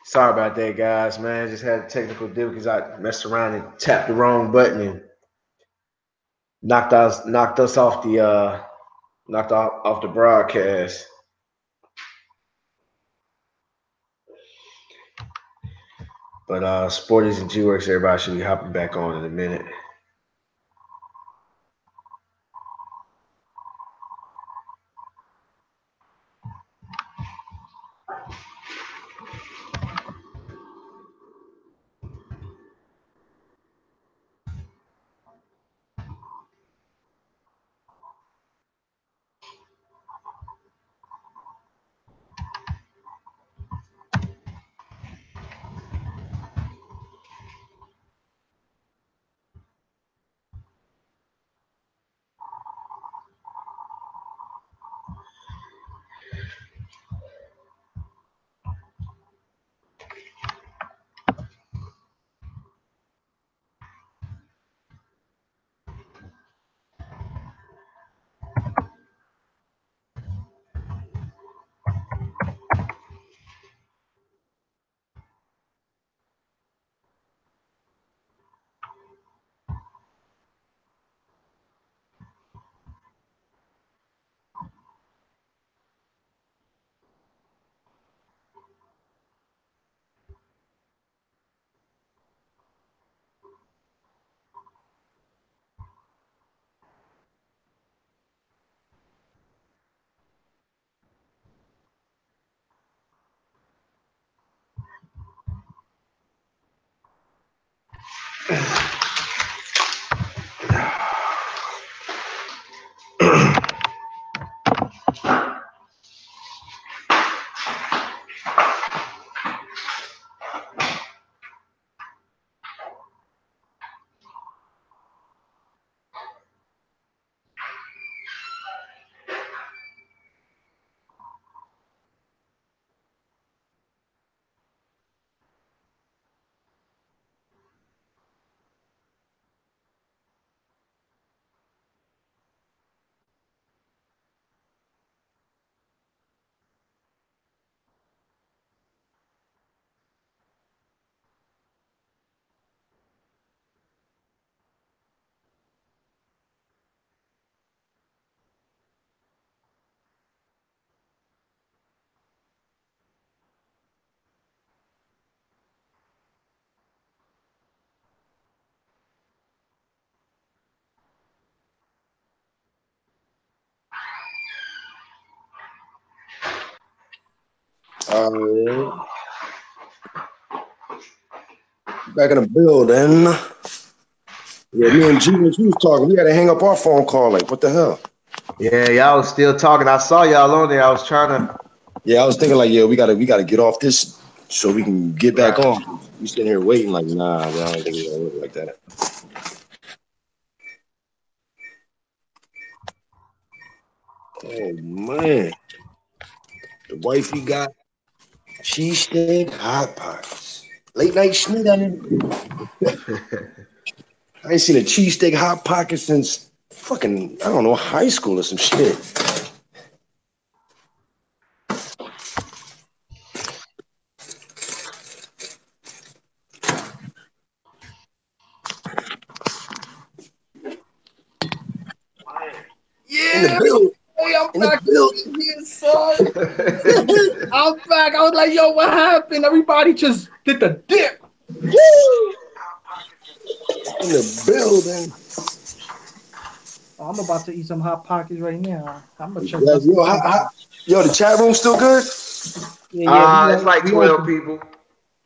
Sorry about that, guys. Man, just had technical difficulties. I messed around and tapped the wrong button and knocked us off the off the broadcast. But Sporties and G Works, everybody should be hopping back on in a minute. Back in the building. Yeah, me and G was talking. We had to hang up our phone call. Like, what the hell? Yeah, y'all was still talking. I saw y'all on there. I was trying to. Yeah, I was thinking like, yeah, we gotta get off this so we can get back on. We sitting here waiting, like, nah, bro, I don't think we're gonna work like that. Oh man, the wifey got cheesesteak hot pockets. Late night schmeat on it. I ain't seen a cheesesteak hot pocket since fucking, I don't know, high school or some shit. Yeah, In the building. hey, I'm back in here, son. I'm back. I was like, yo, what happened? Everybody just did the dip. Woo! In the building. I'm about to eat some hot pockets right now. I'm gonna check Yeah, out some. yo, the chat room still good? Yeah. It's like 12 people.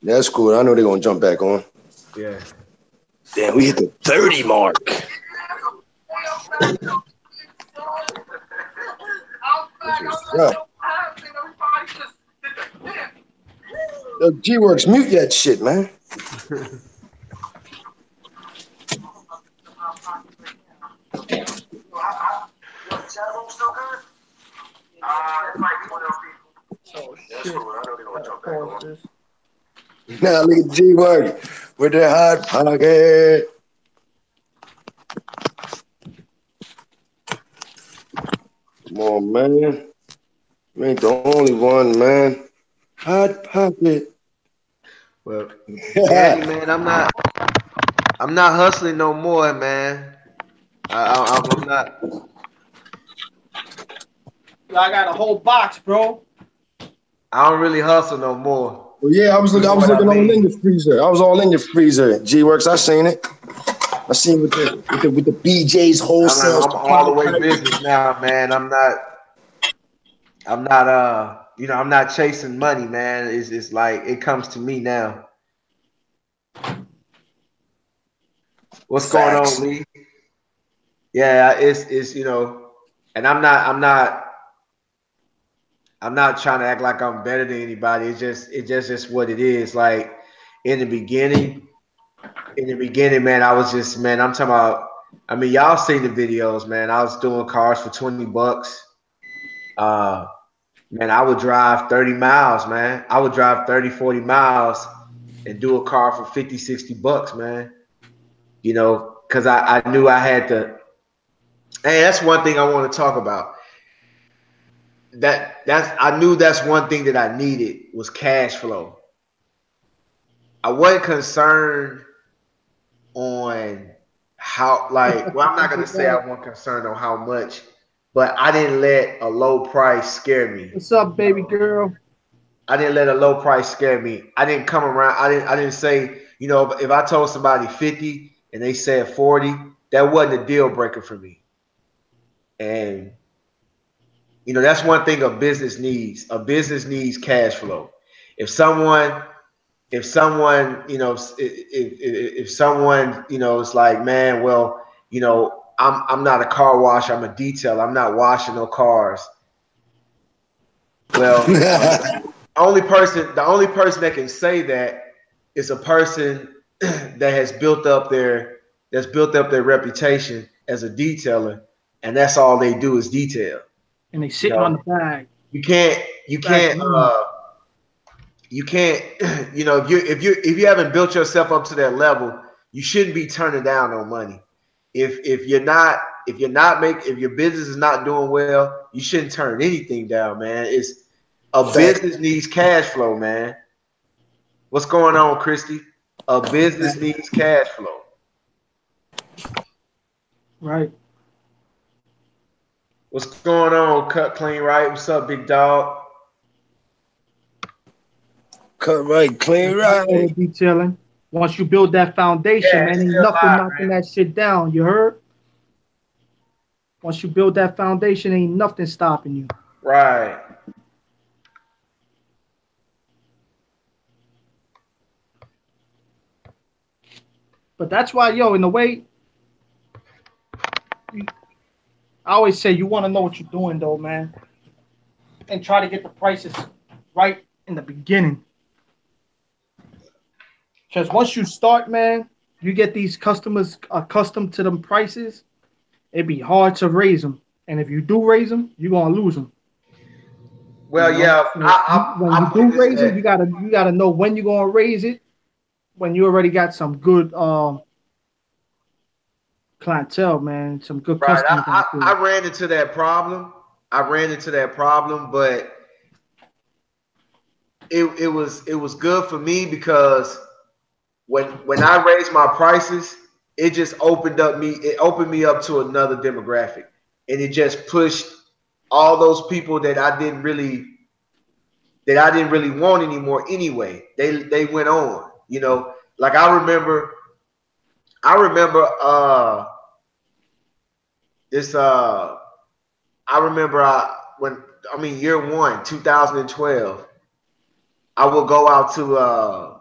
That's cool. I know they're gonna jump back on. Yeah. Damn, we hit the 30 mark. Yo, G-Works, mute that shit, man. Now look at G-Works with the hot pocket. Come on, man. ain't the only one, man. Hot pocket. Well, Danny, man, I'm not hustling no more, man. I'm not. I got a whole box, bro. I don't really hustle no more. Well, yeah, You know I was what I looking all in mean? the freezer. I was all in the freezer. G-Works, I seen it. I seen with the BJ's wholesale I'm all supply the way pack. business now, man. I'm not you know, I'm not chasing money, man. It's like it comes to me now. What's going on, Facts. Lee? Yeah, it's you know, and I'm not trying to act like I'm better than anybody. It's just what it is. Like in the beginning, man, I was just man, I'm talking about I mean, y'all seen the videos, man. I was doing cars for $20. Uh Man, I would drive 30 miles, man. I would drive 30, 40 miles and do a car for 50, $60, man. You know, because I knew I had to. Hey, that's one thing I want to talk about. That's I knew that's one thing that I needed was cash flow. I wasn't concerned on how like well, I'm not gonna say I wasn't concerned on how much, but I didn't let a low price scare me. What's up, baby girl? I didn't let a low price scare me. I didn't come around. I didn't say, you know, if I told somebody 50 and they said 40, that wasn't a deal breaker for me. And you know, that's one thing a business needs. A business needs cash flow. If someone you know if someone you know is like, man, well, you know, I'm not a car washer, I'm a detailer, I'm not washing no cars. Well, the only person that can say that is a person that has built up their reputation as a detailer, and that's all they do is detail. And they You sitting on know, the bag. you can't you Bag can't money. you can't you know if you haven't built yourself up to that level, you shouldn't be turning down no money. If you're not if your business is not doing well, you shouldn't turn anything down, man. It's a Fact. business needs cash flow, man. What's going on, Christy? A business needs cash flow. Right. What's going on, Cut Clean Right? What's up, big dog? Cut right, clean That's right. auto detailing. Once you build that foundation, Yeah, man, it's ain't still nothing live, knocking man. that shit down. You heard? Once you build that foundation, ain't nothing stopping you. Right. But that's why, yo, in a way, I always say you want to know what you're doing, though, man, and try to get the prices right in the beginning. Because once you start, man, you get these customers accustomed to them prices. It'd be hard to raise them, and if you do raise them, you're gonna lose them. You Well, know, yeah, so when you I put do this raise them, at you gotta know when you're gonna raise it. When you already got some good clientele, man, some good right. customers out there. I ran into that problem. I ran into that problem, but it was good for me because when I raised my prices, it opened me up to another demographic, and it just pushed all those people that I didn't really want anymore anyway. They went on, you know. Like I remember this I remember when I mean year one, 2012, I will go out to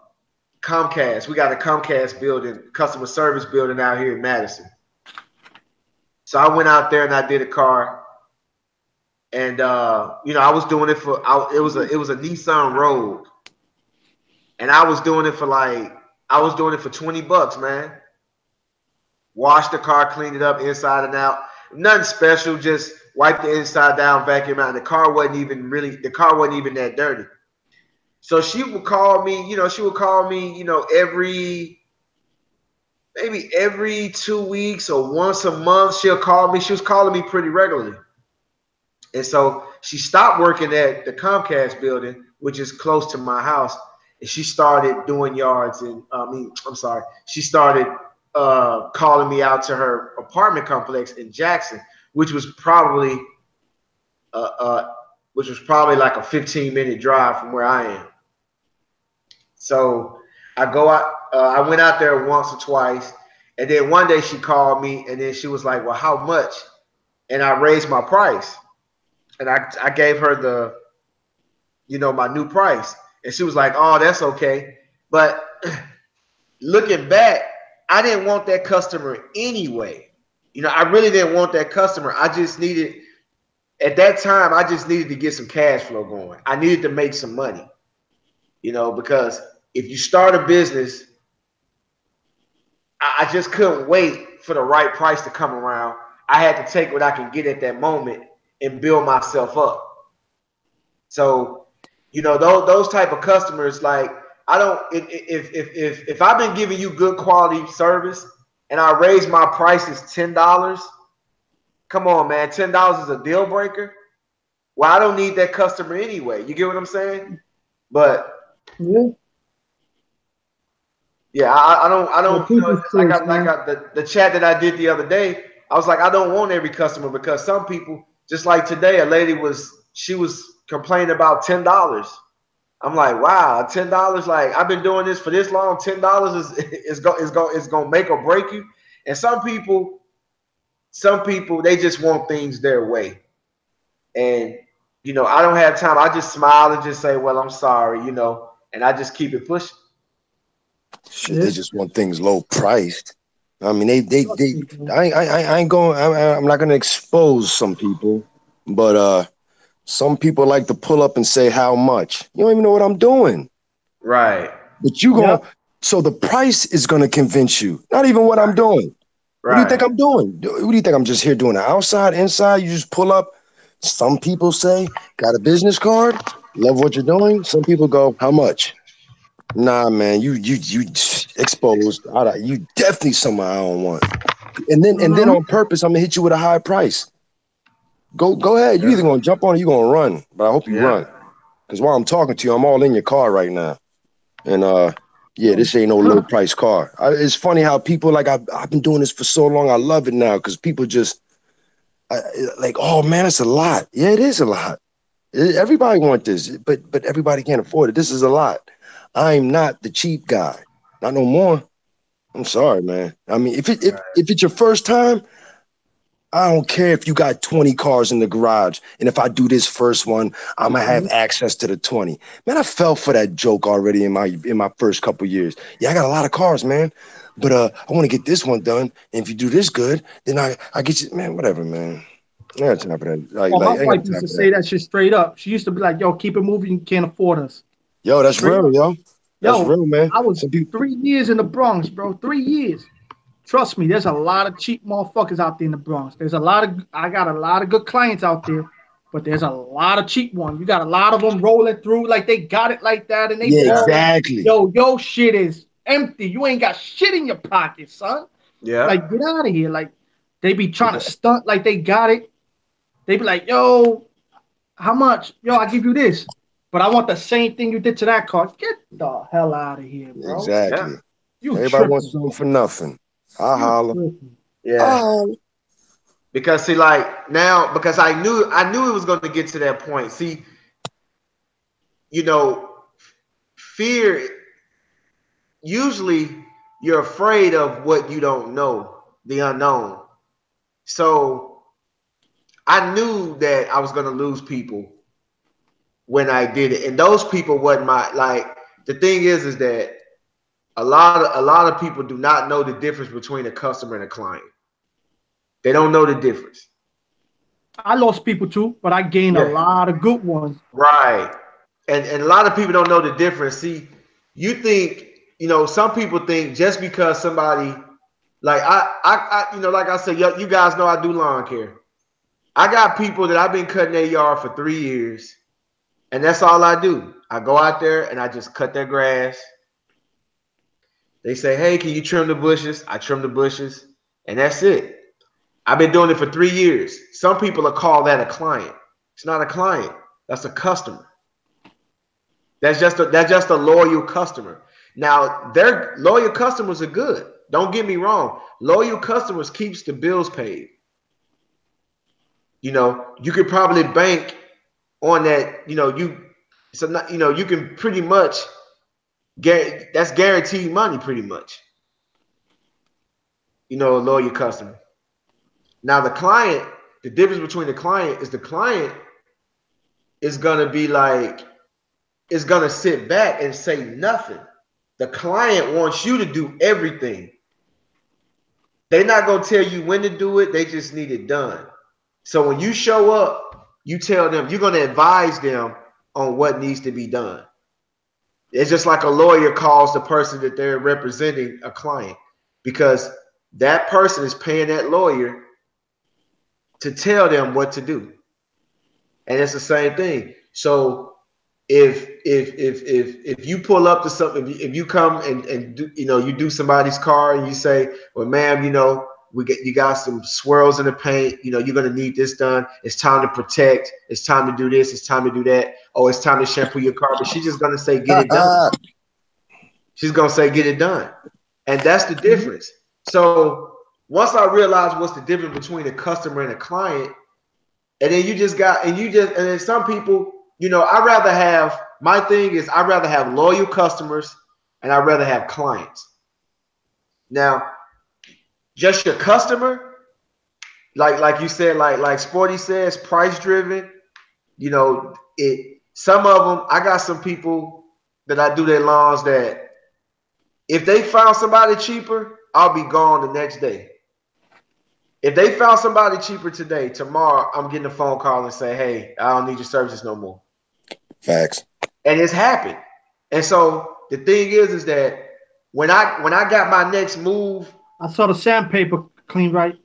Comcast. We got a Comcast building, customer service building out here in Madison. So I went out there and I did a car, and you know I was doing it for it was a Nissan Rogue, and I was doing it for $20, man. Washed the car, cleaned it up inside and out. Nothing special, just wiped the inside down, vacuum out. And the car wasn't even that dirty. So she would call me, you know, maybe every 2 weeks or once a month. She'll call me. She was calling me pretty regularly. And so she stopped working at the Comcast building, which is close to my house, and she started doing yards. And I'm sorry, she started calling me out to her apartment complex in Jackson, which was probably uh, uh, like a 15-minute drive from where I am. So I go out. I went out there once or twice, and then one day she called me, and then she was like, "Well, how much?" And I raised my price, and I gave her my new price, and she was like, "Oh, that's okay." But looking back, I didn't want that customer anyway. I really didn't want that customer. I just needed at that time. I just needed to get some cash flow going. I needed to make some money. Because if you start a business, I just couldn't wait for the right price to come around. I had to take what I can get at that moment and build myself up. So, those type of customers, like I don't if I've been giving you good quality service and I raise my prices $10, come on, man, $10 is a deal breaker. Well, I don't need that customer anyway. You get what I'm saying? But Yeah. yeah, I don't, People's like choice, man. the chat that I did the other day, I was like, I don't want every customer because some people, just like today, a lady she was complaining about $10. I'm like, wow, $10, like I've been doing this for this long, $10 is gonna make or break you. And some people they just want things their way. And I don't have time. I just smile and just say, well, I'm sorry, and I just keep it pushing. Shit, Yeah. they just want things low priced. I mean, they Trust me, bro. I ain't going. I'm not gonna expose some people, but some people like to pull up and say how much. You don't even know what I'm doing, Right, but you Yep. going so the price is gonna convince you. Not even what I'm doing. What do you think right. I'm doing? What do you think I'm just here doing? The outside, inside? You just pull up. Some people say, got a business card, love what you're doing. Some people go, how much? Nah, man, you exposed. You definitely someone I don't want. And then Mm-hmm. on purpose, I'm gonna hit you with a high price. Go ahead. You Yeah, either gonna jump on or you gonna run. But I hope you yeah. run. Because while I'm talking to you, I'm all in your car right now. And yeah, this ain't no low price car. It's funny how people like I've been doing this for so long. I love it now because people just I, like, oh man, it's a lot. Yeah, it is a lot. Everybody want this, but everybody can't afford it. This is a lot. I'm not the cheap guy. Not no more. I'm sorry, man. I mean, if it's your first time, I don't care if you got 20 cars in the garage, and if I do this first one, I'm gonna have Mm-hmm. access to the 20. Man, I fell for that joke already in my first couple years. Yeah, I got a lot of cars, man, but I want to get this one done. And if you do this good, then I get you, man. Whatever, man. I ain't got time for that. Well, my I ain't wife got used time to for that. say that shit straight up. She used to be like, "Yo, keep it moving. You can't afford us." Yo, that's Straight real, up. yo. That's Yo, real, man. I was Some people, 3 years in the Bronx, bro. 3 years. Trust me, there's a lot of cheap motherfuckers out there in the Bronx. I got a lot of good clients out there, but there's a lot of cheap ones. You got a lot of them rolling through like they got it like that and they yeah, Yeah, balling. exactly. Yo, shit is empty. You ain't got shit in your pocket, son. yeah. Like, get out of here. Like, they be trying to stunt like they got it. They be like, yo, how much? Yo, I give you this. But I want the same thing you did to that car. Get the hell out of here, bro. Yeah, Exactly. You Everybody wants tripping. something for nothing. I You holler. tripping. yeah. I holler. Because see, like now, because I knew it was going to get to that point. See, you know, fear. Usually, you're afraid of what you don't know, the unknown. So I knew that I was going to lose people when I did it, and those people wasn't my like. The thing is that a lot of people do not know the difference between a customer and a client. They don't know the difference. I lost people too, but I gained a Yeah, lot of good ones. right. And a lot of people don't know the difference. See, you think some people think just because somebody like like I said, you guys know I do lawn care. I got people that I've been cutting their yard for 3 years, and that's all I do. I go out there and I just cut their grass. They say, "Hey, can you trim the bushes?" I trim the bushes, and that's it. I've been doing it for 3 years. Some people will call that a client. It's not a client. That's a customer. That's just a loyal customer. Now, their loyal customers are good. Don't get me wrong. Loyal customers keeps the bills paid. You could probably bank on that. You can pretty much that's guaranteed money, pretty much. A loyal customer. Now, the difference between the client is gonna be like, is gonna sit back and say nothing. The client wants you to do everything. They're not gonna tell you when to do it. They just need it done. So when you show up, you tell them, you're gonna advise them on what needs to be done. It's just like a lawyer calls the person that they're representing a client, because that person is paying that lawyer to tell them what to do. And it's the same thing. So if you pull up to something, if you come and do, you do somebody's car and you say, well, ma'am, you got some swirls in the paint, you're going to need this done. It's time to protect. It's time to do this. It's time to do that. Oh, it's time to shampoo your car. But she's just going to say, get it done. She's going to say, get it done. And that's the difference. So once I realized what's the difference between a customer and a client, and then and then some people, my thing is, I'd rather have loyal customers and I'd rather have clients. Now, just your customer, like you said, like Sporty says, price driven, some of them, I got some people that I do their lawns that if they found somebody cheaper, I'll be gone the next day. If they found somebody cheaper today, tomorrow I'm getting a phone call and say, hey, I don't need your services no more. Facts. And it's happened. And so the thing is that when I got my next move, I saw the sandpaper clean right.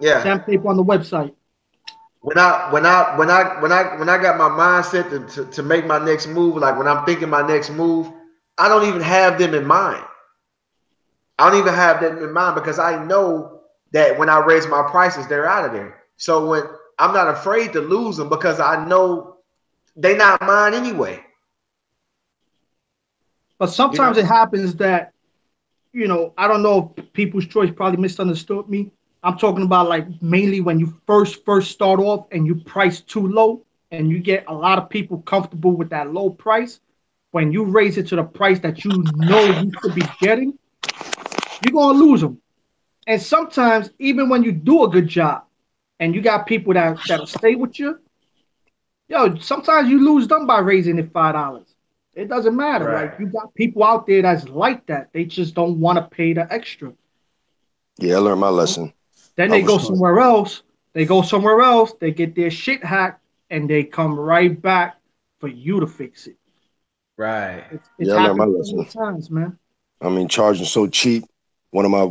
Yeah. Sandpaper on the website. When I got my mindset to make my next move, like when I'm thinking my next move, I don't even have them in mind. I don't even have them in mind because I know that when I raise my prices, they're out of there. So when I'm not afraid to lose them because I know they're not mine anyway. But sometimes it happens that, I don't know if People's Choice probably misunderstood me. I'm talking about like mainly when you first start off and you price too low and you get a lot of people comfortable with that low price. When you raise it to the price that you know you should be getting, you're gonna lose them. And sometimes even when you do a good job and you got people that'll stay with you, sometimes you lose them by raising it $5. It doesn't matter. Right. Like, you got people out there that's like that. They just don't want to pay the extra. Yeah, I learned my lesson. Then they go somewhere else. They get their shit hacked, and they come right back for you to fix it. Right. It's happened so many times, man. I mean, charging so cheap. One of my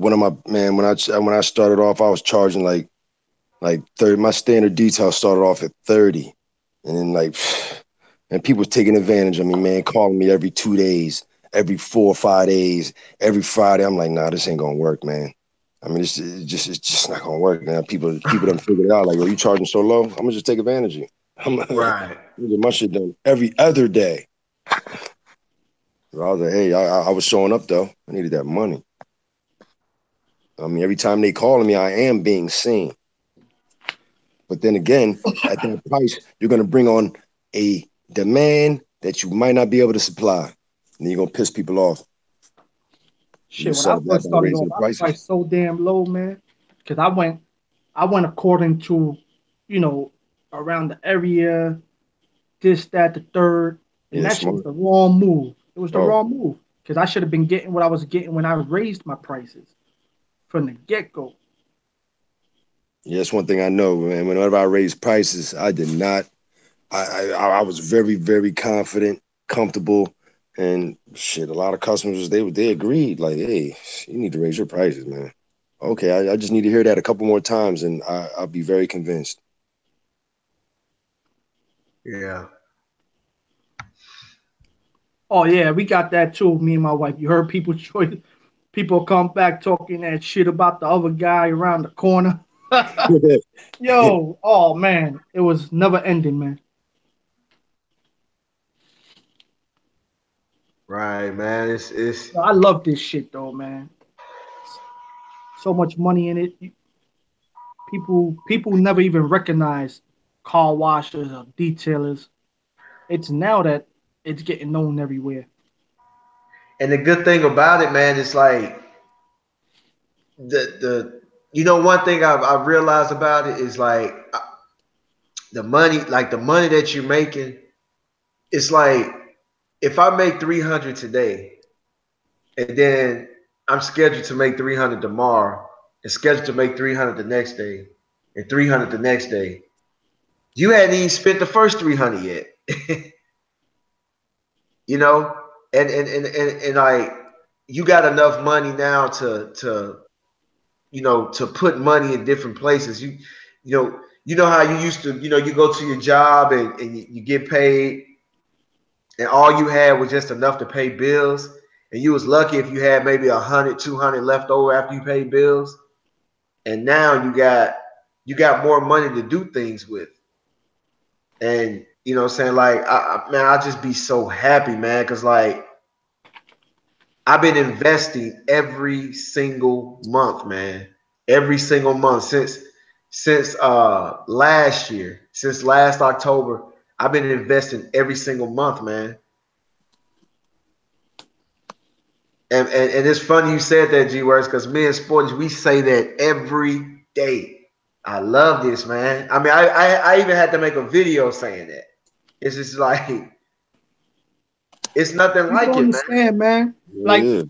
man, when I started off, I was charging like 30. My standard detail started off at 30, and then and people taking advantage of me, man, calling me every 2 days, every 4 or 5 days, every Friday. I'm like, nah, this ain't gonna work, man. I mean, it's just not gonna work, man. People done figured it out. Like, you charging so low? I'm gonna just take advantage of you. Right. Get my shit done every other day. So I was like, hey, I was showing up though. I needed that money. I mean, every time they calling me, I am being seen. But then again, at that price, you're gonna bring on a demand that you might not be able to supply, and you're gonna piss people off. Shit, when I first started off, I priced so damn low, man, because I went according to, around the area, this, that, the third, and that shit was the wrong move. It was the wrong move because I should have been getting what I was getting when I raised my prices from the get go. Yeah, that's one thing I know, man. Whenever I raised prices, I did not. I was very, very confident, comfortable, and shit. A lot of customers they agreed, like, hey, you need to raise your prices, man. Okay, I just need to hear that a couple more times, and I'll be very convinced. Yeah. Oh yeah, we got that too. Me and my wife. You heard People's Choice. People come back talking that shit about the other guy around the corner. Yo, oh man, it was never ending, man. Right, man. It's I love this shit though, man. So much money in it. People never even recognize car washers or detailers. It's now that it's getting known everywhere. and the good thing about it, man, is like the you know one thing I've realized about it is like the money that you're making. It's like if I make 300 today, and then I'm scheduled to make 300 tomorrow, and scheduled to make 300 the next day, and 300 the next day. You hadn't even spent the first 300 yet. you know, and like you got enough money now to to put money in different places. You know how you used to, you go to your job and you get paid and all you had was just enough to pay bills. And you was lucky if you had maybe 100, 200 left over after you paid bills. And now you got more money to do things with. And you know what I'm saying? Like man, I just be so happy, man, because like I've been investing every single month, man. Every single month since last year, since last October, I've been investing every single month, man. And it's funny you said that, G Words, because me and Sportage, we say that every day. I love this, man. I mean, I even had to make a video saying that. It's just like it's nothing People like don't it, man. understand, man. Like Yeah.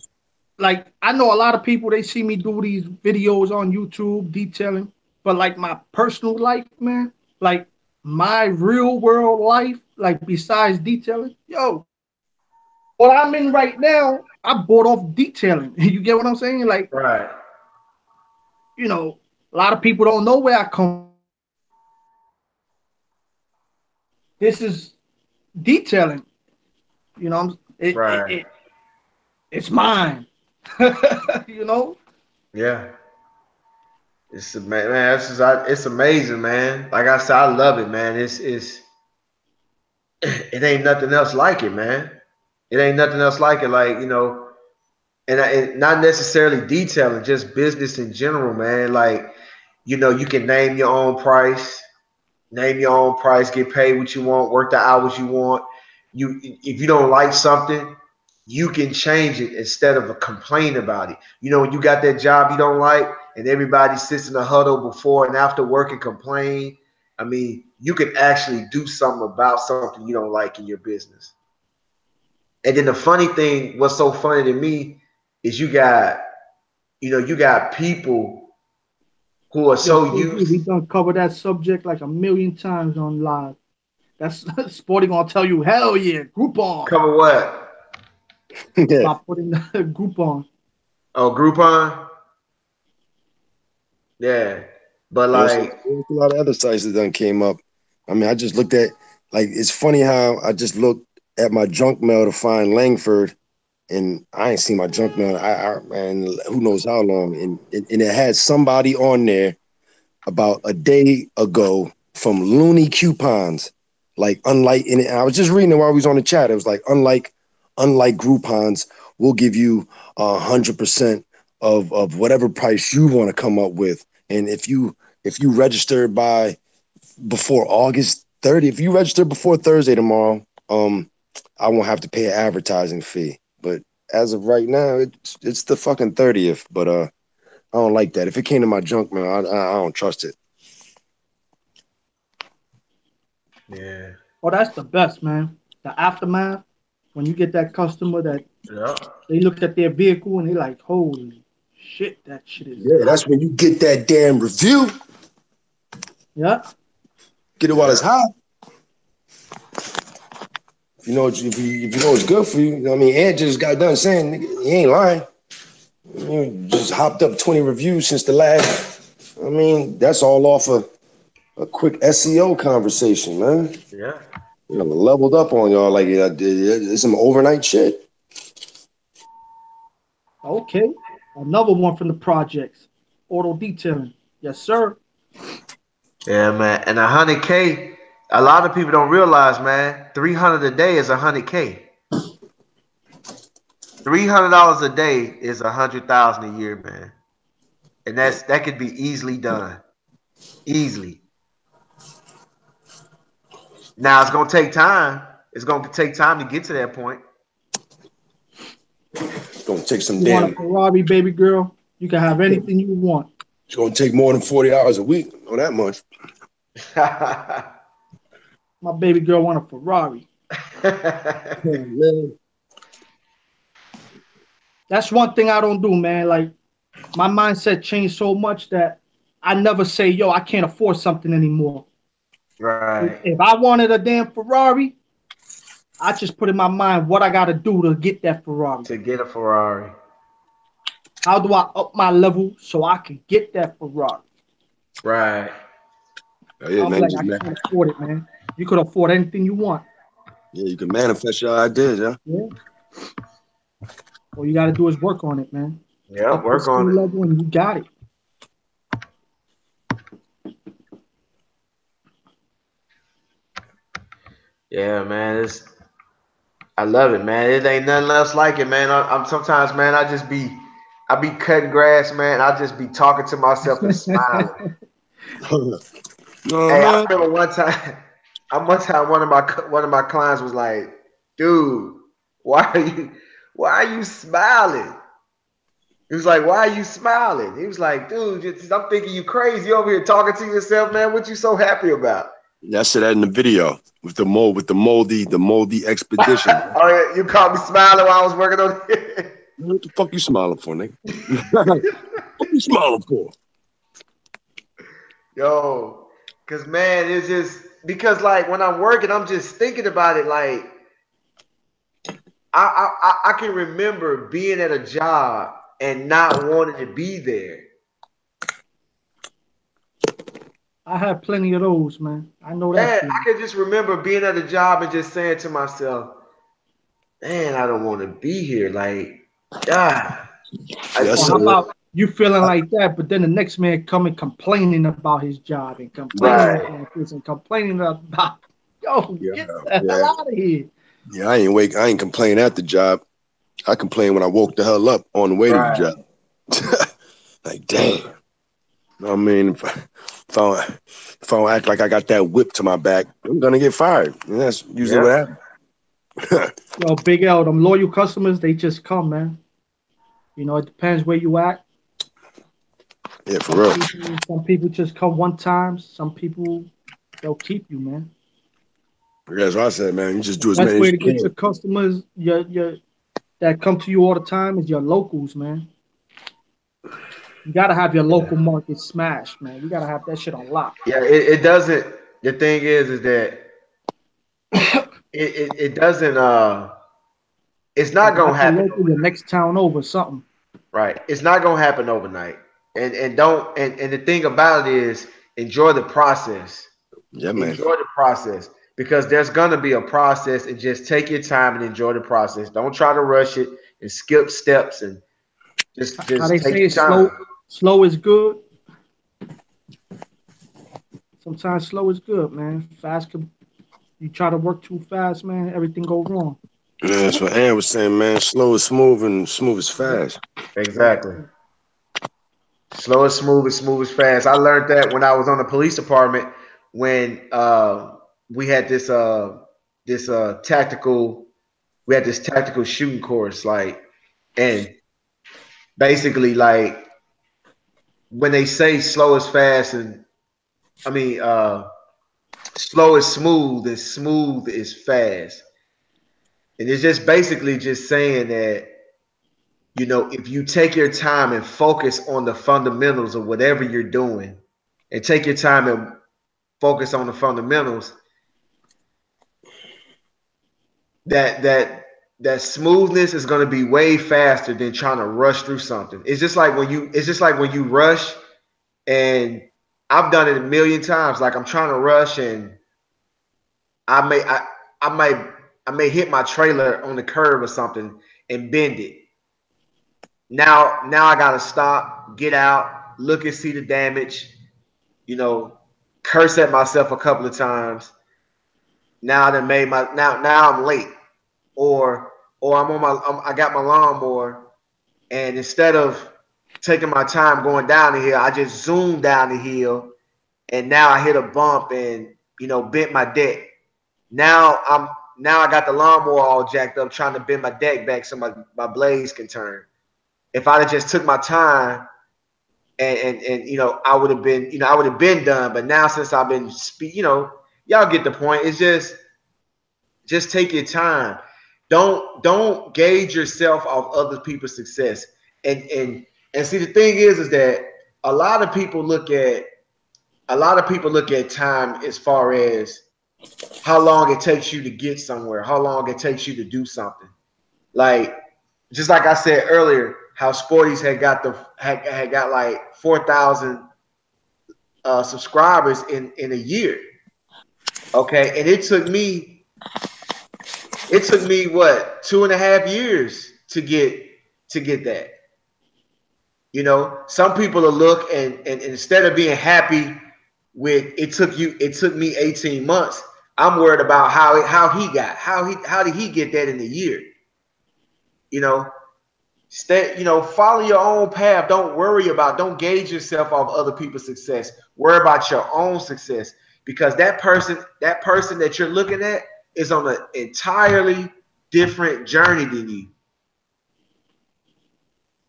like I know a lot of people they see me do these videos on YouTube detailing, but like my personal life, man, like my real world life, like besides detailing, yo, what I'm in right now, I bought off detailing. You get what I'm saying? Like, Right, a lot of people don't know where I come from. This is detailing. right. It's mine. you know, Yeah. Man. It's amazing, man. Like I said, I love it, man. It's it ain't nothing else like it, man. It ain't nothing else like it. Like and not necessarily detailing, just business in general, man. Like you can name your own price, get paid what you want, work the hours you want. If you don't like something, you can change it instead of a complain about it. When you got that job you don't like and everybody sits in a huddle before and after work and complain. I mean, you can actually do something about something you don't like in your business. And then the funny thing, what's so funny to me is you got people who are yo, so KB, we used. done covered that subject like a million times on live. That's Sporting gonna tell you, hell yeah, Groupon. Cover what? Yeah. By putting the Groupon. Oh, Groupon. Yeah, but There's a lot of other sites that done came up. I mean, I just looked at like it's funny how I just looked at my junk mail to find Langford, and I ain't seen my junk mail. And who knows how long, and it had somebody on there about a day ago from Looney Coupons. Like unlike, and I was just reading it while we was on the chat. It was like unlike Groupons, we'll give you 100% of whatever price you want to come up with. And if you register by before August 30th, if you register before Thursday tomorrow, I won't have to pay an advertising fee. But as of right now, it's the fucking 30th. But I don't like that. If it came to my junk mail, I don't trust it. yeah, Oh, that's the best, man. The aftermath, when you get that customer that yeah, they look at their vehicle and they like, holy shit, that shit is Yeah, that's hot. when you get that damn review. Yeah. Get it while it's yeah, hot. If you know it's good for you. You know what I mean, Ed just got done saying, nigga, he ain't lying. You just hopped up 20 reviews since the last. I mean, that's all off a quick SEO conversation, man. yeah. You know, leveled up on y'all like it's some overnight shit. Okay. Another one from the projects. Auto detailing. Yes, sir. Yeah, man. And 100K, a lot of people don't realize, man, 300 a day is 100K. $300 a day is 100,000 a year, man. And that could be easily done. Easily. Now it's gonna take time. It's gonna take time to get to that point. It's gonna take some You want a damn. Ferrari, baby girl? You can have anything you want. It's gonna take more than 40 hours a week. Not that much. My baby girl want a Ferrari. Oh, man. That's one thing I don't do, man. Like my mindset changed so much that I never say, yo, I can't afford something anymore. Right. If I wanted a damn Ferrari, I just put in my mind what I gotta do to get that Ferrari. To get a Ferrari. How do I up my level so I can get that Ferrari? Right. Oh, yeah, I'm man. like, I can't afford it, man. You could afford anything you want. Yeah, you can manifest your ideas, yeah. Yeah. All you gotta do is work on it, man. Yeah, Up your work on skill it. level and you got it. Yeah, man. I love it, man. It ain't nothing else like it, man. I'm sometimes, man, I be cutting grass, man. I just be talking to myself and smiling. No, Hey, I man. remember one time, one time one of my clients was like, "Dude, why are you why are you smiling?" He was like, "Why are you smiling?" He was like, "Dude, I'm thinking you crazy. You over here talking to yourself, man. What you so happy about?" Yeah, I said that in the video with the moldy expedition. Oh yeah, you caught me smiling while I was working on it. What the fuck you smiling for, nigga? What you smiling for? Yo, cause man, it's just because like when I'm working, I'm just thinking about it. Like I can remember being at a job and not wanting to be there. I have plenty of those, man. I know that Yeah, I feeling. can just remember being at a job and just saying to myself, "Man, I don't want to be here." Like, ah, Yeah, I Or said how I, it. about you feeling like that, but then the next man coming complaining about his job and complaining right, about this and complaining about, yo, Yeah, get the hell yeah, out of here. yeah. I ain't complaining at the job. I complain when I woke the hell up on the way to the right. job. Like, damn. I mean, if I don't act like I got that whip to my back, I'm gonna get fired. And that's usually what Yep. happens. Yo, Big L, them loyal customers, they just come, man. You know, it depends where you at. Yeah, for real. Some people just come one time. Some people, they'll keep you, man. That's what I said, man. You just The do as best many way as to you get can. your customers, your that come to you all the time is your locals, man. You gotta have your local market smashed, man. You gotta have that shit on lock. Yeah, it doesn't. The thing is that it doesn't. It's If not gonna not your happen local, your next town over, something. right. It's not gonna happen overnight. And don't and the thing about it is enjoy the process. Yeah, man. Enjoy the process because there's gonna be a process and just take your time and enjoy the process. Don't try to rush it and skip steps and How just they take say your it's time. slow is good. Sometimes slow is good, man. You try to work too fast, man, everything go wrong. Yeah, that's what Ann was saying, man. Slow is smooth and smooth is fast. Exactly. Slow is smooth is fast. I learned that when I was on the police department when we had this tactical we had this tactical shooting course like and basically like when they say slow is fast and I mean slow is smooth and smooth is fast. And it's just basically just saying that if you take your time and focus on the fundamentals of whatever you're doing and take your time and focus on the fundamentals, that smoothness is going to be way faster than trying to rush through something. It's just like when you rush and I've done it a million times. Like I'm trying to rush and I may I, I might I may hit my trailer on the curb or something and bend it. Now I gotta stop, get out, look and see the damage, you know, curse at myself a couple of times. Now that made my now I'm late, or I got my lawnmower, and instead of taking my time going down the hill, I just zoomed down the hill, and now I hit a bump and bent my deck. Now I got the lawnmower all jacked up, trying to bend my deck back so my blades can turn. If I'd have just took my time and I would have been I would have been done. But now since I've been y'all get the point. It's just take your time. Don't gauge yourself off other people's success. And see, the thing is that a lot of people look at time as far as how long it takes you to get somewhere, how long it takes you to do something. Like just like I said earlier, how Sporties had got like 4,000 subscribers in a year. Okay, and it took me what 2.5 years to get that. Some people will look and instead of being happy with it took me 18 months. I'm worried about how did he get that in a year? You know, follow your own path. Don't gauge yourself off other people's success. Worry about your own success, because that person that you're looking at is on an entirely different journey than you.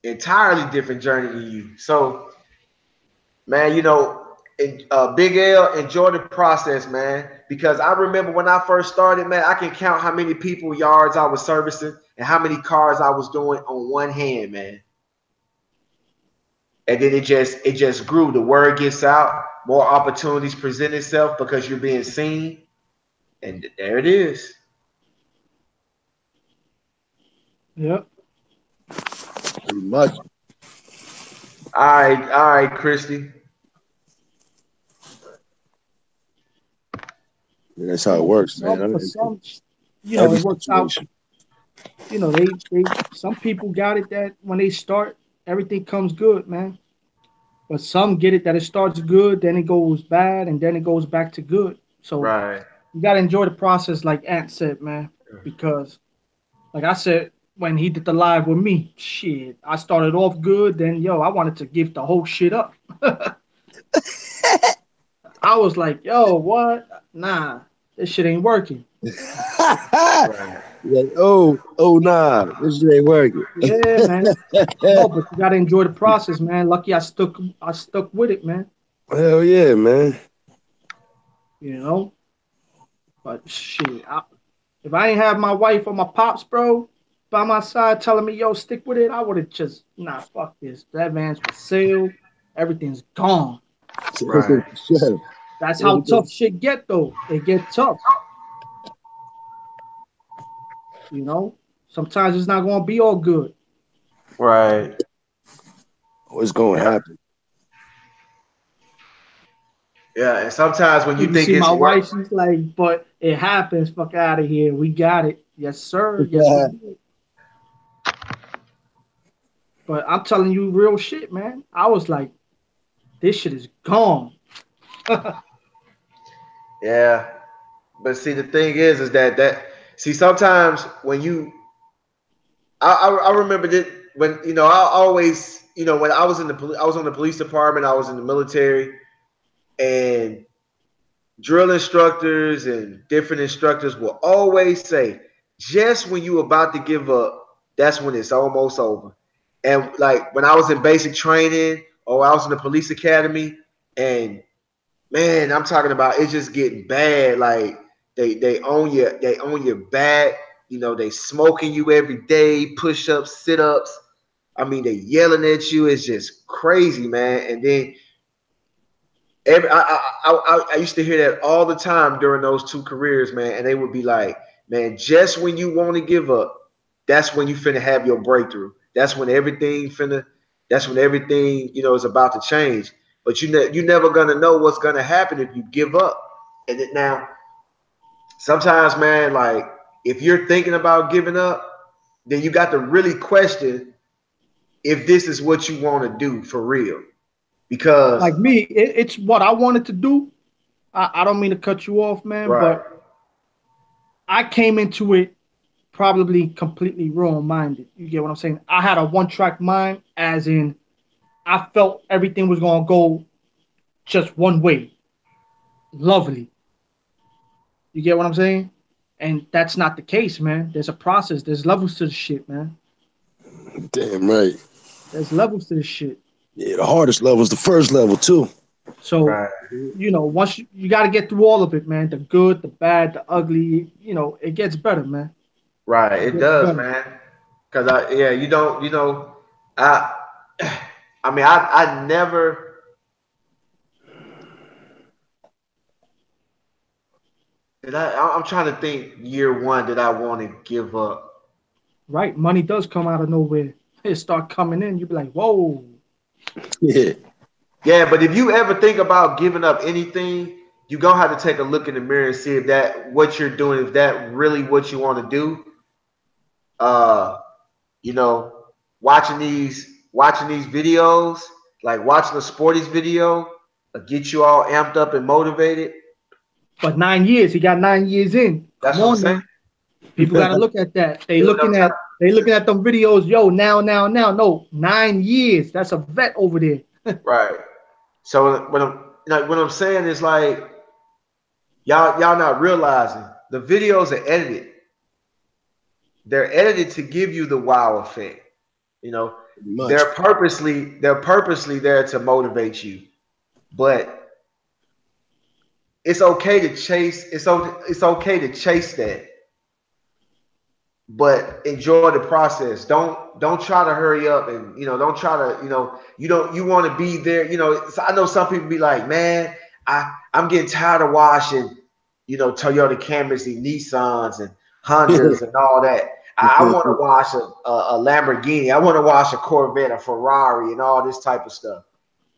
Entirely different journey than you. So, man, Big L, enjoy the process, man. Because I remember when I first started, man, I can count how many people yards I was servicing and how many cars I was doing on one hand, man. And then it just grew. The word gets out, more opportunities present itself because you're being seen, and there it is. Yep. Pretty much. All right, Christy. Yeah, that's how it Yeah, works, man. for In some, every it works out. situation. They some people got it that when they start, everything comes good, man. But some get it that it starts good, then it goes bad, and then it goes back to good. So Right. you gotta enjoy the process, like Ant said, man. Because, like I said, when he did the live with me, shit, I started off good. Then, I wanted to give the whole shit up. I was like, yo, what? Nah, this shit ain't working. Right. Like, oh, nah, this shit ain't working. Yeah, man. No, but you gotta enjoy the process, man. Lucky I stuck with it, man. Hell yeah, man. You know. But shit, if I ain't have my wife or my pops, bro, by my side telling me, yo, stick with it, I would have just, nah, fuck this. That man's for sale. Everything's gone. Right. Sure. That's how Everything. tough shit get, though. It get tough, you know? Sometimes it's not going to be all good. Right. What's going to Yeah. happen? Yeah. And sometimes when you You think see it's my work, wife, she's like, but it happens. Fuck out of here. We got it. Yes, sir. Yes, we did. But I'm telling you real shit, man. I was like, this shit is gone. yeah. But see, the thing is that see sometimes when I remember that when I always when I was I was on the police department, I was in the military, and drill instructors and different instructors will always say, just when you're about to give up, that's when it's almost over. And like when I was in basic training or I was in the police academy, and man, I'm talking about it's just getting bad. Like they own your back. They smoking you every day, push ups, sit ups. I mean, they yelling at you. It's just crazy, man. And then I used to hear that all the time during those two careers, man. And they would be like, man, just when you want to give up, that's when you finna have your breakthrough. That's when everything, is about to change. But you never gonna know what's gonna happen if you give up. And now, sometimes, man, like if you're thinking about giving up, then you got to really question if this is what you want to do for real. because Like me, it's what I wanted to do. I don't mean to cut you off, man, right, but I came into it probably completely wrong minded. You get what I'm saying? I had a one track mind, as in I felt everything was gonna go just one way, lovely. You get what I'm saying? And that's not the case, man. There's a process. There's levels to the shit, man. Damn right. There's levels to this shit. Yeah, the hardest level is the first level too. So, right, once you got to get through all of it, man. The good, the bad, the ugly. It gets better, man. right. It It gets does, better. man. Because yeah, you don't, I, I mean, I never. I'm trying to think. Year one, did I want to give up? Right? Money does come out of nowhere. It start coming in. You be like, whoa. Yeah. Yeah, but if you ever think about giving up anything, you gonna have to take a look in the mirror and see if that what you're doing, if that really what you want to do. Uh, you know, watching these videos, like watching a sporties video, get you all amped up and motivated. But 9 years, he got 9 years in. That's Come what I'm on saying. now. People got to look at that. They Building up looking at they looking at them videos. Yo, now, now, now. No, 9 years. That's a vet over there. right. So what I'm saying is like y'all not realizing the videos are edited. They're edited to give you the wow effect. You know, Much. they're purposely there to motivate you. But it's okay to chase. It's okay to chase that, but enjoy the process. Don't try to hurry up, and don't try to you want to be there. So I know some people be like, man, I'm getting tired of washing Toyota Camrys and Nissans and Hondas and all that. I want to wash a Lamborghini. I want to wash a Corvette, a Ferrari, and all this type of stuff.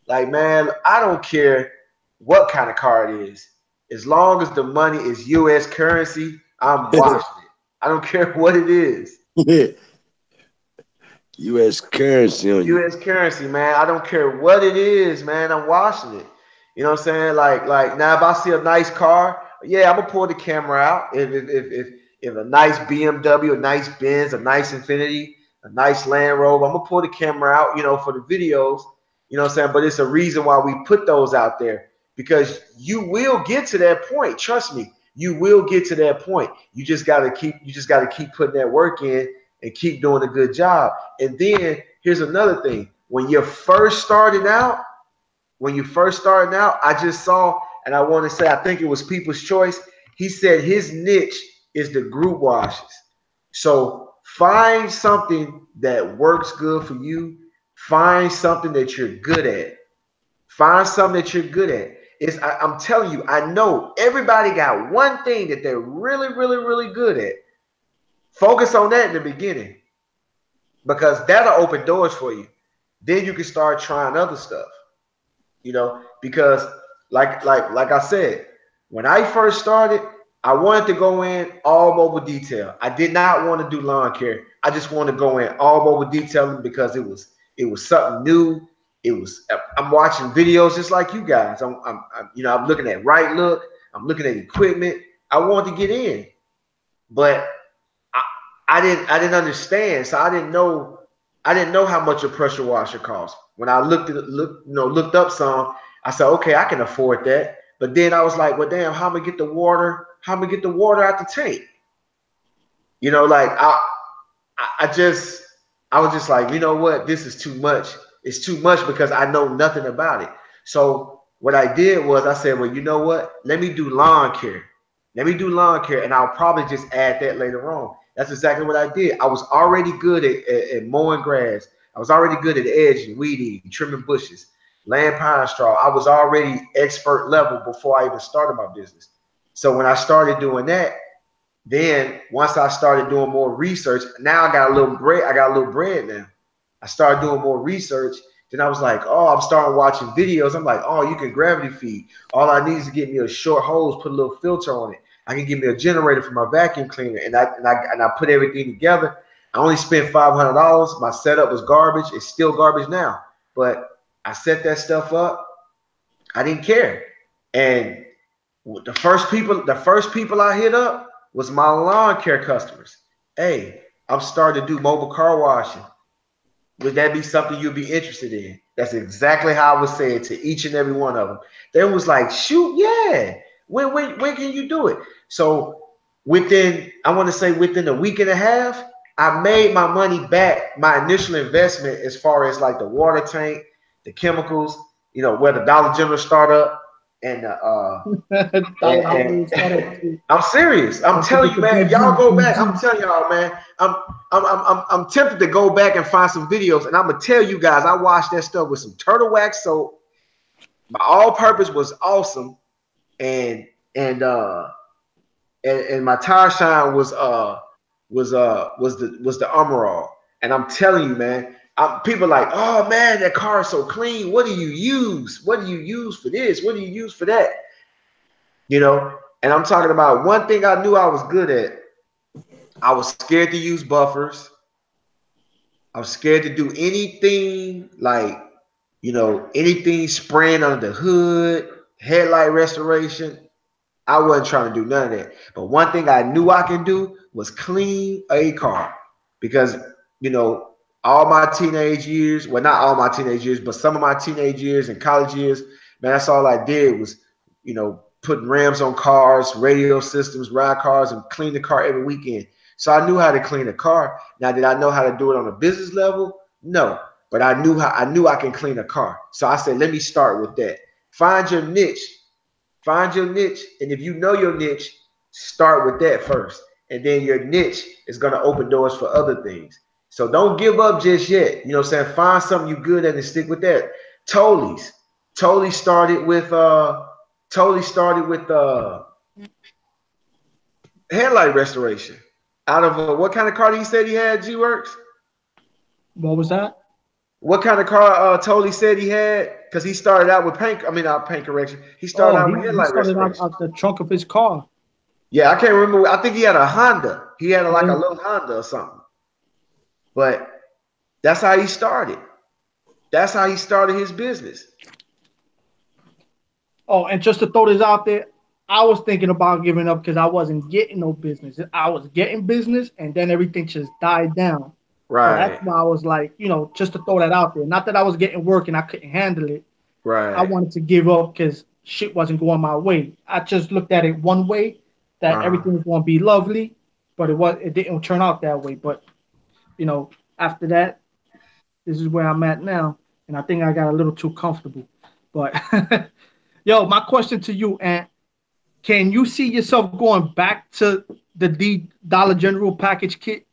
Like, man, I don't care what kind of car it is. As long as the money is U.S. currency, I'm washing it. I don't care what it is. U.S. currency on you. U.S. currency, man. I don't care what it is, man. I'm washing it. You know what I'm saying? Like now, if I see a nice car, yeah, I'm gonna pull the camera out. If a nice BMW, a nice Benz, a nice Infinity, a nice Land Rover, I'm gonna pull the camera out, for the videos. You know what I'm saying? But it's a reason why we put those out there, because you will get to that point. Trust me, you will get to that point. You just gotta keep putting that work in and keep doing a good job. And then here's another thing: when you're first starting out, I just saw, and I want to say, I think it was People's Choice. He said his niche is the group washes. So find something that works good for you. Find something that you're good at. Find something that you're good at. I'm telling you, I know everybody got one thing that they're really, really, really good at. Focus on that in the beginning, because that'll open doors for you. Then you can start trying other stuff. Because like I said, when I first started, I wanted to go in all mobile detail. I did not want to do lawn care. I just wanted to go in all mobile detailing because it was something new. I'm watching videos just like you guys. I'm looking at Right Look. I'm looking at equipment. I wanted to get in, but I didn't understand, so I didn't know how much a pressure washer cost. When I looked up some, I said, okay, I can afford that. But then I was like, well, damn, how am I get the water? How am I get the water out the tank? Like I was just like, you know what? This is too much. It's too much because I know nothing about it. So what I did was I said, well, you know what? Let me do lawn care. Let me do lawn care, and I'll probably just add that later on. That's exactly what I did. I was already good at mowing grass. I was already good at edging, weeding, trimming bushes, laying pine straw. I was already expert level before I even started my business. So when I started doing that, then once I started doing more research, now I got a little bread. I got a little bread now. I started doing more research. Then I was like, oh, I'm starting watching videos. I'm like, oh, you can gravity feed. All I need is to get me a short hose, put a little filter on it. I can get me a generator for my vacuum cleaner, and I put everything together. I only spent $500. My setup was garbage. It's still garbage now, but I set that stuff up. I didn't care. And the first people I hit up was my lawn care customers. Hey, I'm starting to do mobile car washing. Would that be something you'd be interested in? That's exactly how I was saying to each and every one of them. They was like, shoot, yeah. When can you do it? So I want to say within a week and a half, I made my money back, my initial investment as far as like the water tank, the chemicals, where the Dollar General startup and Dollar and General started to I'm serious. I'm don't forget telling you, the man. Big Y'all G, go back. I'm BG. telling y'all, man. I'm tempted to go back and find some videos, and I'm gonna tell you guys. I washed that stuff with some turtle wax soap. My all-purpose was awesome, and and uh and my tire shine was the Armor All. And I'm telling you, man. People are like, oh man, that car is so clean. What do you use? What do you use for this? What do you use for that? And I'm talking about one thing I knew I was good at. I was scared to use buffers. I was scared to do anything like, anything spraying under the hood, headlight restoration. I wasn't trying to do none of that. But one thing I knew I can do was clean a car because, you know, all my teenage years, well, not all my teenage years, but some of my teenage years and college years, man, that's all I did was, putting rims on cars, radio systems, ride cars, and clean the car every weekend. So I knew how to clean a car. Now, did I know how to do it on a business level? No, but I knew I can clean a car. So I said, let me start with that. Find your niche. Find your niche. And if you know your niche, start with that first. And then your niche is going to open doors for other things. So don't give up just yet. You know what I'm saying? Find something you're good at and stick with that. Totally. Totally started with headlight restoration. Out of what kind of car did he say he had, G Works? What was that? What kind of car Totally said he had? Because he started out with paint, I mean not paint correction. He started Oh, out he, with he headlight started out restoration. at the trunk of his car. Yeah, I can't remember. I think he had a Honda. He had like a Yeah. little Honda or something. But that's how he started. That's how he started his business. Oh, and just to throw this out there, I was thinking about giving up because I wasn't getting no business. I was getting business, and then everything just died down. So that's Right. why I was like, just to throw that out there. Not that I was getting work and I couldn't handle it. I Right. wanted to give up because shit wasn't going my way. I just looked at it one way, that Uh-huh. everything was going to be lovely, but it didn't turn out that way. But you know, after that, this is where I'm at now, and I think I got a little too comfortable. But yo, my question to you, Ant, can you see yourself going back to the Dollar General package kit?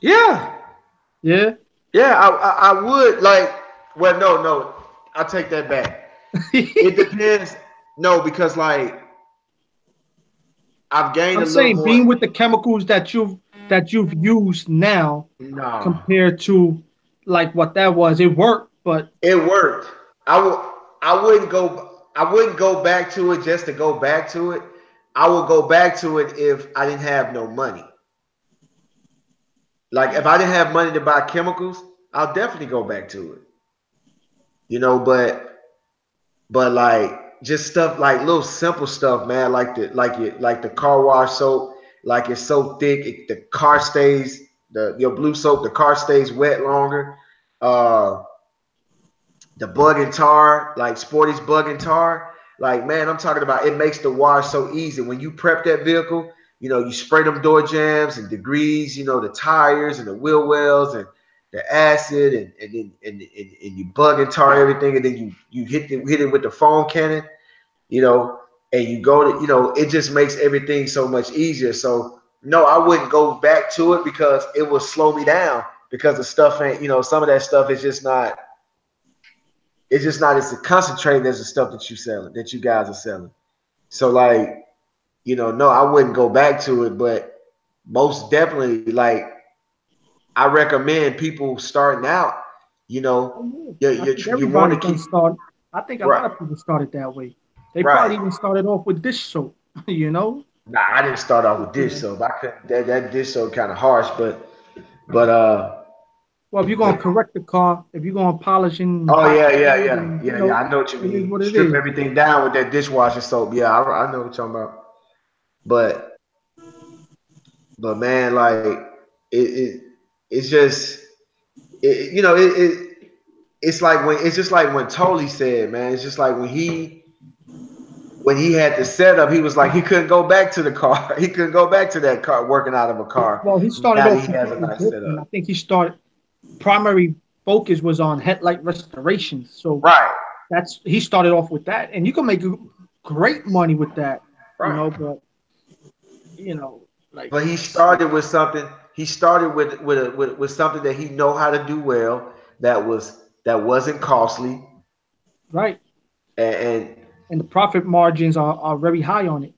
Yeah. Yeah. Yeah, I would like. Well, no, I'll take that back. It depends. No, because like I've gained I'm a little saying being more. with the chemicals that you've used now No, compared to like what that was, it worked, but it worked. I would. I wouldn't go. I wouldn't go back to it just to go back to it. I would go back to it if I didn't have no money. Like if I didn't have money to buy chemicals, I'll definitely go back to it. But like just stuff like little simple stuff, man. Like the car wash soap, like it's so thick, the car stays your blue soap, the car stays wet longer. Uh, the bug and tar, like Sporty's bug and tar, like man, I'm talking about it makes the wash so easy when you prep that vehicle. You spray them door jams and degrees, the tires and the wheel wells and the acid and you bug and tar everything, and then you hit it with the foam cannon, you know, and you go to, it just makes everything so much easier. So no, I wouldn't go back to it because it will slow me down because the stuff ain't, some of that stuff is just not, it's just not as concentrated as the stuff that that you guys are selling. So like, no, I wouldn't go back to it, but most definitely, like I recommend people starting out, you know, oh, yeah, you I you, think you want everybody to can keep start. I think a lot right, of people started that way. They probably right. even started off with dish soap, you know? Nah, I didn't start off with dish Yeah. soap. I could that dish soap kind of harsh, but uh Well, if you're gonna correct the car, if you're gonna polish and Oh hot, yeah, yeah, yeah, then yeah, yeah. I know what you it is mean. what it Strip is. everything down with that dishwasher soap. Yeah, I know what you're talking about. But man, like it it's just you know it's like when it's just like when Tolly said, man. It's just like when he had the setup, he was like he couldn't go back to the car. He couldn't go back to that car working out of a car. Well, he started Now that off he has a completely nice different. I setup. think he started primary focus was on headlight restoration. So Right, that's he started off with that, and you can make great money with that, right. but you know, like But he started with something. He started with something that he know how to do well. That wasn't costly, right, and and the profit margins are very high on it.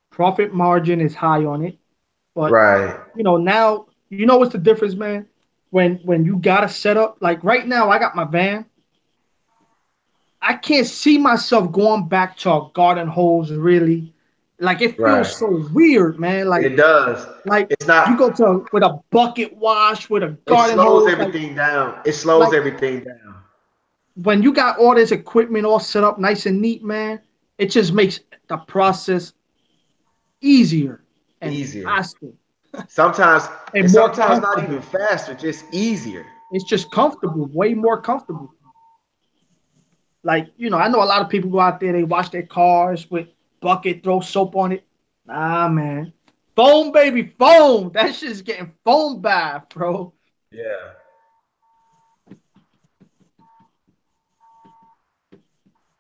Profit margin is high on it, but right, now what's the difference, man? When you got to set up, like right now, I got my van. I can't see myself going back to a garden hose really. Like it right. feels so weird, man. It does. Like It's you not. go to with a bucket wash with a It garden slows hose, like everything down. It slows like everything down. when you got all this equipment all set up nice and neat, man, it just makes the process easier and Easier. faster Sometimes, and and more sometimes not even comfortable. faster, just easier. It's just comfortable, way more comfortable. Like, I know a lot of people go out there, they wash their cars with bucket, throw soap on it. Nah, man. Foam, baby, foam. That shit's getting foam bath, bro. Yeah.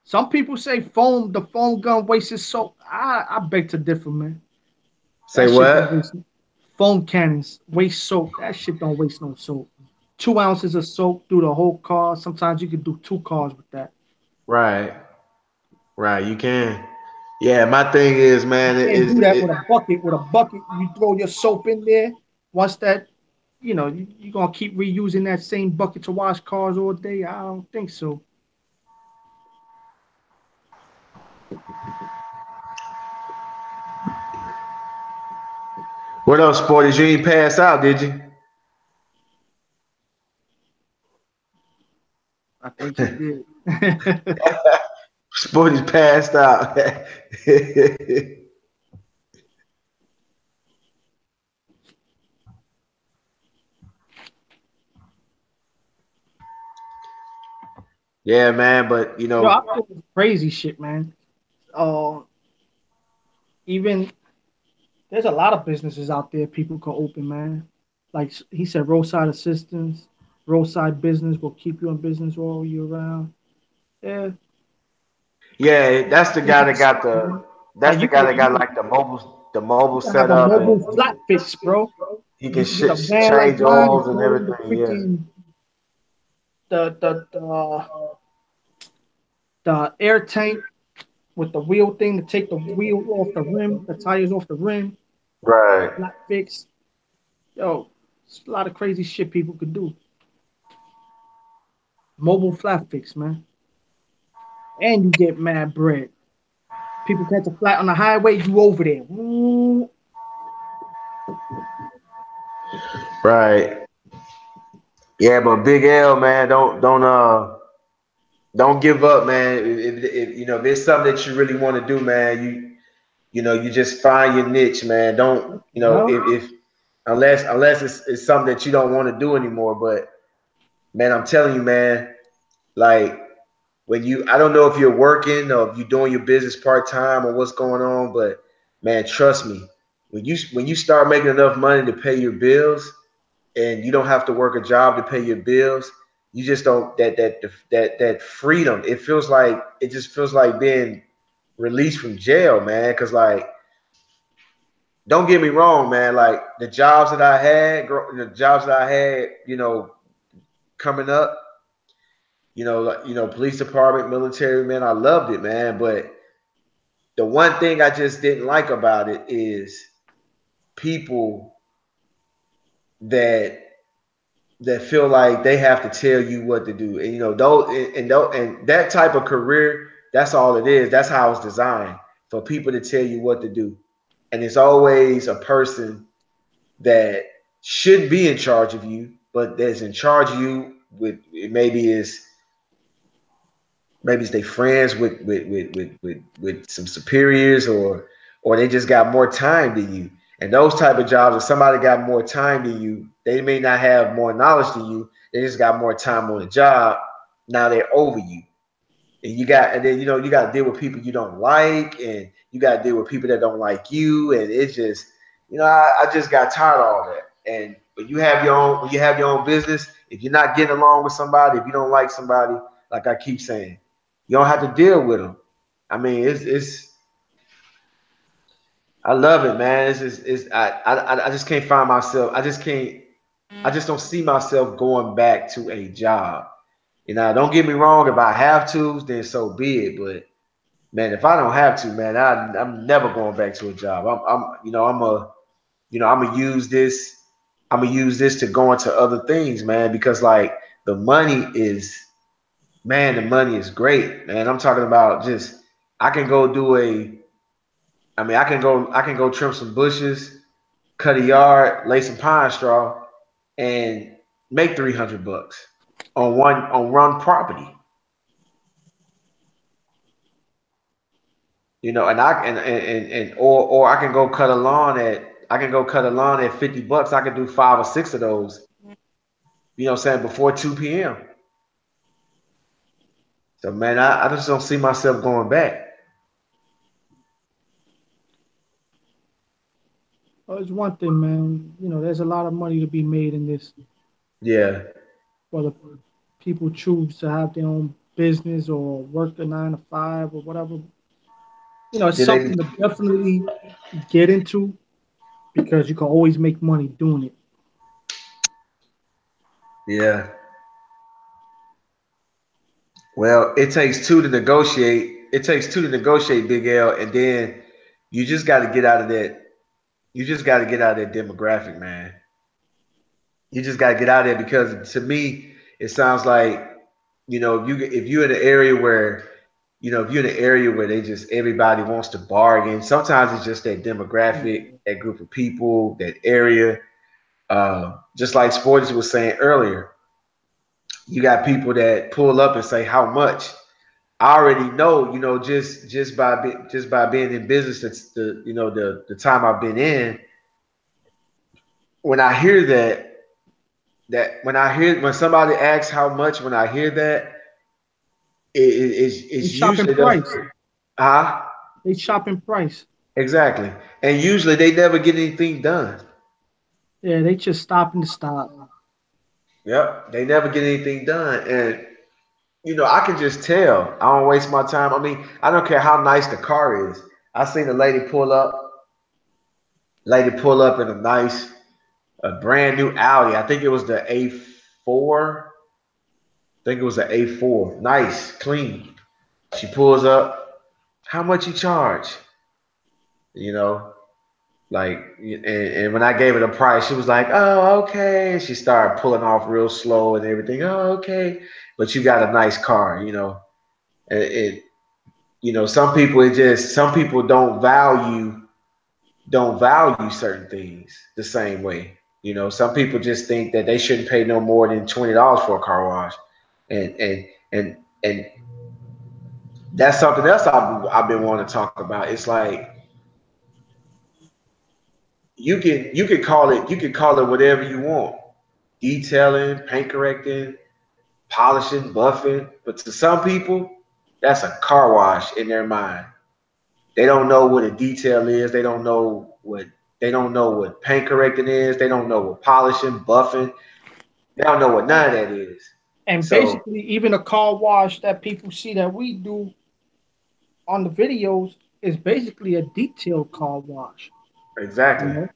Some people say the foam gun wastes soap. I beg to differ, man. Say That shit don't what? waste. Foam cannons waste soap. That shit don't waste no soap. 2 ounces of soap through the whole car. Sometimes you could do 2 cars with that. Right. Right. You can. Yeah. My thing is, You man, can't do that with a bucket. With a bucket, you throw your soap in there. Once that, you're gonna keep reusing that same bucket to wash cars all day. I don't think so. what else, sporties? You ain't pass out, did you? I think he did. Sporty's passed out. Yeah, man. But Yo, I feel this crazy shit, man. Uh, Even there's a lot of businesses out there people can open, man. Like he said, roadside assistance, roadside business will keep you in business all year round. Yeah, yeah, that's the think guy you can that got start, the. man. That's Like the you guy can that got like the you mobile can have a setup, and mobile flat fix, bro. he can With a van like change mine, you oils and throw in the everything. Yeah. freaking the air tank with the wheel thing to take the wheel off the rim, the tires off the rim, Right. flat fix. Yo, it's a lot of crazy shit people could do. Mobile flat fix, man. And you get mad bread. People catch a flat on the highway, you over there. Ooh, Right. Yeah, but Big L, man, don't give up, man. If if there's something that you really want to do, man, you just find your niche, man. Don't what the hell? if unless it's something that you don't want to do anymore. But man, I'm telling you, man, like when I don't know if you're working or if you're doing your business part time or what's going on, but man, trust me, when you start making enough money to pay your bills and you don't have to work a job to pay your bills, you just don't that freedom. It just feels like being released from jail, man. Because like, don't get me wrong, man. Like the jobs that I had, coming up, police department, military, man, I loved it, man. But the one thing I just didn't like about it is people that feel like they have to tell you what to do. And and that type of career, that's all it is. That's how it's designed, for people to tell you what to do. And it's always a person that should be in charge of you, but that's in charge of you with maybe is maybe it's they friends with some superiors, or they just got more time than you. And those type of jobs, if somebody got more time than you, they may not have more knowledge than you. They just got more time on the job. Now they're over you. And then you got to deal with people you don't like, and you got to deal with people that don't like you, and it's just I just got tired of all that. And when you have your own business, if you're not getting along with somebody, if you don't like somebody, like I keep saying, you don't have to deal with them. I mean, it's I love it, man. It's just I just can't find myself. I just don't see myself going back to a job. Don't get me wrong. If I have to, then so be it. But man, if I don't have to, man, I'm never going back to a job. I'm gonna use this. I'm gonna use this to go into other things, man, because like the money is, man, the money is great, man. I'm talking about just I can go do a. I mean, I can go trim some bushes, cut a yard, lay some pine straw, and make $300 on one property. And or I can go cut a lawn at $50. I can do 5 or 6 of those, what I'm saying, before 2 p.m. So man, I just don't see myself going back. Well, it's one thing, man. There's a lot of money to be made in this. Yeah. Whether people choose to have their own business or work a 9 to 5 or whatever, it's Did they something to definitely get into because you can always make money doing it. Yeah. Well, it takes two to negotiate. It takes two to negotiate, Big L, and then you just got to get out of that. You just got to get out of that demographic, man. You just got to get out of there because to me, it sounds like if you're in an area where if you're in an area where they just everybody wants to bargain, sometimes it's just that demographic, that group of people, that area. Just like Sports was saying earlier, you got people that pull up and say how much. I already know, just by being in business, that's the time I've been in. When I hear when somebody asks how much, when I hear that, They it's shopping usually the price. huh They shopping price. exactly, and usually they never get anything done. Yeah, they just stopping to stop. Yep, they never get anything done, and I can just tell. I don't waste my time. I mean, I don't care how nice the car is. I seen a lady pull up in a brand new Audi. I think it was the A4. I think it was the A4. Nice, clean. She pulls up. How much you charge? You know, and when I gave her the price, she was like, "Oh, okay." And she started pulling off real slow and everything. Oh, okay. But you got a nice car, it some people don't value certain things the same way. Some people just think that they shouldn't pay no more than $20 for a car wash, and and that's something else I've been wanting to talk about. It's like you can call it whatever you want, detailing, paint correcting, polishing, buffing, but to some people, that's a car wash in their mind. They don't know what a detail is. They don't know what paint correcting is. They don't know what polishing, buffing. They don't know what none of that is. And So basically, even a car wash that people see that we do on the videos is basically a detailed car wash. You exactly, know,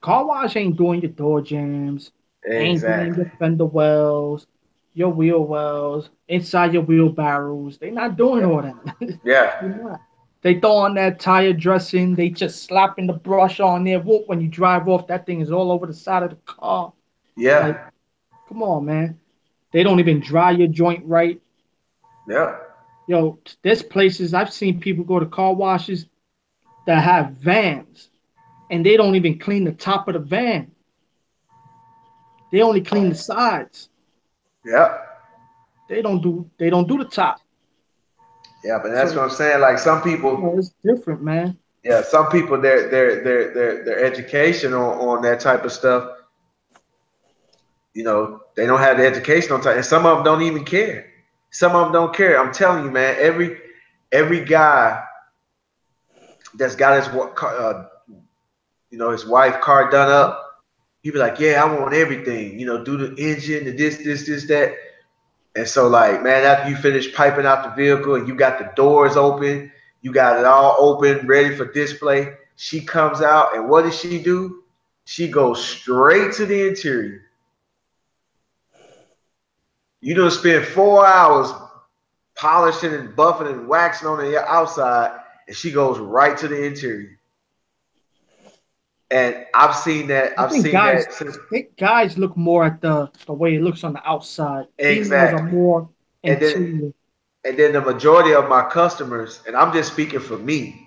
car wash ain't doing your door jams, ain't doing exactly, your fender wells, your wheel wells, inside your wheelbarrows. They not doing all that. yeah, They're not. They throw on that tire dressing. They just slapping the brush on there. Whoop, when you drive off, that thing is all over the side of the car. yeah, Like, come on, man. They don't even dry your joint right. yeah, Yo, there's places I've seen people go to car washes that have vans and they don't even clean the top of the van. They only clean the sides. Yeah. They don't do the top. Yeah, but that's So what I'm saying. Like some people, it's different, man. yeah, some people their education on that type of stuff, they don't have the education on time, and some of them don't even care. Some of them don't care. I'm telling you, man. Every guy that's got his wife car done up, he be like, yeah, I want everything. Do the engine, the this, that. And so, like, man, after you finish piping out the vehicle and you got the doors open, you got it all open, ready for display. She comes out, and what does she do? She goes straight to the interior. You don't spend 4 hours polishing and buffing and waxing on the outside, and she goes right to the interior. And I've seen that. I I've think seen guys, that since I think guys look more at the way it looks on the outside. Females are exactly. more And then interior. and then the majority of my customers, and I'm just speaking for me,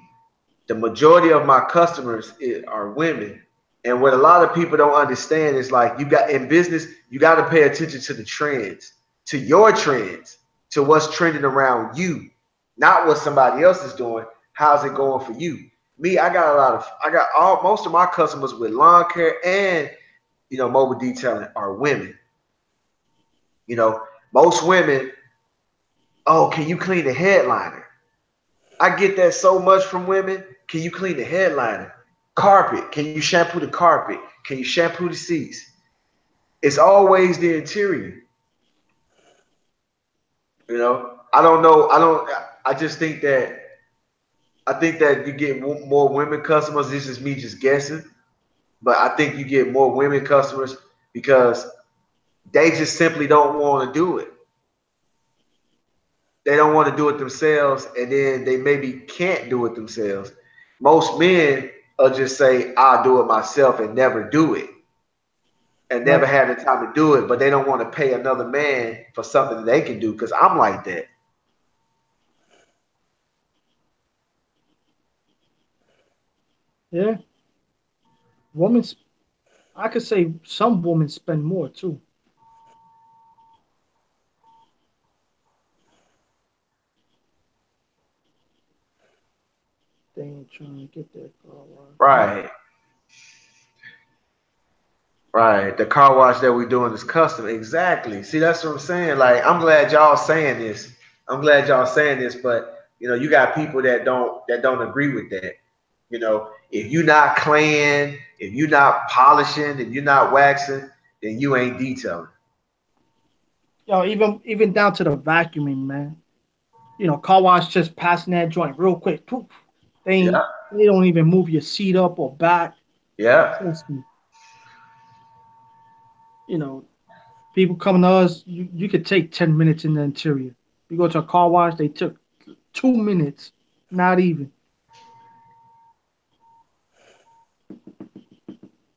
the majority of my customers are women. And what a lot of people don't understand is like you got in business, you got to pay attention to the trends, to your trends, to what's trending around you, not what somebody else is doing. How's it going for you? Me, I got all most of my customers with lawn care and mobile detailing are women. You know, most women, oh, can you clean the headliner? I get that so much from women. Can you clean the headliner? Carpet. Can you shampoo the carpet? Can you shampoo the seats? It's always the interior. I don't know. I don't. I just think that you get more women customers. This is me just guessing, but I think you get more women customers because they just simply don't want to do it. They don't want to do it themselves, and then they maybe can't do it themselves. Most men will just say, "I'll do it myself," and never do it, and never Right. have the time to do it. But they don't want to pay another man for something that they can do. Because I'm like that. Yeah. Women's. I could say some women spend more too. They ain't trying to get their car washed. Right, right. The car wash that we're doing is custom. Exactly. See, that's what I'm saying. Like, I'm glad y'all saying this. I'm glad y'all saying this, but you got people that don't agree with that. If you're not clean, if you're not polishing, if you're not waxing, then you ain't detailing. Yo, even down to the vacuuming, man. Car wash just passing that joint real quick. Poof. They ain't. Yeah, They don't even move your seat up or back. yeah, Trust me. You know, people coming to us. You could take 10 minutes in the interior. You go to a car wash, they took 2 minutes. Not even.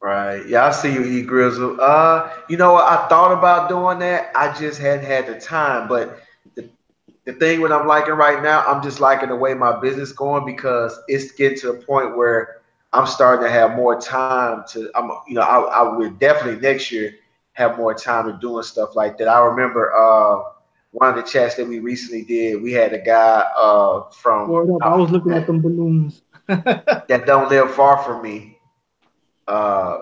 right. Yeah, I see you, E Grizzle. You know what? I thought about doing that. I just hadn't had the time. But the, the thing what I'm liking right now, I'm just liking the way my business going because it's getting to a point where I'm starting to have more time to. I will definitely next year have more time to doing stuff like that. I remember one of the chats that we recently did. We had a guy from Word up. I was looking at them balloons. that don't live far from me. Uh,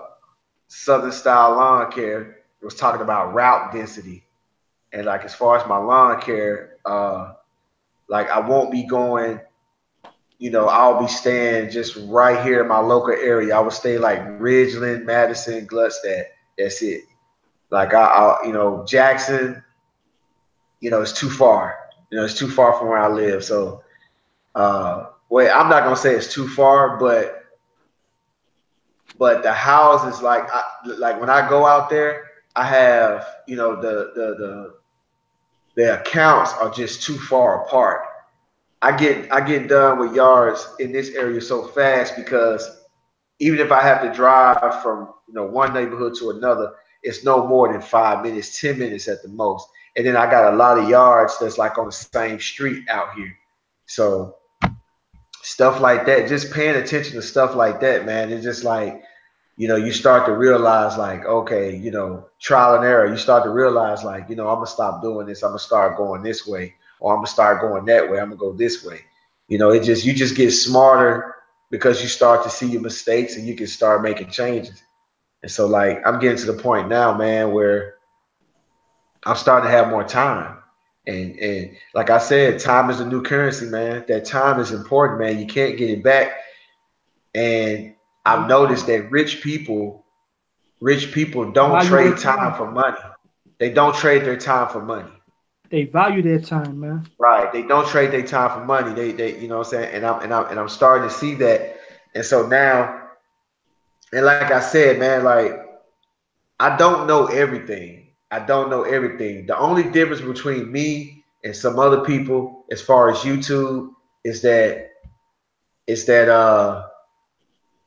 Southern style lawn care was talking about route density. And like as far as my lawn care, like I won't be going, I'll be staying just right here in my local area. I would stay like Ridgeland, Madison, Gluckstadt. That's it. Like Jackson, it's too far. It's too far from where I live. So wait, I'm not gonna say it's too far, but the houses like when I go out there, I have the accounts are just too far apart. I get done with yards in this area so fast because even if I have to drive from one neighborhood to another, it's no more than 5 minutes, 10 minutes at the most. And then I got a lot of yards that's like on the same street out here. So stuff like that, just paying attention to stuff like that, man. It's just like you start to realize like, okay, trial and error. You start to realize like, I'm gonna stop doing this. I'm gonna start going this way, or I'm gonna start going that way. I'm gonna go this way. You just get smarter because you start to see your mistakes and you can start making changes. And so like I'm getting to the point now, man, where I'm starting to have more time. And like I said, time is the new currency, man. That time is important, man. You can't get it back. And I've noticed that rich people don't Value their trade time time. for money. They don't trade their time for money. They value their time, man. Right. They don't trade their time for money. They you know what I'm saying? And I'm starting to see that. And so now, and like I said, man, like I don't know everything. I don't know everything. The only difference between me and some other people as far as YouTube is that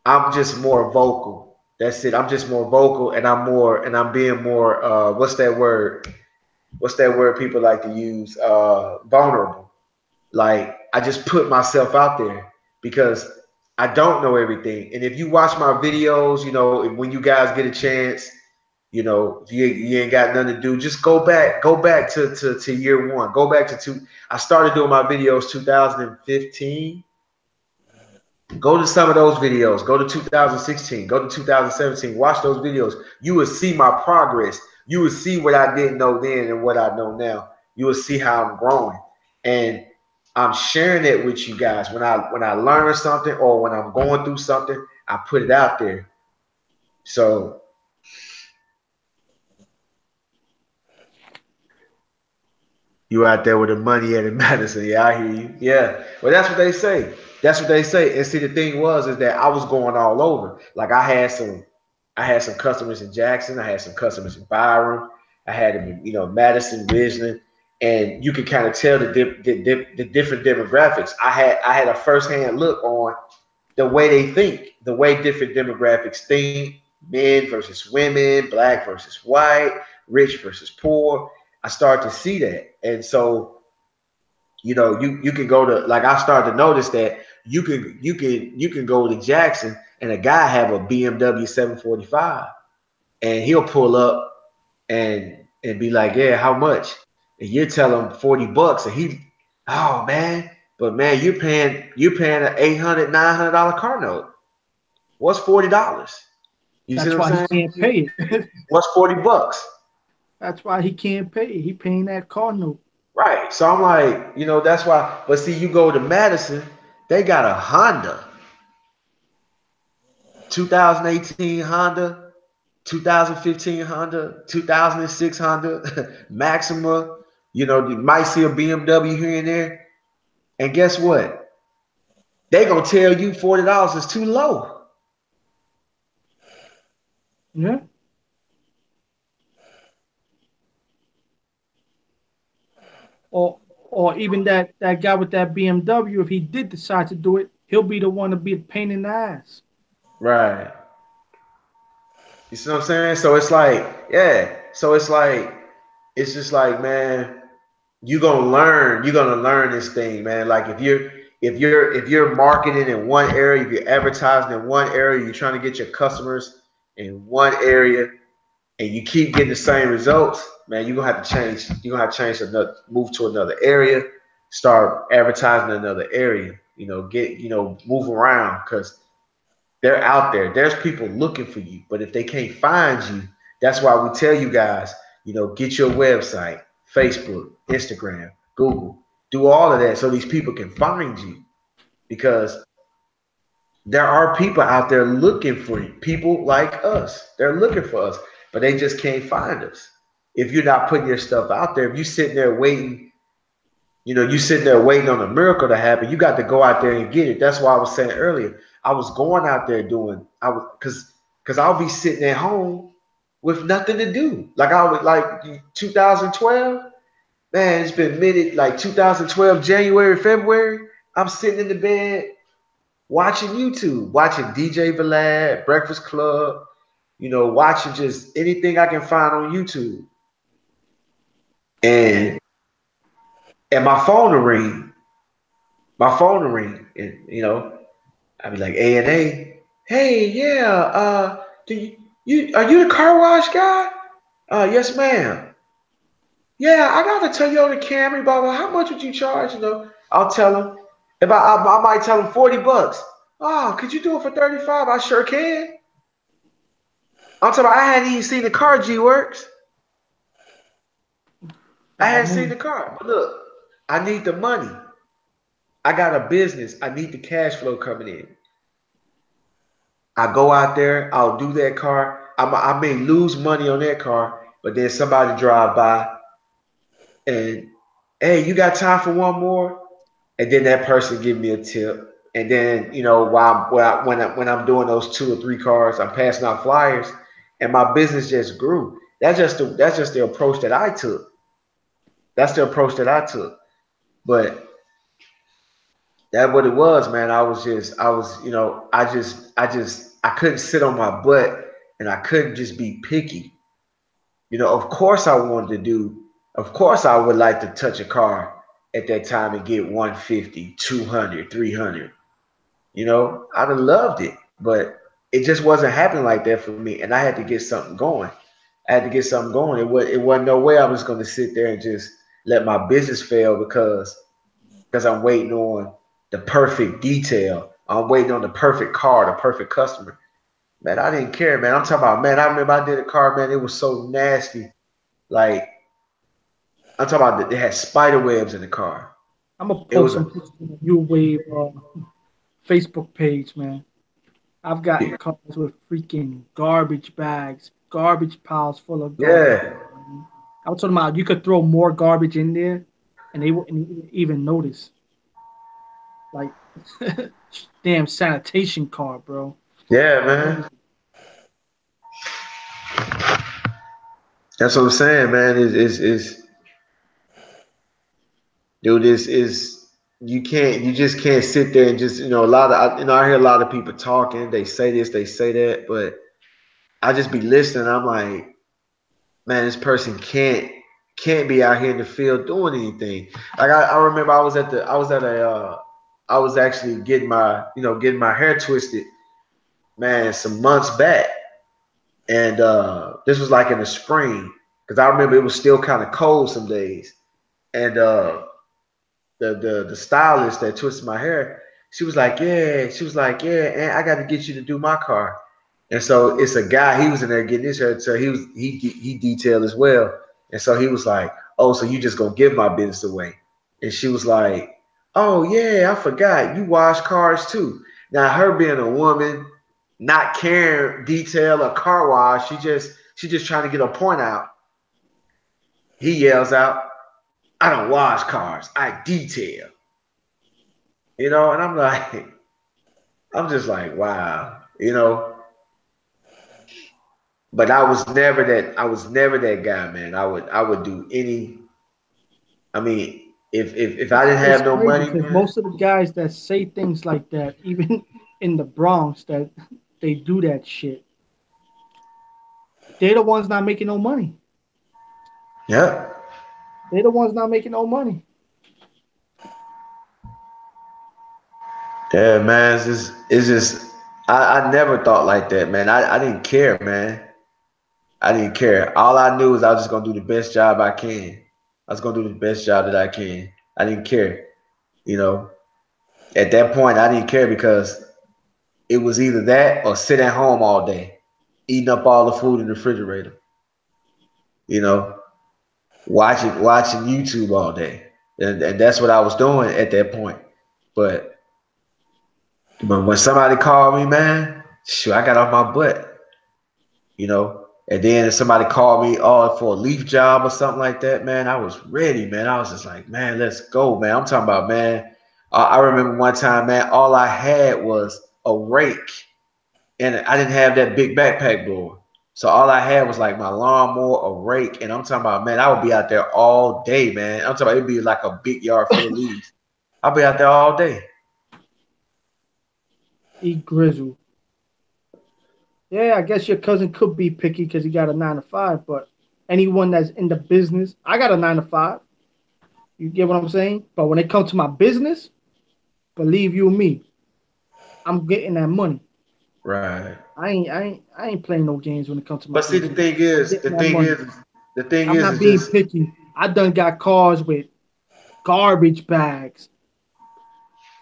I'm just more vocal. That's it. I'm just more vocal and I'm being more what's that word? What's that word people like to use? Vulnerable. Like I just put myself out there because I don't know everything. And if you watch my videos, when you guys get a chance, if you ain't got nothing to do, just go back to year one. Go back to two. I started doing my videos 2015. Go to some of those videos. Go to 2016. Go to 2017. Watch those videos. You will see my progress. You will see what I didn't know then and what I know now. You will see how I'm growing. And I'm sharing it with you guys. When I learn something or when I'm going through something, I put it out there. So you out there with the money at in Madison. Yeah, I hear you. Yeah. Well, that's what they say. That's what they say. And see, the thing was is that I was going all over. Like I had some customers in Jackson. I had some customers in Byron. I had them in, Madison, Ridgeland, and you could kind of tell the different demographics. I had a firsthand look on the way they think, the way different demographics think, men versus women, black versus white, rich versus poor. I started to see that. And so, you can go to like I started to notice that you can go to Jackson and a guy have a BMW 745 and he'll pull up and be like, yeah, how much? And you tell him $40 and oh man, but man, you're paying an $800-900 car note. What's $40? You see That's what why he I'm saying? can't pay it. What's $40? That's why he can't pay it. He paying that car note. Right. So I'm like, that's why. But see, you go to Madison, they got a Honda, 2018 Honda, 2015 Honda, 2006 Honda, Maxima. You might see a BMW here and there. And guess what? They gonna tell you $40 is too low. Yeah. Or or even that guy with that BMW, if he did decide to do it, he'll be the one to be a pain in the ass. Right. You see what I'm saying? So it's like, yeah. So it's just like, man, you're gonna learn this thing, man. Like if you're marketing in one area, if you're advertising in one area, you're trying to get your customers in one area, and you keep getting the same results, man, you're gonna have to change. You're gonna have to change another, move to another area, start advertising in another area. Move around because they're out there. There's people looking for you. But if they can't find you, that's why we tell you guys, get your website, Facebook, Instagram, Google, do all of that so these people can find you because there are people out there looking for you. People like us. They're looking for us, but they just can't find us. If you're not putting your stuff out there, if you're sitting there waiting, you sitting there waiting on a miracle to happen. You got to go out there and get it. That's why I was saying earlier. I was going out there doing. I was because I'll be sitting at home with nothing to do. Like I was like 2012. Man, it's been minute like 2012 January February. I'm sitting in the bed watching YouTube, watching DJ Vlad, Breakfast Club. Watching just anything I can find on YouTube. And my phone will ring. My phone will ring, and I'd be like A and A. Hey, yeah. Do you are you the car wash guy? Yes, ma'am. Yeah, I got a Toyota Camry, blah blah. How much would you charge? I'll tell him. If I might tell him $40. Oh, could you do it for 35? I sure can. I'm talking about I hadn't even seen the car G Works. I Gotta hadn't seen move. the car. But look, I need the money. I got a business. I need the cash flow coming in. I go out there, I'll do that car. I may lose money on that car, but then somebody drive by and hey, you got time for one more? And then that person give me a tip. And then when I'm doing those two or three cars, I'm passing out flyers, and my business just grew. That's just the approach that I took. That's the approach that I took. But that what it was, man. I couldn't sit on my butt, and I couldn't just be picky. Of course I wanted to do, of course I would like to touch a car at that time and get 150, 200, 300. I'd have loved it, but it just wasn't happening like that for me. And I had to get something going. I had to get something going. It wasn't no way I was going to sit there and just let my business fail because I'm waiting on the perfect detail. I'm waiting on the perfect car, the perfect customer. Man, I didn't care, man. I'm talking about, man, I remember I did a car, man. It was so nasty. Like, I'm talking about, it had spider webs in the car. I'm gonna It post was a, some pictures on the NewWave Facebook page, man. I've got cars with freaking garbage bags, garbage piles full of garbage. yeah, Man. I was talking about you could throw more garbage in there, and they wouldn't even notice. Like, damn sanitation car, bro. yeah, man. Crazy. That's what I'm saying, man. Dude, you just can't sit there and just, a lot of, I hear a lot of people talking. They say this, they say that, but I just be listening. I'm like, man, this person can't be out here in the field doing anything. Like I remember I was actually getting my hair twisted, man, some months back. And this was like in the spring. Because I remember it was still kind of cold some days. And the stylist that twisted my hair, she was like, yeah, and I got to get you to do my car. And so it's a guy. He was in there getting his hair, so he detailed as well. And so he was like, oh, so you just gonna give my business away? And she was like, oh yeah, I forgot you wash cars too. Now her being a woman, not caring detail or car wash, she just trying to get a point out. He yells out, I don't wash cars, I detail. And I'm like, I'm just like, wow. But I was never that guy, man. I would do any. I mean, if I didn't It's have no crazy money, because man. most of the guys that say things like that, even in the Bronx, that they do that shit, they're the ones not making no money. Yeah, They're the ones not making no money. yeah, man. It's just I never thought like that, man. I didn't care, man. I didn't care. All I knew is I was just gonna do the best job I can. I was gonna do the best job that I can. I didn't care. You know, at that point, I didn't care because it was either that or sit at home all day, eating up all the food in the refrigerator. You know, watching YouTube all day, and that's what I was doing at that point. But when somebody called me, man, shoot, I got off my butt. And then if somebody called me for a leaf job or something like that, man, I was ready, man. I was just like, man, let's go, man. I'm talking about, man. I remember one time, man, all I had was a rake, and I didn't have that big backpack blower. So all I had was like my lawnmower, a rake, and I'm talking about, man, I would be out there all day, man. I'm talking about it'd be like a big yard full of leaves. I'll be out there all day. Eat grizzle. Yeah, I guess your cousin could be picky because he got a 9 to 5, but anyone that's in the business, I got a 9 to 5. You get what I'm saying? But when it comes to my business, believe you me, I'm getting that money. Right. I ain't playing no games when it comes to my But see, business. I'm getting the that thing money. is, the thing I'm not is being just picky. I done got cars with garbage bags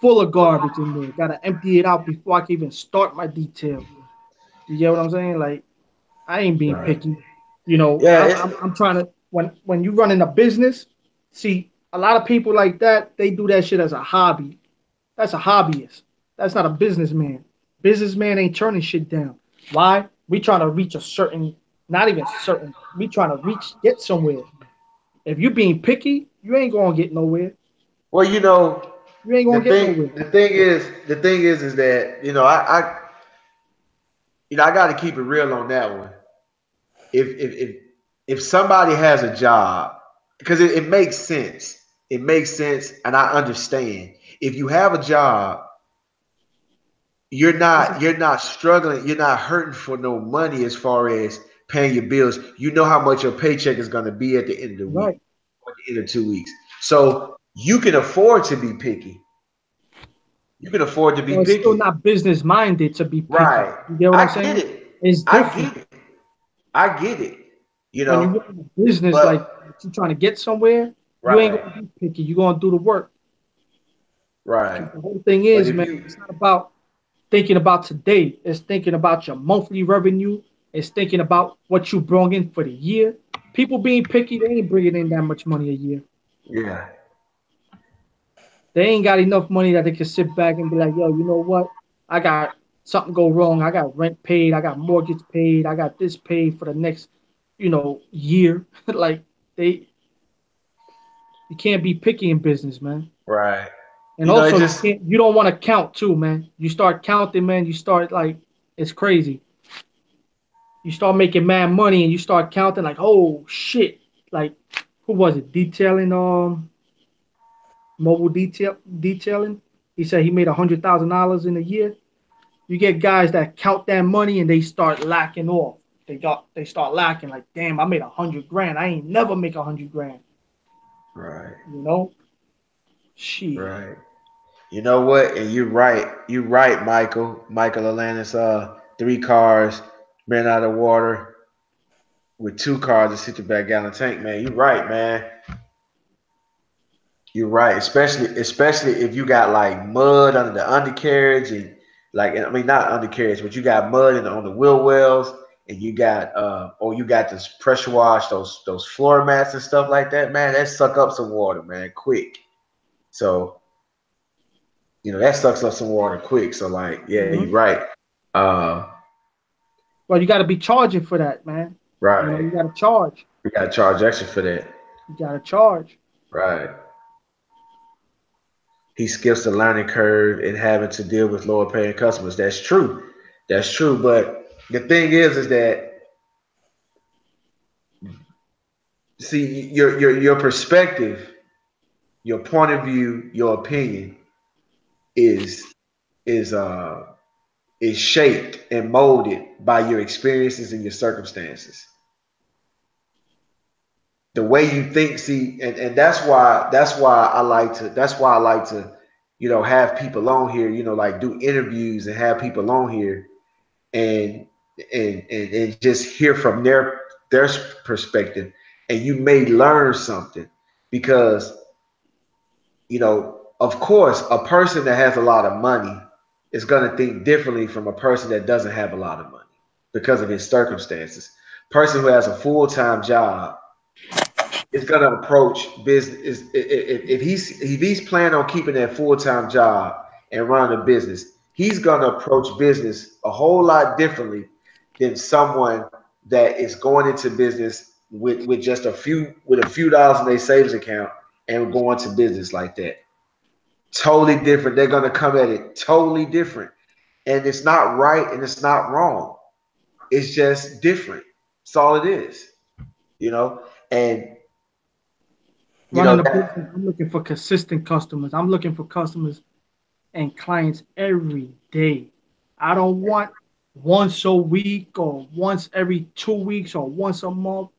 full of garbage in there. Gotta empty it out before I can even start my detail. You get what I'm saying? Like I ain't being right. picky. You know, Yeah, I'm trying to when you running a business, see a lot of people like that, they do that shit as a hobby. That's a hobbyist. That's not a businessman. Businessman ain't turning shit down. Why? We trying to reach a certain, not even certain. We trying to get somewhere. If you being picky, you ain't gonna get nowhere. well, you know, You ain't gonna get nowhere. the thing is that I got to keep it real on that one. If somebody has a job, because it makes sense, and I understand. If you have a job, This is you're not struggling, you're not hurting for no money as far as paying your bills. You know how much your paycheck is going to be at the end of the week right, or the end of 2 weeks. So you can afford to be picky. You can afford to be but it's still picky. not business minded to be picky. Right. You get what I'm I get saying? it. It's I different get it. I get it. You when you know, run a business like but you trying to get somewhere. You ain't right, gonna be picky. You gonna do the work. right. 'Cause the whole thing But is, if man, you it's not about thinking about today. It's thinking about your monthly revenue. It's thinking about what you brought in for the year. People being picky, they ain't bringing in that much money a year. yeah, They ain't got enough money that they can sit back and be like, yo, you know what? I got something go wrong. I got rent paid. I got mortgage paid. I got this paid for the next, year. Like they, you can't be picky in business, man. right. And You know, it also, just you don't want to count too, man. You start counting, man. You start like it's crazy. You start making mad money and you start counting like, oh shit, like who was it? Detailing, mobile detailing. He said he made $100,000 in a year. You get guys that count that money and they start lacking off. They start lacking like, damn, I made 100 grand. I ain't never make 100 grand. right, You know, shit. right. You know what? And you're right. You're right, Michael. Michael Atlantis, 3 cars, ran out of water with 2 cars to 60 gallon tank, man. You're right, man. You're right. Especially if you got like mud under the undercarriage and like I mean not undercarriage, but you got mud on the wheel wells and you got or you got this pressure wash, those floor mats and stuff like that, man. That suck up some water, man, quick. So that sucks up some water quick. So like, yeah, you're Hmm. right. Uh, Well, you got to be charging for that, man. right. You got to charge. We gotta charge extra for that. You got to charge. Right. He skips the learning curve and having to deal with lower paying customers. That's true. That's true. But the thing is that see your perspective, your point of view, your opinion is is uh is shaped and molded by your experiences and your circumstances. The way you think, see, and that's why I like to, have people on here, like do interviews and have people on here and and just hear from their perspective, and you may learn something because of course a person that has a lot of money is going to think differently from a person that doesn't have a lot of money because of his circumstances. Person who has a full-time job is going to approach business if he's planning on keeping that full-time job and running a business, he's going to approach business a whole lot differently than someone that is going into business with just a few dollars in their savings account and going to business like that. Totally different. They're going to come at it totally different, and it's not right and it's not wrong. It's just different. That's all it is, you know and Running a that. business, I'm looking for consistent customers. I'm looking for customers and clients every day. I don't want once a week or once every 2 weeks or once a month.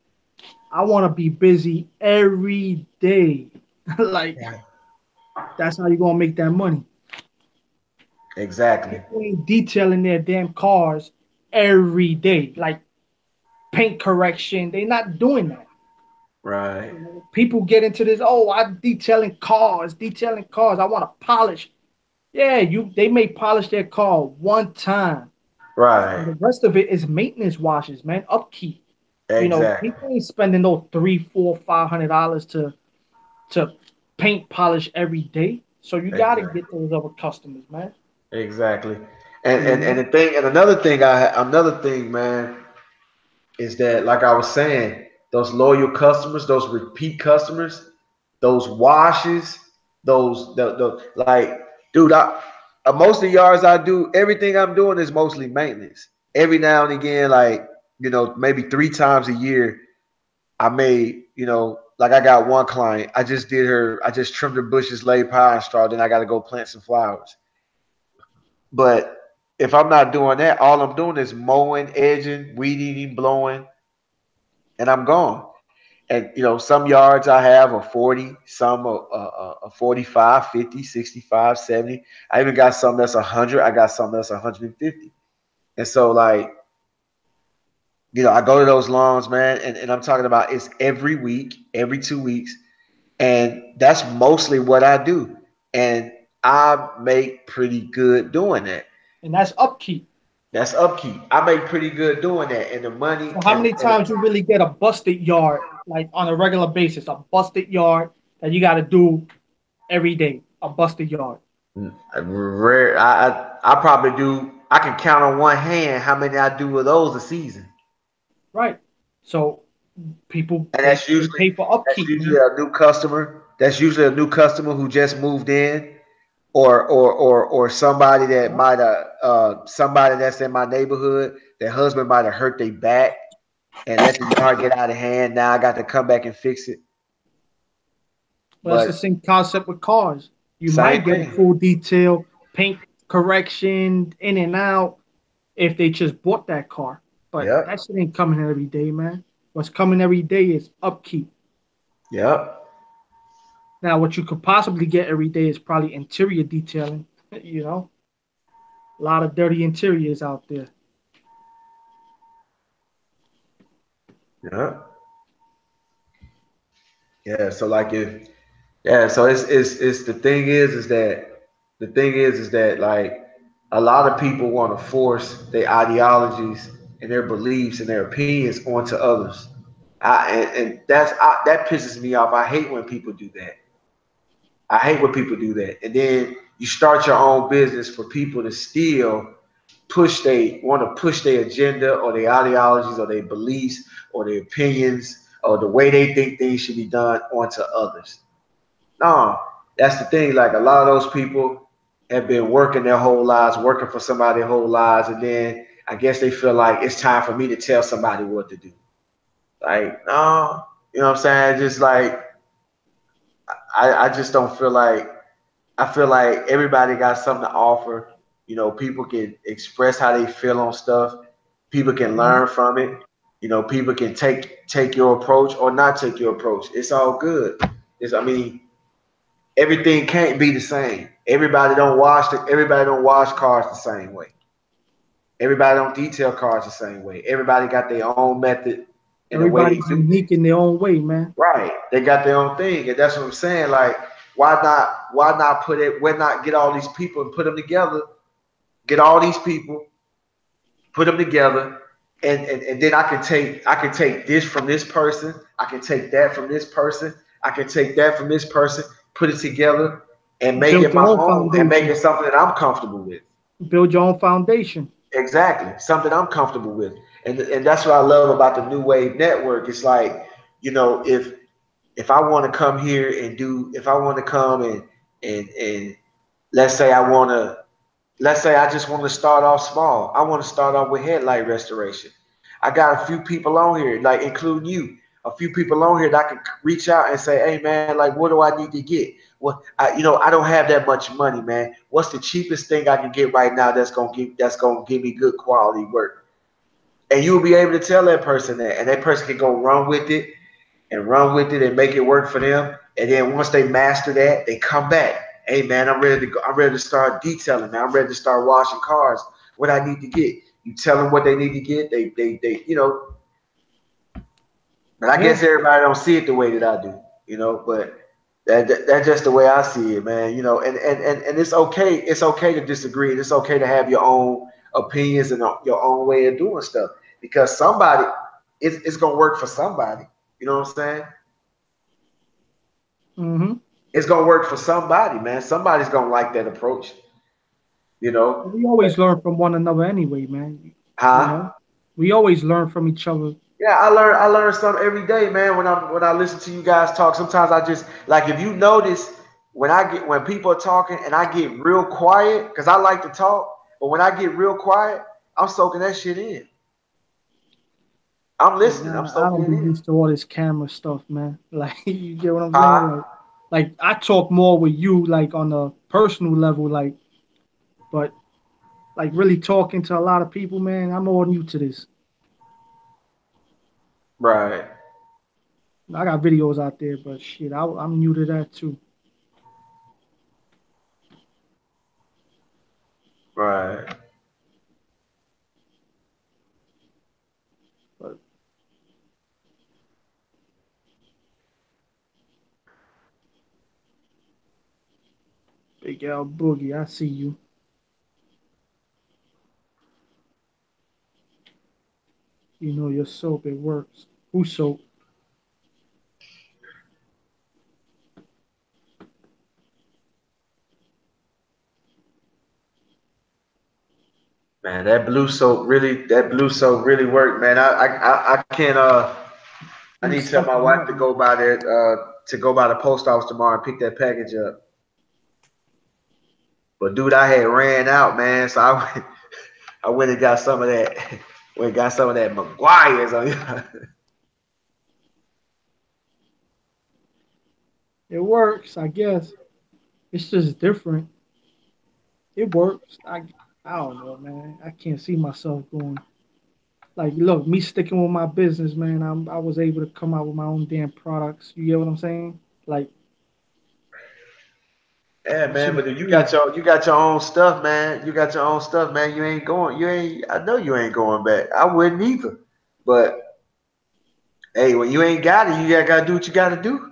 I want to be busy every day. Like, that's how you're going to make that money. Exactly. People ain't detailing their damn cars every day. Like paint correction, they're not doing that. Right. You know, people get into this. Oh, I'm detailing cars, detailing cars. I want to polish. Yeah, they may polish their car one time. Right. And the rest of it is maintenance washes, man, upkeep. You know, Exactly. people ain't spending no three, four, $500 to paint polish every day. So you got to Exactly. get those other customers, man. Exactly. And You and know, and the thing and another thing, man, is that like I was saying, those loyal customers, those repeat customers, those washes, the like, dude, most of the yards I do, everything I'm doing is mostly maintenance. Every now and again, like, maybe 3 times a year, I may, like I got one client, I just trimmed her bushes, laid pine straw, then I got to go plant some flowers. But if I'm not doing that, all I'm doing is mowing, edging, weed eating, blowing, and I'm gone. And some yards I have a 40, some a 45, 50, 65, 70. I even got some that's 100. I got some that's 150. And so, like, I go to those lawns, man, and I'm talking about it's every week, every 2 weeks, and that's mostly what I do. And I make pretty good doing that. and that's upkeep. That's upkeep. I make pretty good doing that, and the money So how many times you really get a busted yard, like on a regular basis, a busted yard that you got to do every day, a busted yard, rare. I probably do. I can count on one hand how many I do of those a season, right? So people and they pay for that's upkeep, usually man. a new customer. That's usually a new customer who just moved in, or somebody that Yeah. might have somebody that's in my neighborhood. Their husband might have hurt their back and let the yard get out of hand. Now I got to come back and fix it. Well, that's the But same concept with cars. You same might get a thing. full detail, paint correction, in and out if they just bought that car. But Yep. that shit ain't coming every day, man. What's coming every day is upkeep. Yep. Now, what you could possibly get every day is probably interior detailing. You know, a lot of dirty interiors out there. Yep. Yeah. So like if Yeah, so it's the thing is that like a lot of people want to force their ideologies and their beliefs and their opinions onto others. And that pisses me off. I hate when people do that. I hate when people do that. And then you start your own business for people to still want to push their agenda or their ideologies or their beliefs or their opinions or the way they think things should be done onto others. No, that's the thing. Like a lot of those people have been working their whole lives, working for somebody their whole lives, and then I guess they feel like it's time for me to tell somebody what to do. Like, no, you know what I'm saying? Just like I just don't feel like I feel like everybody got something to offer. People can express how they feel on stuff. People can Mhm. learn from it. People can take your approach or not take your approach. It's all good. I mean, everything can't be the same. Everybody don't wash cars the same way. Everybody don't detail cars the same way. Everybody got their own method and the way they Everybody's do unique things. in their own way, man. Right. They got their own thing. And that's what I'm saying. Like, why not get all these people and put them together? Get all these people, put them together, and then I can take this from this person, I can take that from this person, I can take that from this person, put it together and make Build it your my own own and make foundation. it something that I'm comfortable with. Build your own foundation. Exactly. Something I'm comfortable with. And that's what I love about the New Wave Network. It's like, if I want to come here and if I want to come and let's say let's say I just want to start off small. I want to start off with headlight restoration. I got a few people on here, like including you, a few people on here that I can reach out and say, hey man, like what do I need to get? I don't have that much money, man. What's the cheapest thing I can get right now that's gonna give me good quality work? And you'll be able to tell that person that, and that person can go run with it and make it work for them. And then once they master that, they come back. Hey man, I'm ready to go. I'm ready to start detailing, man. I'm ready to start washing cars. What I need to get. You tell them what they need to get. They you know. But I Yeah. guess everybody don't see it the way that I do, you know. But that's just the way I see it, man. You know, and it's okay. It's okay to disagree. And it's okay to have your own opinions and your own way of doing stuff because somebody, it's gonna work for somebody. You know what I'm saying? Mm-hmm. It's gonna work for somebody, man. Somebody's gonna like that approach. You know, We always learn from one another anyway, man. You huh? know, we always learn from each other. Yeah, I learn something every day, man. When I listen to you guys talk, sometimes I just like if you notice when people are talking and I get real quiet because I like to talk, but when I get real quiet, I'm soaking that shit in. I'm And listening. I'm I soaking don't it be in. used to all this camera stuff, man. Like, you get what I'm saying? Huh? Like I talk more with you, like on a personal level, like, but like really talking to a lot of people, man. I'm all new to this. Right. I got videos out there, but shit, I'm new to that too. Right. But Big L Boogie, I see you. You know your soap, it works. Who soap? Man, that blue soap really worked, man. I can't I Who need to tell my sucking wife up, to man? go by there to go by the post office tomorrow and pick that package up. But dude, I had ran out, man, so I went and got some of that. Went and got some of that McGuire's on you. It works, I guess. It's just different. It works. I don't know, man. I can't see myself going. Like, look, me sticking with my business, man. I was able to come out with my own damn products. You get what I'm saying? Like, Yeah, that man. shit is But if crazy. you got your own stuff, man. You got your own stuff, man. You ain't going. You ain't. I know you ain't going back. I wouldn't either. But hey, when you ain't got it, you gotta do what you gotta do.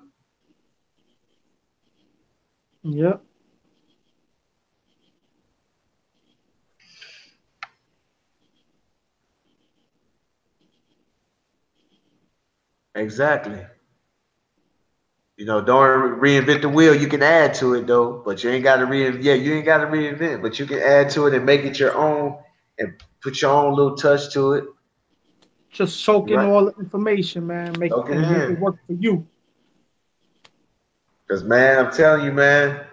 Yep. Exactly. You know, don't reinvent the wheel. You can add to it though, but you ain't got to reinvent. Yeah, you ain't got to reinvent, but you can add to it and make it your own and put your own little touch to it. Just soak in Right? all the information, man. Soak it Make it in. work for you. Cause man, I'm telling you, man,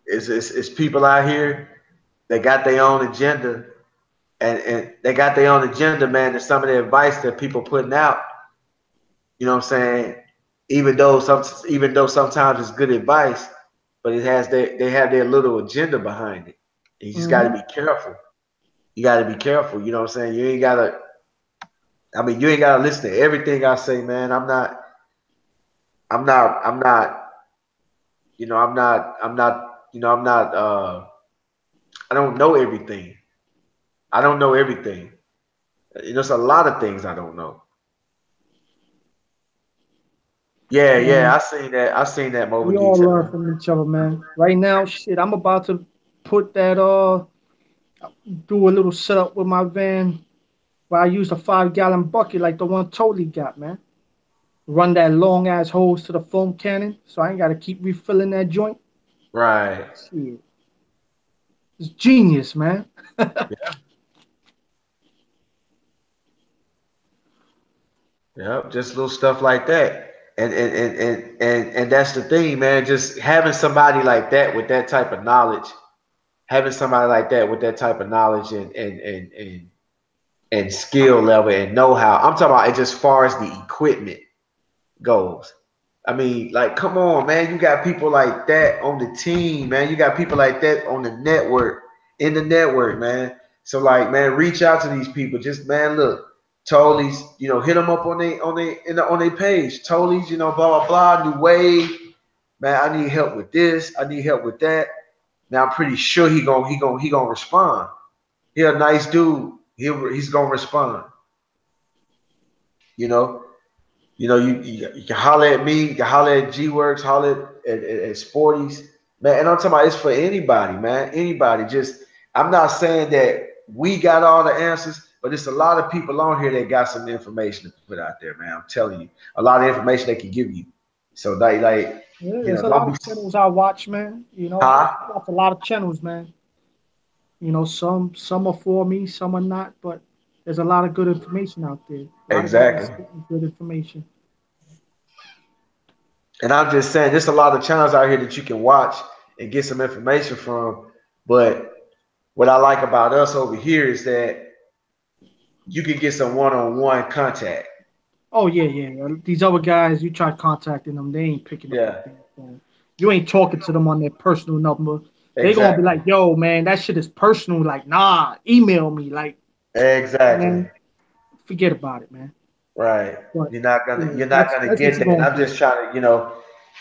it's people out here that got their own agenda, and they got their own agenda, man. And some of the advice that people putting out, you know what I'm saying? Even though sometimes it's good advice, but they have their little agenda behind it. And you just got to Hmm. be careful. You got to be careful. You know what I'm saying? You ain't gotta. I mean, you ain't gotta listen to everything I say, man. I'm not. I'm not. I'm not. You know, I'm not. I'm not. You know, I'm not. I don't know everything. I don't know everything. You know, there's a lot of things I don't know. Yeah, yeah. Man, I seen that. I seen that we mobile all detail. learn from each other, man. Right now, shit, I'm about to put that do a little setup with my van where I use a 5 gallon bucket like the one Totally got, man. Run that long ass hose to the foam cannon, so I ain't gotta keep refilling that joint. Right. Shit, it's genius, man. Yeah. Yep. Just little stuff like that. And that's the thing, man. Just having somebody like that with that type of knowledge, having somebody like that with that type of knowledge and skill level and know how. I'm talking about it just far as the equipment goes. I mean, like, come on, man. You got people like that on the team, man. You got people like that on the network, in the network, man. So, like, man, reach out to these people. Just, man, look, Tolly's, hit them up on their page. Tolly's, blah blah blah. New Wave. man, I need help with this, I need help with that. Now I'm pretty sure he gonna respond. He a nice dude. He's gonna respond. You know, you can holler at me, you can holler at G Works, holler at Sporties, man. And I'm talking about it's for anybody, man. Anybody. Just I'm not saying that we got all the answers, but it's a lot of people on here that got some information to put out there, man. I'm telling you, a lot of information they can give you. So like Yeah, there's a lot don't be of channels I watch, man. huh? I watch a lot of channels, man. Some are for me, some are not, but there's a lot of good information out there. A lot of guys Exactly. spitting good information. And I'm just saying, there's a lot of channels out here that you can watch and get some information from. But what I like about us over here is that you can get some one-on-one contact. Oh yeah, yeah. These other guys, you try contacting them, they ain't picking up the Yeah, damn phone. You ain't talking to them on their personal number. They gonna be exactly. like, "Yo, man, that shit is personal." Like, nah, email me. Like, Exactly. man, forget about it, man. Right. But You're not gonna yeah, you're not that's gonna that's what get you that. And gonna I'm get. just trying to,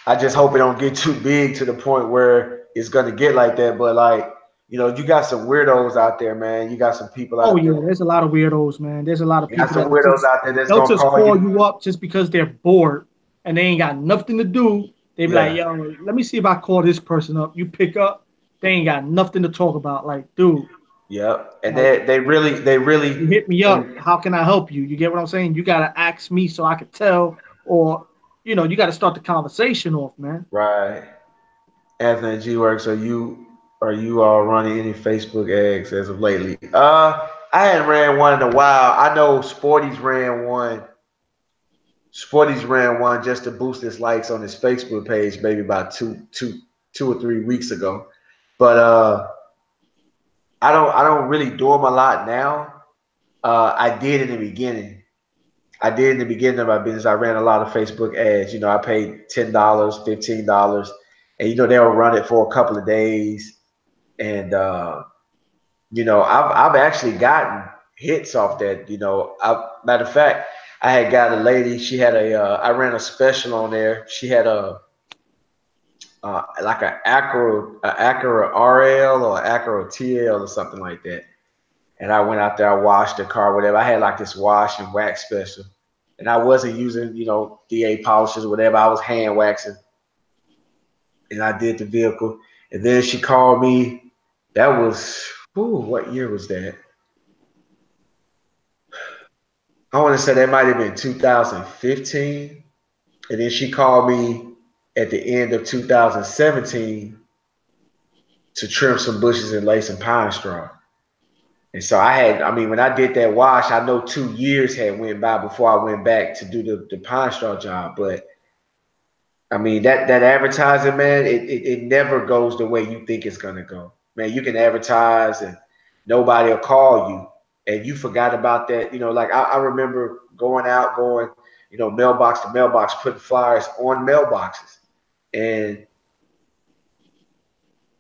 I just hope it don't get too big to the point where it's gonna get like that. But like, you got some weirdos out there, man. You got some people Oh out yeah, there. there's a lot of weirdos, man. There's a lot of You got people some that weirdos just out there that's they'll gonna just call call you. you up just because they're bored and they ain't got nothing to do. They be like, Yeah. "Yo, let me see if I call this person up." You pick up, they ain't got nothing to talk about. Like, dude, Yep. And like they really you hit me they up. How can I help you? You get what I'm saying? You gotta ask me so I can tell, or you gotta start the conversation off, man. right. Anthony G Works, are you all running any Facebook ads as of lately? I hadn't ran one in a while. I know Sporty's ran one just to boost his likes on his Facebook page, maybe about two or 3 weeks ago. But I don't really do them a lot now. I did in the beginning. I did in the beginning of my business. I ran a lot of Facebook ads. I paid $10, $15, and they'll run it for a couple of days. And I've actually gotten hits off that. Matter of fact, I had got a lady. She had I ran a special on there. She had like a Acura RL or Acura TL or something like that. And I went out there, I washed the car, whatever. I had like this wash and wax special, and I wasn't using DA polishes or whatever. I was hand waxing, and I did the vehicle. And then she called me. That was, what year was that? I want to say that might have been 2015. And then she called me at the end of 2017 to trim some bushes and lay some pine straw. And so when I did that wash, I know 2 years had went by before I went back to do the pine straw job. But that advertising, man, it never goes the way you think it's gonna go. Man, you can advertise and nobody will call you, and you forgot about that. Like I remember going, mailbox to mailbox, putting flyers on mailboxes, and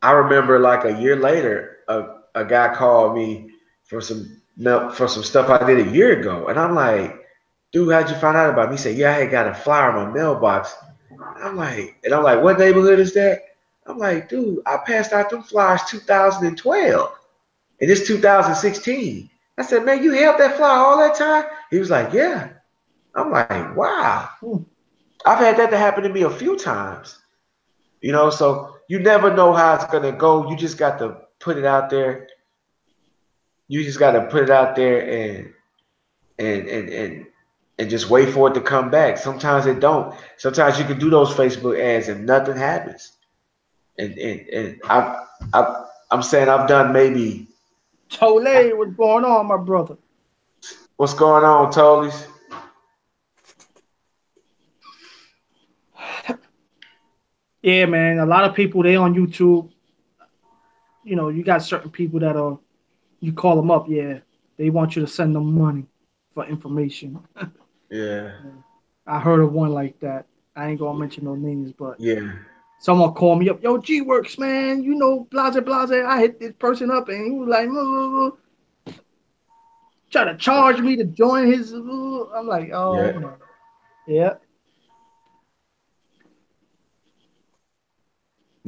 I remember like a year later, a guy called me for some stuff I did a year ago, and I'm like, dude, how'd you find out about me? He said, yeah, I had got a flyer on my mailbox. And I'm like, what neighborhood is that? I'm like, dude, I passed out them flyers 2012, and it's 2016. I said, man, you held that flyer all that time? He was like, yeah. I'm like, wow. Hmm. I've had that to happen to me a few times. So you never know how it's gonna go. You just got to put it out there. You just got to put it out there and and and and just wait for it to come back. Sometimes it don't. Sometimes you can do those Facebook ads and nothing happens. And I'm saying I've done maybe. Tole, what's going on, my brother? What's going on, Tolies? Yeah, man. A lot of people they on YouTube. You got certain people that are you call them up. Yeah, they want you to send them money for information. Yeah, I heard of one like that. I ain't gonna mention no names, but yeah, someone called me up. Yo, G Works, man. Blase blase. I hit this person up, and he was like, try to charge me to join his. I'm like, oh yeah. man, yeah.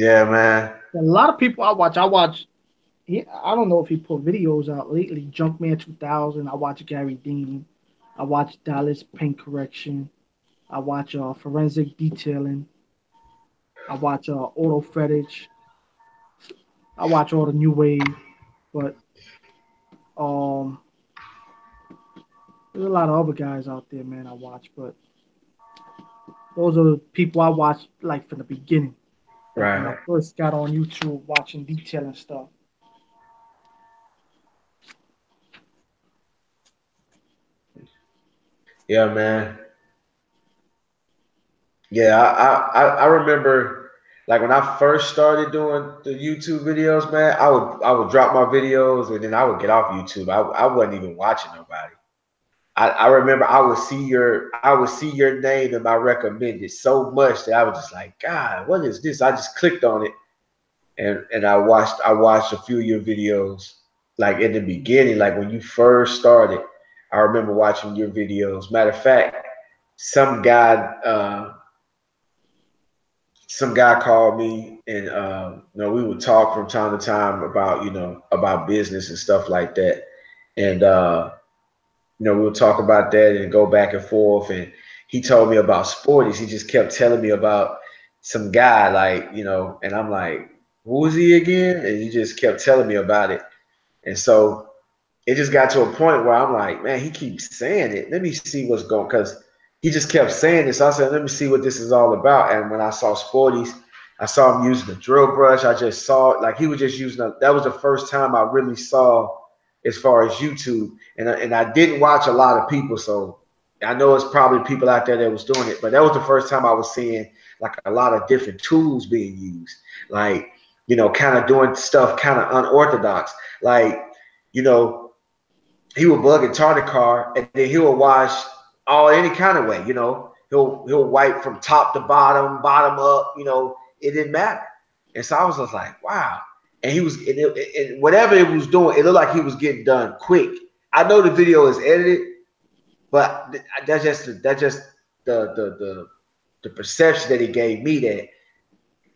Yeah, man. A lot of people I watch. I don't know if he put videos out lately. Junkman 2000. I watch Gary Dean. I watch Dallas Paint Correction. I watch Forensic Detailing. I watch Auto Fetish. I watch all the new wave. But um, there's a lot of other guys out there, man. I watch, but those are the people I watch like from the beginning. Like when I Right. first got on YouTube watching detailing stuff. Yeah, man. Yeah, I remember like when I first started doing the YouTube videos, man, I would drop my videos and then I would get off YouTube. I wasn't even watching nobody. I remember I would see your name in my recommended so much that I was just like, God, what is this? I just clicked on it and I watched a few of your videos like in the beginning, like when you first started. I remember watching your videos. Matter of fact, some guy some guy called me and we would talk from time to time about about business and stuff like that. And we'll talk about that and go back and forth. And he told me about Sporties. He just kept telling me about some guy, like, and I'm like, who is he again? And he just kept telling me about it. And so it just got to a point where I'm like, man, he keeps saying it. Let me see what's going, because he just kept saying this. I said, let me see what this is all about. And when I saw Sporties, I saw him using the drill brush. I just saw it like he was just using that was the first time I really saw as far as YouTube. And I didn't watch a lot of people, so I know it's probably people out there that was doing it, but that was the first time I was seeing like a lot of different tools being used, like kind of doing stuff kind of unorthodox, like you know he would bug a target car and then he would wash all any kind of way. He'll wipe from top to bottom, bottom up. It didn't matter. And so I was just like, wow. And he was, and whatever it was doing, it looked like he was getting done quick. I know the video is edited, but that's just the perception that he gave me, that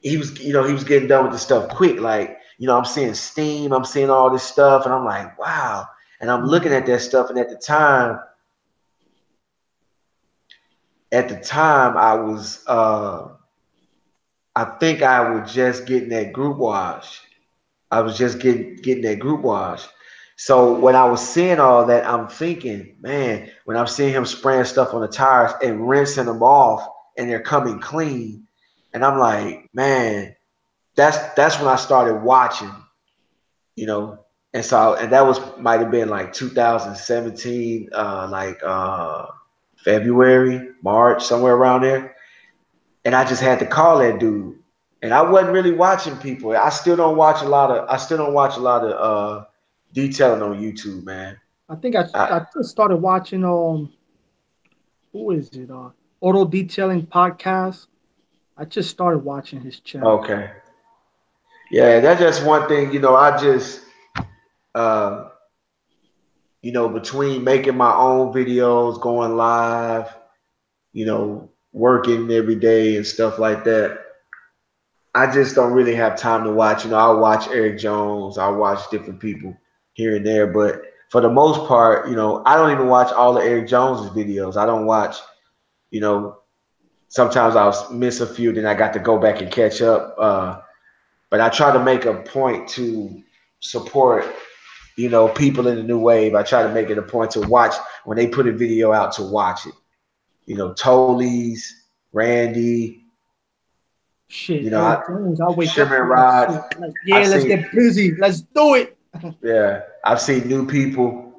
he was getting done with the stuff quick. Like, I'm seeing steam, I'm seeing all this stuff, and I'm like, wow. And I'm looking Mhm. at that stuff, and at the time, I think I was just getting that group wash. I was just getting that group wash. So when I was seeing all that, I'm thinking, man, when I'm seeing him spraying stuff on the tires and rinsing them off, and they're coming clean, and I'm like, man, that's when I started watching, you know. And that was might have been like 2017, like February, March, somewhere around there. And I just had to call that dude. And I wasn't really watching people. I still don't watch a lot of detailing on YouTube, man. I think I I, just started watching who is it Auto Detailing Podcast. I just started watching his channel. okay. Yeah, that's just one thing, I just uh between making my own videos, going live, working every day and stuff like that, I just don't really have time to watch. I'll watch Eric Jones, I'll watch different people here and there, but for the most part, I don't even watch all of Eric Jones's videos. I don't watch, you know, sometimes I'll miss a few, then I got to go back and catch up. But I try to make a point to support, people in the new wave. I try to make it a point to watch when they put a video out, to watch it. Tolly's, Randy, Shit, I, Eric Jones. I wake up Shimmer to that Rod. shit. Like, I've yeah, let's seen get busy. Let's do it. Yeah, I've seen new people.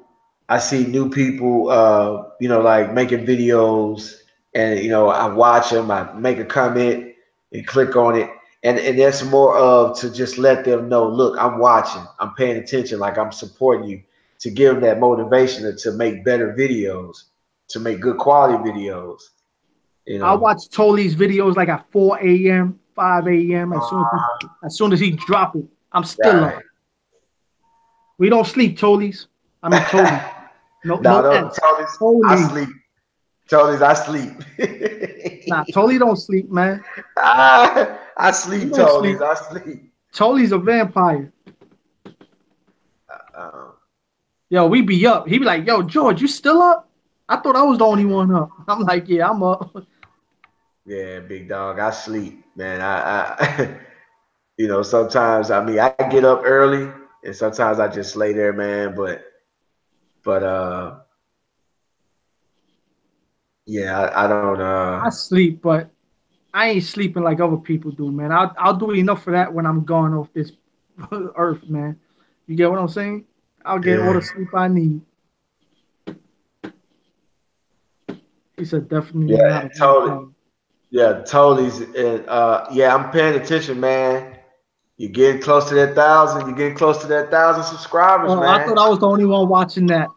I see new people, like making videos, and I watch them. I make a comment and click on it, and that's more of to just let them know, look, I'm watching, I'm paying attention, like I'm supporting you, to give them that motivation to make better videos, to make good quality videos. You I know, watch Tolly's videos like at 4 a.m., 5 a.m. As soon as he drop it, I'm still up. right. We don't sleep, Tolly's. I mean Tolly. No, No, no no, S. Tony, I Tolly. sleep. Tony's, I sleep. Nah, Tolly don't sleep, man. I He sleep, don't Tony's. sleep. I sleep. Tolly's a vampire. Um, Yo, we be up. He be like, yo, George, you still up? I thought I was the only one up. I'm like, yeah, I'm up. yeah, big dog. I sleep, man. Sometimes I mean I get up early, and sometimes I just lay there, man. But yeah, I don't. I sleep, but I ain't sleeping like other people do, man. I'll do enough for that when I'm gone off this earth, man. You get what I'm saying? I'll get all the Yeah, sleep I need. He said, definitely yeah, not a totally. vampire. Yeah, totally. And yeah, I'm paying attention, man. You're getting close to that thousand. You're getting close to that 1,000 subscribers, Oh, I thought man. I was the only one watching that.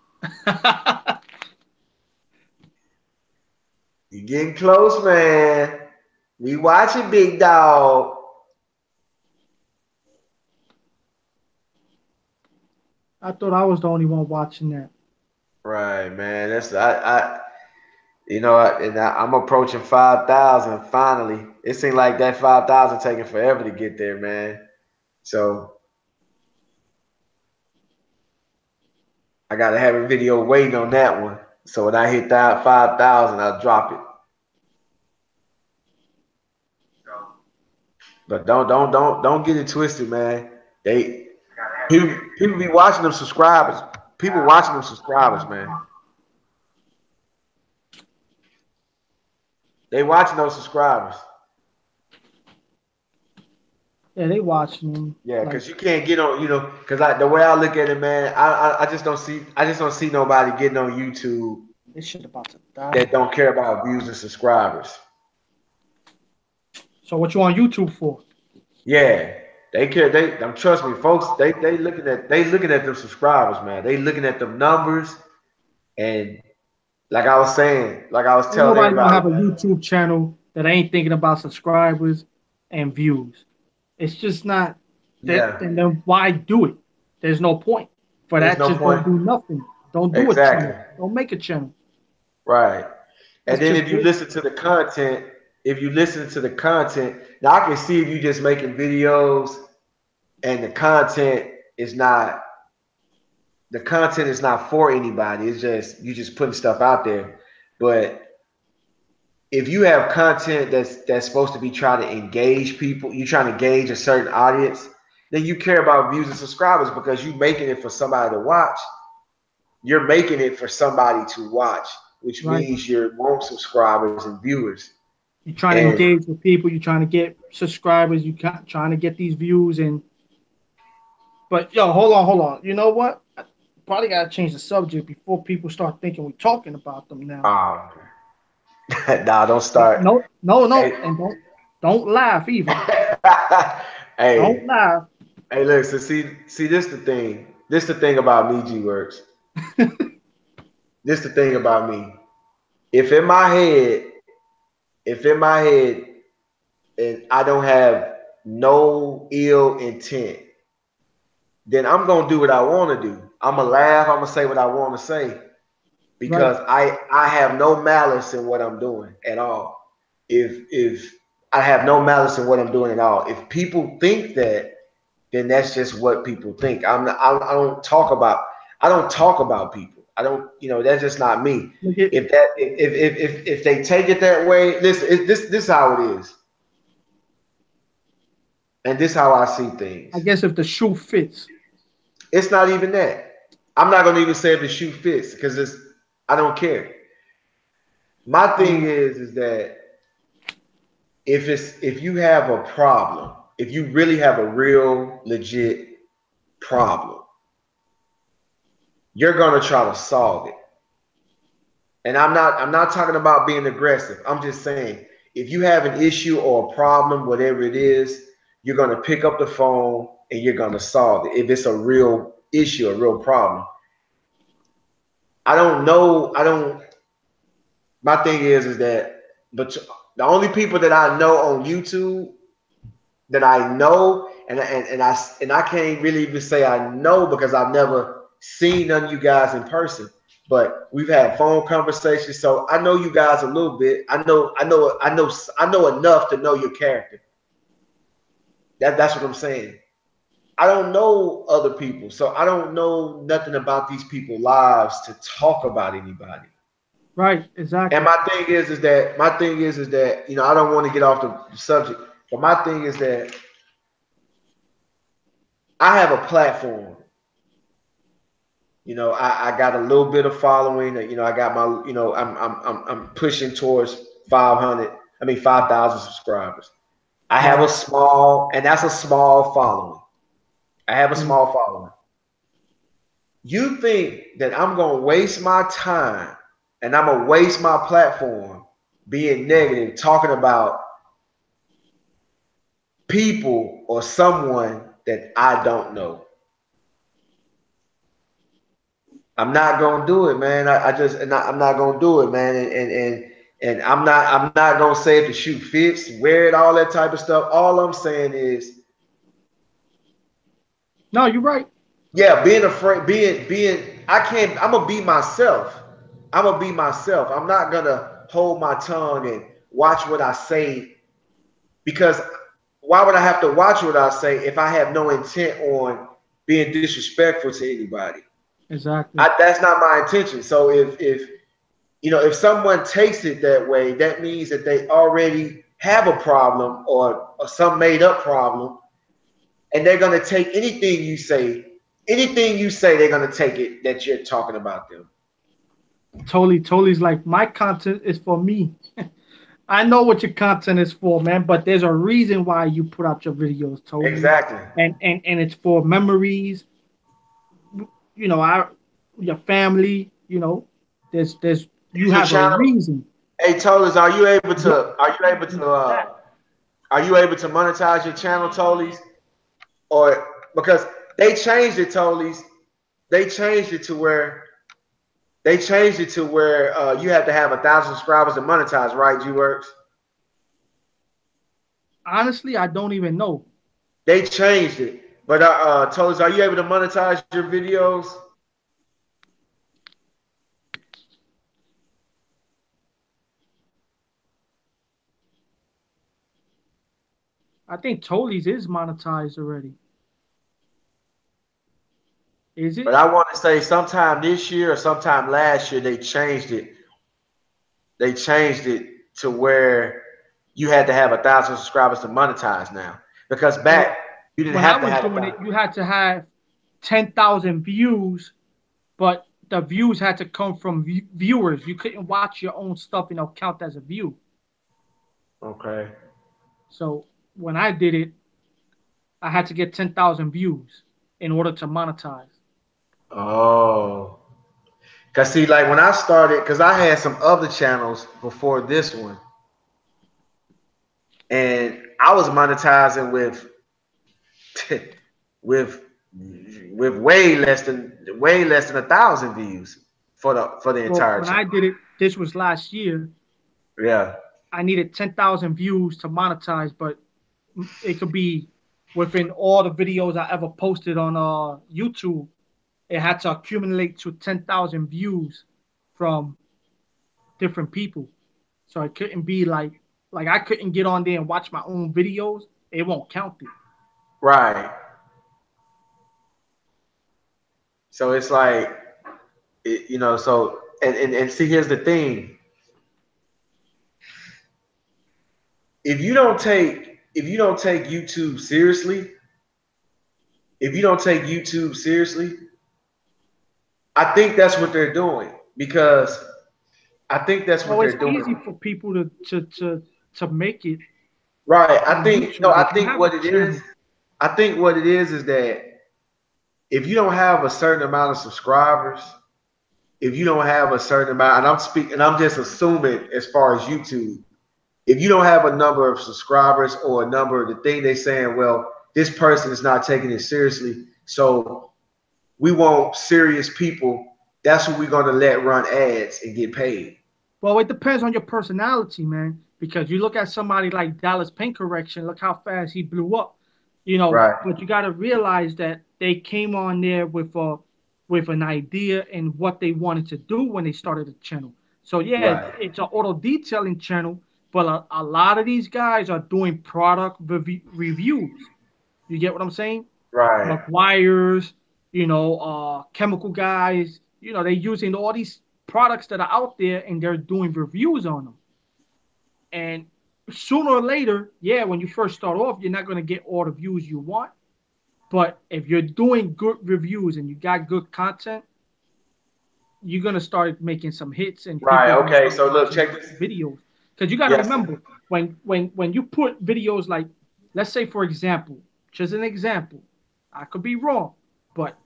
You're getting close, man. We watching, big dog. I thought I was the only one watching that. Right, man. That's I I'm approaching 5,000 finally. It seemed like that 5,000 taking forever to get there, man. So I gotta have a video waiting on that one. So when I hit that 5,000, I'll drop it. But don't get it twisted, man. They people be watching them subscribers. People watching them subscribers, man. They watching those subscribers. Yeah, they watching him. Yeah, Like, because you can't get on, because the way I look at it, man, I just don't see nobody getting on YouTube this shit about to die. that don't care about views and subscribers. So what you on YouTube for? Yeah, they care. Trust me, folks. They looking at them subscribers, man. They looking at them numbers, and like I was saying, like I was Ain't telling nobody gonna everybody, have a YouTube channel that ain't thinking about subscribers and views. It's just not that. yeah, Then why do it? There's no point. For there's that, no just point. don't do nothing. Don't do a Exactly. channel. Don't make a channel. Right. And That's then just if you bullshit. listen to the content, now I can see if you just making videos and the content is not for anybody. It's just you just putting stuff out there. But if you have content that's supposed to be trying to engage people, you're trying to engage a certain audience, then you care about views and subscribers because you're making it for somebody to watch. You're making it for somebody to watch, which Right? means you want subscribers and viewers. You're trying to And engage with people. You're trying to get subscribers. Trying to get these views. And but yo, hold on. You know what? I probably gotta change the subject before people start thinking we're talking about them now. um, nah, don't And start. no, no, no, Hey, and don't laugh either. Don't hey, laugh. hey, look. So see, this the thing. This the thing about me, G Works. This the thing about me. If in my head, if in my head, and I don't have no ill intent, then I'm gonna do what I want to do. I'm gonna laugh. I'm gonna say what I want to say Right. because I have no malice in what I'm doing at all. If I have no malice in what I'm doing at all. If people think that, then that's just what people think. I don't talk about people. I don't, that's just not me. Look at. If they take it that way, listen, this is how it is, and this is how I see I things. guess if the shoe fits. It's not even that. I'm not gonna even say if the shoe fits because I don't care. My thing is that if you have a problem, if you really have a real legit problem, you're gonna try to solve it. And I'm not talking about being aggressive. I'm just saying if you have an issue or a problem, whatever it is, you're gonna pick up the phone and you're gonna solve it. If it's a real issue, a real problem. I don't know. I don't. My thing is that, but the only people that I know on YouTube that I know, and I can't really even say I know because I've never seen none of you guys in person. but we've had phone conversations. So I know you guys a little bit. I know enough to know your character. That's what I'm saying. I don't know other people, so I don't know nothing about these people's lives to talk about anybody. Right, And exactly. my thing is that I don't want to get off the subject, but my thing is that I have a platform. I got a little bit of following. I got my, I'm pushing towards 500. I mean 5,000 subscribers. I have a Wow. small, and that's a small following. I have a Mm. small following. You think that I'm gonna waste my time and I'm gonna waste my platform being negative, talking about people or someone that I don't know? I'm not gonna do it, man. I just I'm not gonna do it, man. And I'm not gonna say if the shoe fits, wear it, all that type of stuff. All I'm saying is, No, you're right. yeah, being afraid, being I can't. I'm gonna be myself. I'm gonna be myself. I'm not gonna hold my tongue and watch what I say, because why would I have to watch what I say if I have no intent on being disrespectful to anybody? Exactly. That's not my intention. So if someone takes it that way, that means that they already have a problem, or some made up problem, and they're gonna take anything you say, they're gonna take it that you're talking about them. Totally is like my content is for me. I know what your content is for, man, but there's a reason why you put out your videos, totally. Exactly. And it's for memories, our your family, there's you Is your have a channel? reason. Hey, Tolis, Your are you able to monetize your channel, Tolis? Or because they changed it, Tolis, they changed it to where you have to have 1,000 subscribers to monetize, right? G Works. Honestly, I don't even know. They changed it. But Tolis, are you able to monetize your videos? I think Totally is monetized already. Is But it? I want to say sometime this year or sometime last year they changed it. They changed it to where you had to have 1,000 subscribers to monetize now. Because Well, back you didn't when I have to was have doing it, 1,000. you had to have 10,000 views, but the views had to come from viewers. You couldn't watch your own stuff and it'll count as a view. Okay. So when I did it, I had to get 10,000 views in order to monetize. Oh. Cause see, like when I started, cause I had some other channels before this one, and I was monetizing with with way less than 1,000 views for the Well, entire when I channel. did it, this was last year. Yeah. I needed 10,000 views to monetize, but it could be within all the videos I ever posted on YouTube. It had to accumulate to 10,000 views from different people. So it couldn't be like I couldn't get on there and watch my own videos. It won't count it. Right. So it's like, so and see, here's the thing. If you don't take YouTube seriously, if you don't take YouTube seriously, I think that's what they're doing, because I think that's what Well, it's they're easy doing. for people to make it Right. I on think no, YouTube if I you think have a what it is, channel. I think what it is that if you don't have a certain amount of subscribers, if you don't have a certain amount, and I'm just assuming as far as YouTube, if you don't have a number of subscribers or a number of the thing they're saying, well, this person is not taking it seriously, so we want serious people. That's who we're gonna let run ads and get paid. Well, it depends on your personality, man. Because you look at somebody like Dallas Paint Correction, look how fast he blew up. Right. But you got to realize that they came on there with with an idea and what they wanted to do when they started the channel. So yeah, Right. it's an auto detailing channel, but a lot of these guys are doing product reviews. You get what I'm saying? Right. McGuire's, chemical guys, they're using all these products that are out there and they're doing reviews on them. And sooner or later, yeah, when you first start off, you're not going to get all the views you want. But if you're doing good reviews and you got good content, you're gonna start making some hits and people Right. are gonna Okay. start So look, watching check this. videos. Because you gotta Yes. remember when you put videos like, let's say for example, just an example, I could be wrong, but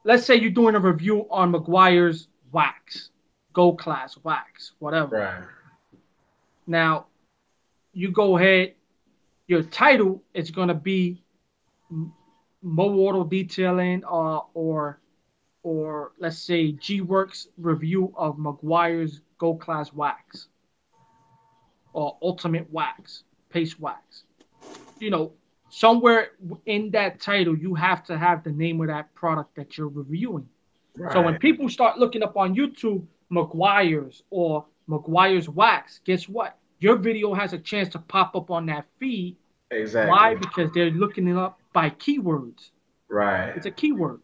let's say you're doing a review on McGuire's wax, Gold Class wax, whatever. Right. Now you go ahead, your title is gonna be Mo Auto Detailing, or let's say G Works review of McGuire's Gold Class wax or Ultimate Wax, Paste Wax. You know, somewhere in that title, you have to have the name of that product that you're reviewing. So when Right. people start looking up on YouTube McGuire's or McGuire's Wax, guess what? Your video has a chance to pop up on that feed. Why? Exactly. Because they're looking it up by keywords. Right. It's a keyword.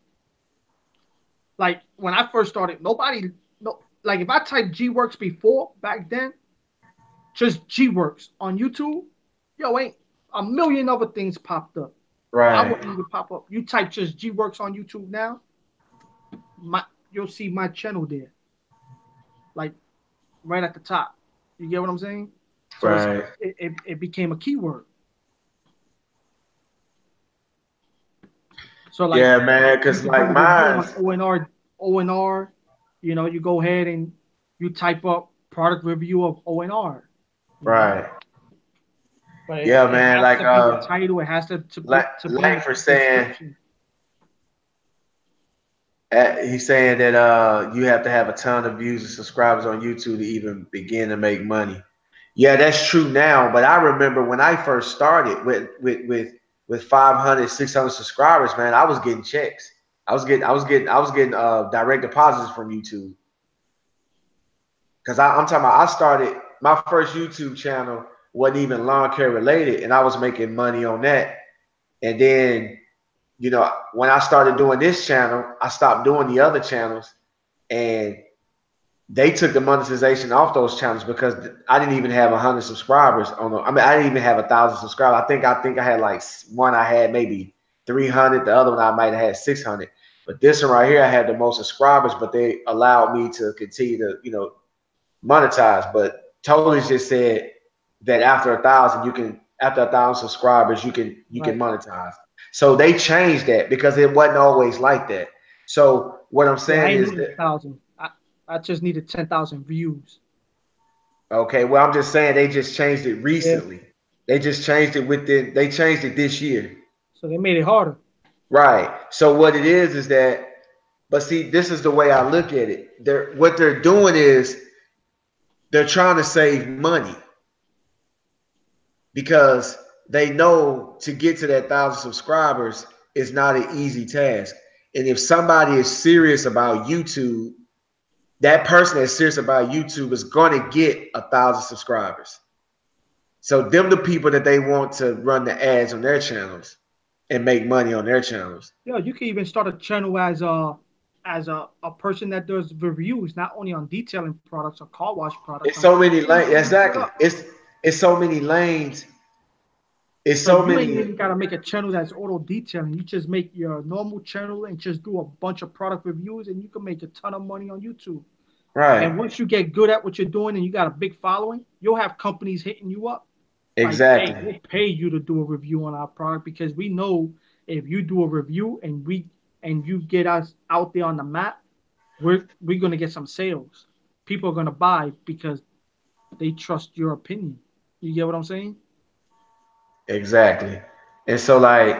Like when I first started, nobody, no, like if I typed G Works before back then, just G Works on YouTube, yo, ain't a million other things popped up. I Right. wouldn't even pop up. You type just G Works on YouTube now, my you'll see my channel there, like right at the top. You get what I'm saying? So Right. it became a keyword. So like Yeah, man. you Cause could do like a review on mine's O&R. You go ahead and you type up product review of O&R. You know, right. but Yeah, it man. has Like to be the title. It has to be in like the for saying description. he's saying that you have to have a ton of views and subscribers on YouTube to even begin to make money. Yeah, that's true now. But I remember when I first started with 500, 600 subscribers, man, I was getting checks. I was getting direct deposits from YouTube. Because I'm talking about I started my first YouTube channel wasn't even lawn care related, and I was making money on that. And then, when I started doing this channel, I stopped doing the other channels, and they took the monetization off those channels because I didn't even have 100 subscribers on them. I mean, I didn't even have 1,000 subscribers. I think I had like one. I had maybe 300. The other one I might have had 600. But this one right here, I had the most subscribers, but they allowed me to continue to monetize. But totally just said that after 1,000 subscribers you can Right. monetize. So they changed that because it wasn't always like that. So what I'm Yeah, I saying ain't is needed that 1,000. I just needed 10,000 views. okay, well I'm just saying they just changed it Yeah. recently. They just changed it they changed it this year. So they made it harder. Right. So what it is that but see this is the way I look at it. What they're doing is they're trying to save money because they know to get to that 1,000 subscribers is not an easy task. And if somebody is serious about YouTube, that person that's serious about YouTube is going to get 1,000 subscribers. So them the people that they want to run the ads on their channels and make money on their channels. Yeah, you can even start a channel as a person that does reviews, not only on detailing products or car wash products, It's on so many lanes. anything you put Exactly. up. It's so many lanes. It's So so you ain't many. even gotta make a channel that's auto detailing. You just make your normal channel and just do a bunch of product reviews, and you can make a ton of money on YouTube. Right. And once you get good at what you're doing and you got a big following, you'll have companies hitting you up like, hey, Exactly. we'll pay you to do a review on our product because we know if you do a review and you get us out there on the map, we're gonna get some sales. People are gonna buy because they trust your opinion. You get what I'm saying? Exactly. And so like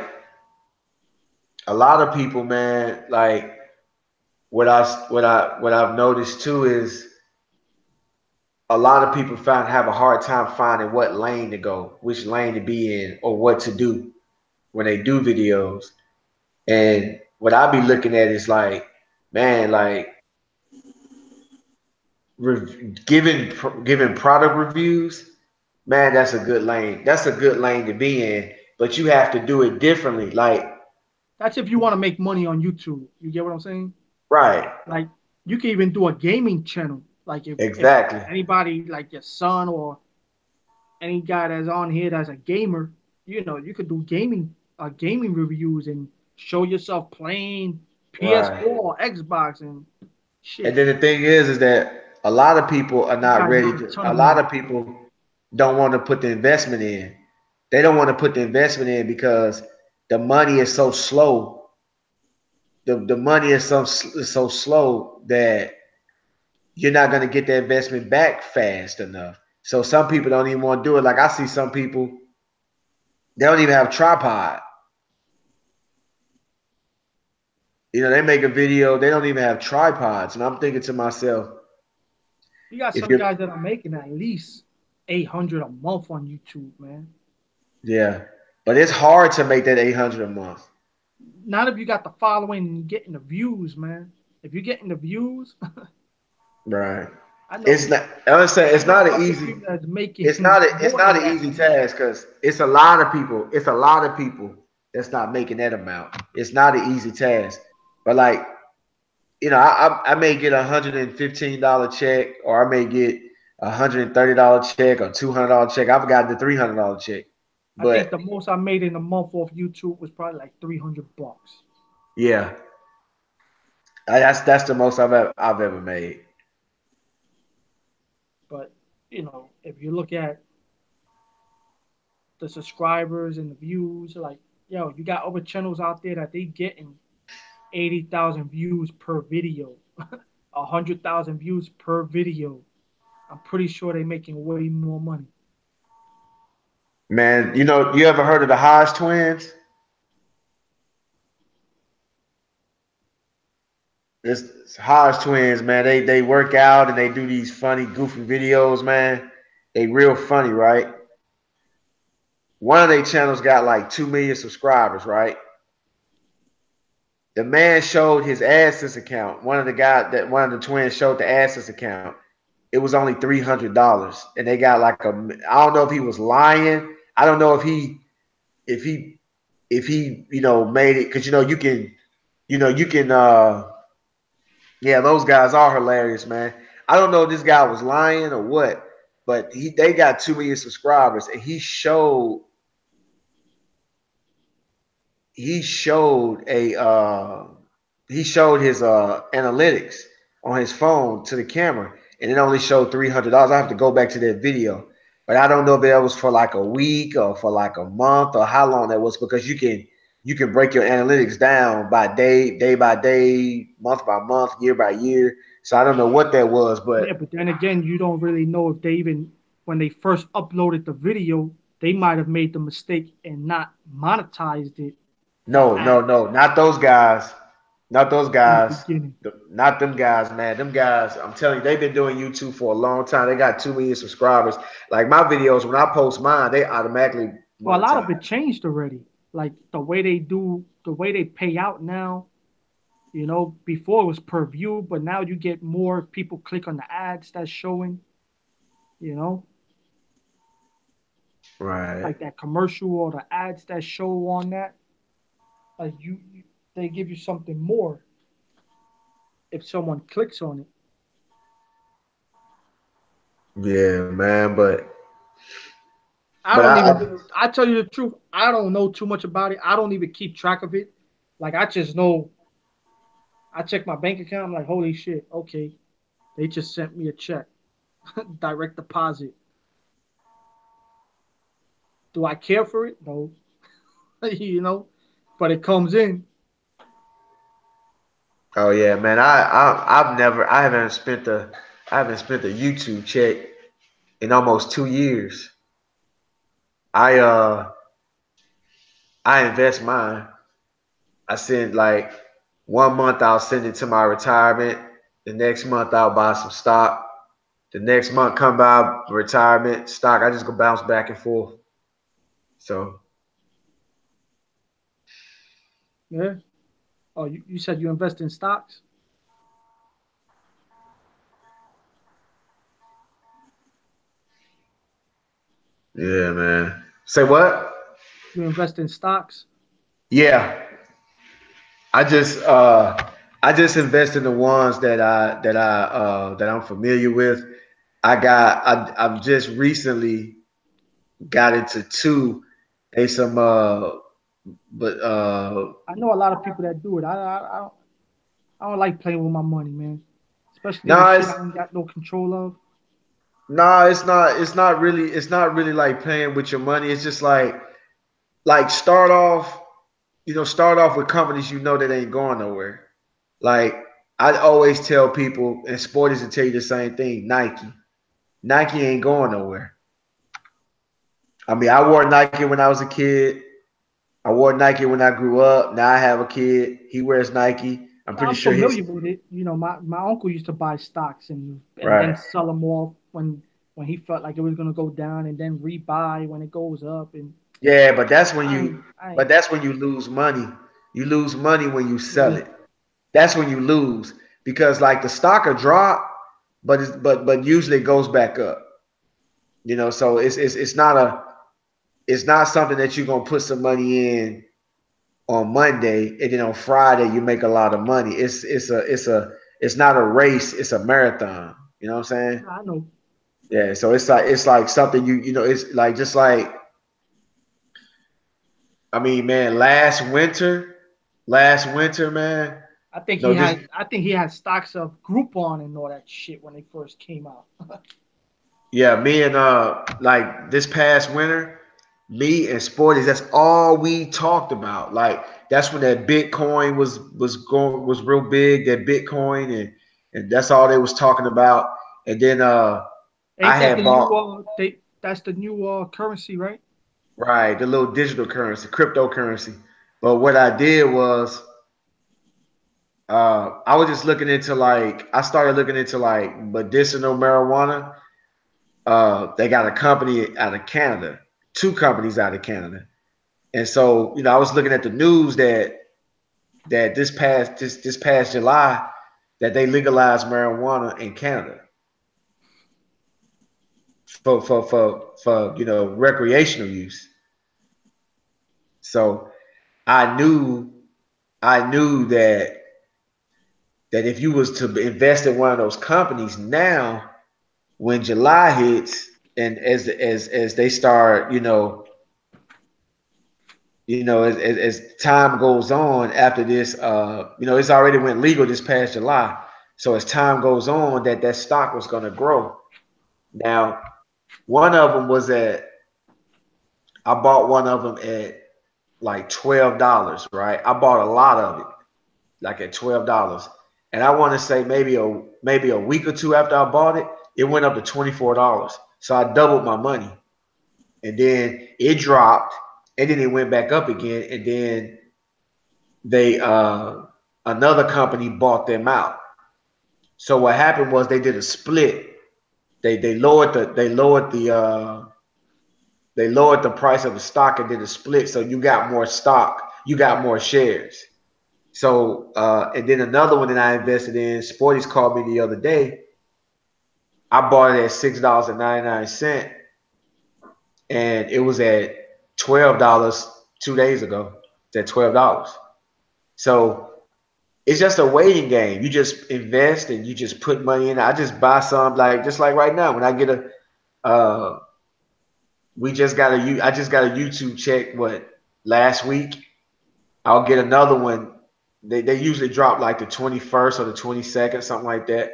a lot of people, man, like what I've noticed too is a lot of people have a hard time finding what lane to go, which lane to be in, or what to do when they do videos. And what I be looking at is like, man, like giving product reviews, man, that's a good lane. That's a good lane to be in, but you have to do it differently. Like, That's if you want to make money on YouTube. You get what I'm saying? right, Like you can even do a gaming channel. Like if exactly, anybody like your son or any guy that's on here that's a gamer, you could do gaming reviews and show yourself playing right. PS4 or Xbox and And shit. then the thing is that a lot of people are You not guys ready make a to. ton A of lot money. of people don't want to put the investment in. They don't want to put the investment in because the money is so slow. The money is so slow that you're not going to get the investment back fast enough. So some people don't even want to do it. Like I see some people, they don't even have a tripod. They make a video, they don't even have tripods. And I'm thinking to myself, You got if some you're, guys that are making at least 800 a month on YouTube, man. yeah, but it's hard to make that 800 a month. Not if you got the following and getting the views, man. If you're getting the views, Right. I know It's not. I would say I it's know a not an couple easy. people that's It's making not. It's more not than an that. easy task because it's a lot of people. It's a lot of people that's not making that amount. It's not an easy task. But like I may get $115 check, or I may get $130 check, or $200 check. I've gotten the $300 check. I think But the most I made in a month off YouTube was probably like 300 bucks. yeah, that's the most I've ever made. But if you look at the subscribers and the views, like you got other channels out there that they getting 80,000 views per video, 100,000 views per video. I'm pretty sure they're making way more money. Man, you ever heard of the Hodge twins? It's Hodge twins, man. They work out and they do these funny, goofy videos, man. They real funny, right? One of their channels got like 2 million subscribers, right? The man showed his AdSense account. One of the twins showed the AdSense account. It was only $300, and they got like a. I don't know if he was lying. I don't know if he if he made it because you can. Yeah, those guys are hilarious, man. I don't know if this guy was lying or what, but they got 2 million subscribers, and he showed a he showed his analytics on his phone to the camera, and it only showed $300. I have to go back to that video, but I don't know if that was for like a week or for like a month or how long that was because you can break your analytics down by day by day, month by month, year by year. So I don't know what that was, but Yeah, but then again, you don't really know if they even, when they first uploaded the video, they might have made the mistake and not monetized it with no, no, ads no, not those guys. Not those in the guys. beginning. Not them guys, man. Them guys, I'm telling you, they've been doing YouTube for a long time. They got 2 million subscribers. Like my videos, when I post mine, they automatically Well, a lot of monetize. it changed already. Like the way they pay out now. Before it was per view, but now you get more people click on the ads that's showing. You know, Right. like that commercial or the ads that show on that. Like they give you something more if someone clicks on it. Yeah, man. But I but don't I, even. I tell you the truth. I don't know too much about it. I don't even keep track of it. Like I just know. I check my bank account. I'm like, holy shit. Okay, they just sent me a check, direct deposit. Do I care for it? No. But it comes in. oh yeah, man. I haven't spent a YouTube check in almost 2 years. I uh I invest mine. I send like 1 month I'll send it to my retirement. The next month I'll buy some stock. The next month come by retirement stock. I just go bounce back and forth. So Yeah. Oh, you said you invest in stocks. Yeah, man. Say what? You invest in stocks. Yeah, I just I just invest in the ones that I'm familiar with. I've just recently got into two. They some but I know a lot of people that do it. I don't like playing with my money, man. Especially on no, shit it's I ain't got no control of. no, it's not really like playing with your money. It's just like start off, start off with companies that ain't going nowhere. Like I always tell people, and sporties will tell you the same thing. Nike ain't going nowhere. I mean, I wore Nike when I was a kid. I wore Nike when I grew up. Now I have a kid. He wears Nike. I'm Now, pretty I'm sure he's familiar with it. You know, my uncle used to buy stocks and then right. sell them off when he felt like it was gonna go down, and then rebuy when it goes up. And Yeah, I but ain't that's when you lose money. You lose money when you sell yeah. it. That's when you lose because like the stock will drop, but usually it goes back up. So it's not something that you're gonna put some money in on Monday and then on Friday you make a lot of money. It's not a race, it's a marathon. You know what I'm saying? I know. Yeah, so it's like something it's like just like I mean, man, last winter, man. Just I think he had stocks of Groupon and all that shit when they first came out. yeah, me and like this past winter, me and Sporties, that's all we talked about. Like that's when that Bitcoin was real big, that Bitcoin and that's all they was talking about. And then I Ain't that the had new bought they that's the new currency, right? right the little digital currency, cryptocurrency. But what I did was I was just looking into like I started looking into like medicinal marijuana. They got a company out of Canada, two companies out of Canada, and so I was looking at the news that this past July that they legalized marijuana in Canada for recreational use. So I knew I knew that if you was to invest in one of those companies now, when July hits and as they start, as time goes on after this, it's already went legal this past July. So as time goes on, that stock was going to grow. Now, one of them was I bought one of them at like $12, right? I bought a lot of it, like at $12. And I want to say maybe a week or two after I bought it, it went up to $24. So I doubled my money. And then it dropped, and then it went back up again, and then they another company bought them out. So what happened was they did a split. They lowered the price of the stock and did a split. So you got more stock, you got more shares. So and then another one that I invested in, Sporties called me the other day. I bought it at $6.99, and it was at $12 2 days ago. It's at $12. So it's just a waiting game. You just invest and you just put money in. I just buy some like just like right now when I get a uh I just got a YouTube check last week. I'll get another one. They usually drop like the 21st or the 22nd, something like that.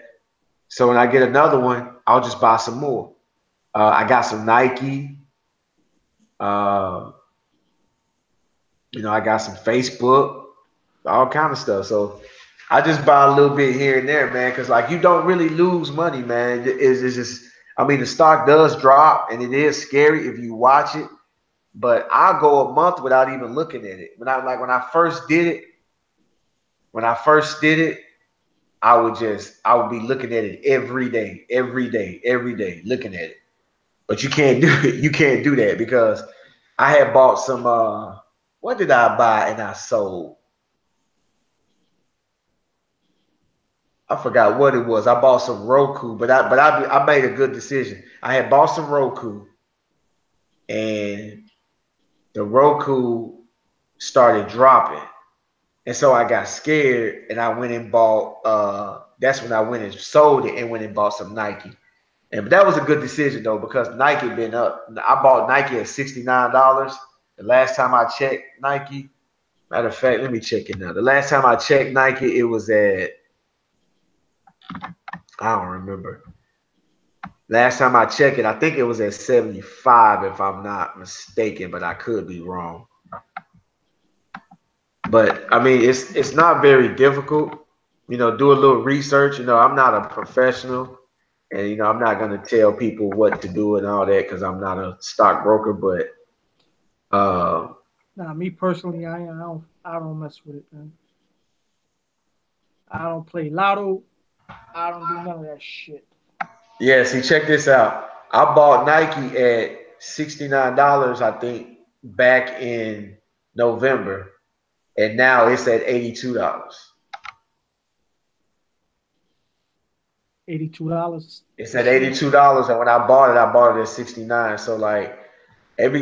So when I get another one, I'll just buy some more. I got some Nike. Uh, I got some Facebook, all kind of stuff. So I just buy a little bit here and there, man, because like you don't really lose money, man. It's just, I mean, the stock does drop, and it is scary if you watch it. But I'll go a month without even looking at it. When I first did it, when I first did it, I would be looking at it every day, every day, every day, looking at it. But you can't do it. You can't do that because I had bought some. What did I buy and I sold? I forgot what it was. I bought some Roku, but I made a good decision. I had bought some Roku, and the Roku started dropping, and so I got scared, and I went and bought. That's when I went and sold it and went and bought some Nike. And that was a good decision though because Nike been up. I bought Nike at $69. The last time I checked Nike, matter of fact, let me check it now. The last time I checked Nike, it was at I don't remember. Last time I checked it, I think it was at 75 if I'm not mistaken, but I could be wrong. But I mean, it's not very difficult. Do a little research. I'm not a professional, and I'm not gonna tell people what to do and all that because I'm not a stockbroker. But Nah, me personally, I don't mess with it, man. I don't play lotto. I don't do none of that shit. yeah, see, check this out. I bought Nike at $69, I think, back in November, and now it's at $82. $82. It's at Shit. $82, and when I bought it at 69. So like it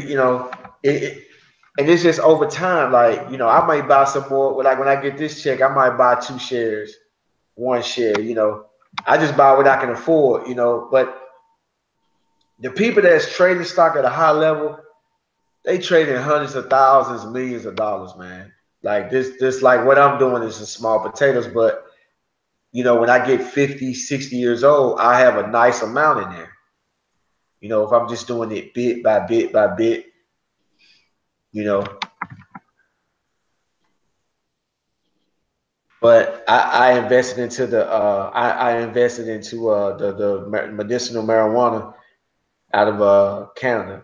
and it's just over time. Like I might buy some more. Like when I get this check, I might buy 2 shares, 1 share. I just buy what I can afford. But the people that's trading stock at a high level, they trade in hundreds of thousands, millions of dollars, man. Like this like what I'm doing is just small potatoes, but when I get 50, 60 years old, I have a nice amount in there. If I'm just doing it bit by bit by bit, you know. But I invested into I invested into the medicinal marijuana out of Canada.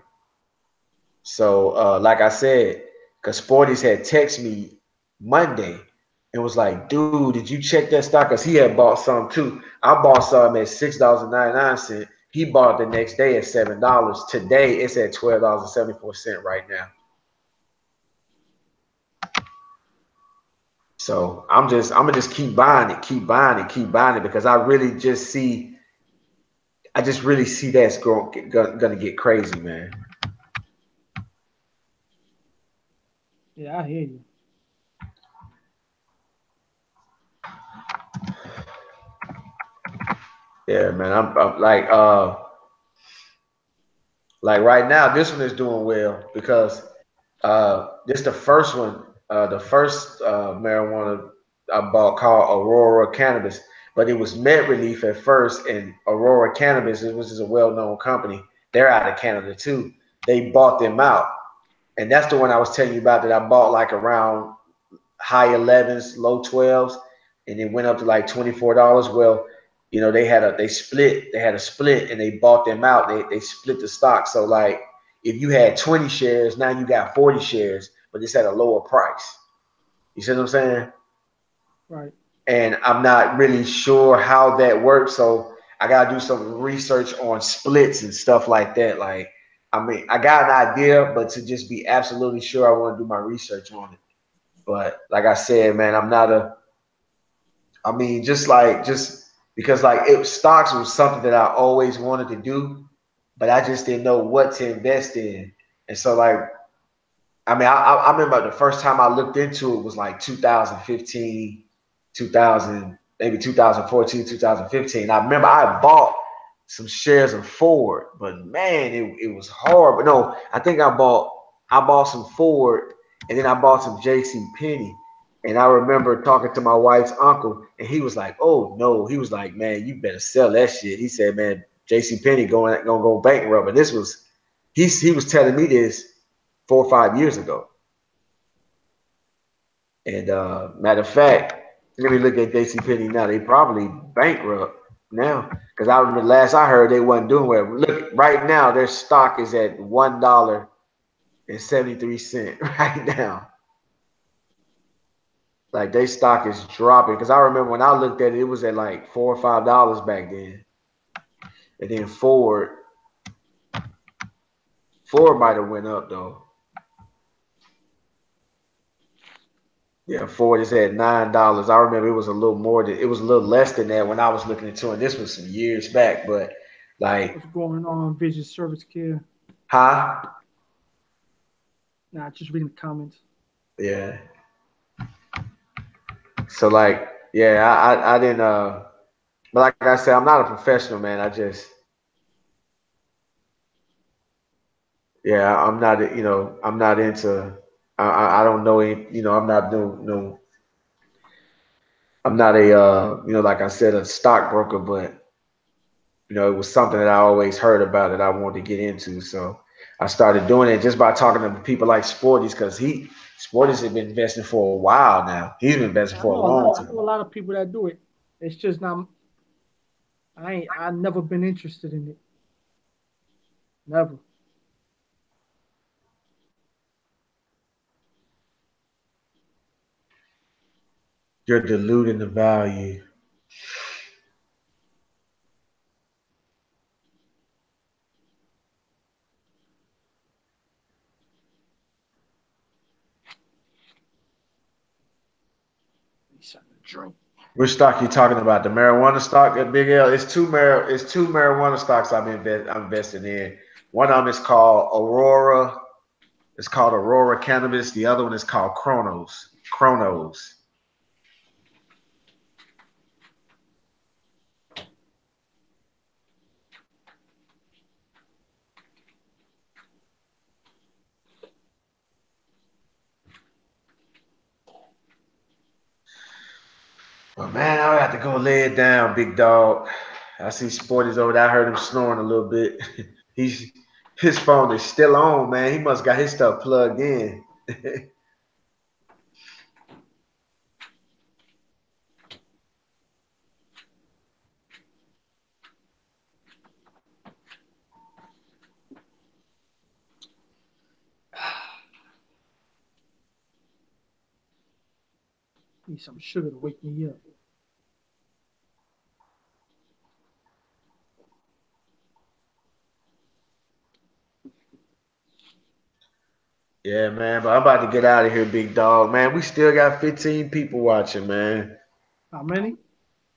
So like I said, because Sporties had texted me Monday and was like, dude, did you check that stock? Because he had bought some too. I bought some at $6.99. He bought it the next day at $7. Today it's at $12.74 right now. So I'm gonna just keep buying it, keep buying it, keep buying it because I just really see that's gonna get crazy, man. Yeah, I hear you. Yeah, man. I'm like right now, this one is doing well because this the first one, the first marijuana I bought called Aurora Cannabis, but it was Med Relief at first, and Aurora Cannabis, which is a well-known company, they're out of Canada too. They bought them out, and that's the one I was telling you about that I bought like around high 11s, low 12s, and it went up to like $24. Well, they had a split and they bought them out. They split the stock. So like if you had 20 shares, now you got 40 shares, but it's at a lower price. You see what I'm saying? Right. And I'm not really sure how that works. So I gotta do some research on splits and stuff like that. Like, I mean, I got an idea, but to just be absolutely sure, I want to do my research on it. But like I said, man, I'm not a I mean, just because like it stocks was something that I always wanted to do, but I just didn't know what to invest in. And so like I mean, I remember the first time I looked into it was like 2015, 2000, maybe 2014, 2015. I remember I bought some shares of Ford, but man, it was hard. But no, I bought some Ford and then I bought some JC Penney. And I remember talking to my wife's uncle, and he was like, "Oh no," he was like, "Man, you better sell that shit." He said, "Man, JC Penney gonna go bankrupt." And this was he was telling me this 4 or 5 years ago. And matter of fact, let me look at JC Penney now. They probably bankrupt now because I remember last I heard they wasn't doing well. Look, right now their stock is at $1.73 right now. Like their stock is dropping because I remember when I looked at it, it was at like $4 or $5 back then. And then Ford might have went up though. Yeah, Ford is at $9. I remember it was a little more than it was a little less than that when I was looking into it. This was some years back, but like, What's going on, Vision Service Care? huh? Nah, just reading the comments. Yeah. So like, yeah, I didn't but like I said, I'm not a professional, man. I just yeah, I'm not I'm not into I don't know any, I'm not no I'm not a like I said, a stockbroker, but it was something that I always heard about that I wanted to get into. So I started doing it just by talking to people like Sporties, because Sporties has been investing for a while now. He's been investing I for a know a long lot. I time. know a lot of people that do it. It's just not. I ain't. I never been interested in it. Never. You're diluting the value. Need something to drink. Which stock you talking about? The marijuana stock at Big L? It's two marijuana stocks I'm investing in. One of them is called Aurora. It's called Aurora Cannabis. The other one is called Chronos. Chronos. But man, I got to go lay it down, big dog. I see Sporty's over there. I heard him snoring a little bit. He's his phone is still on, man. He must got his stuff plugged in. Need some sugar to wake me up. Yeah, man. But I'm about to get out of here, big dog. Man, we still got 15 people watching, man. How many?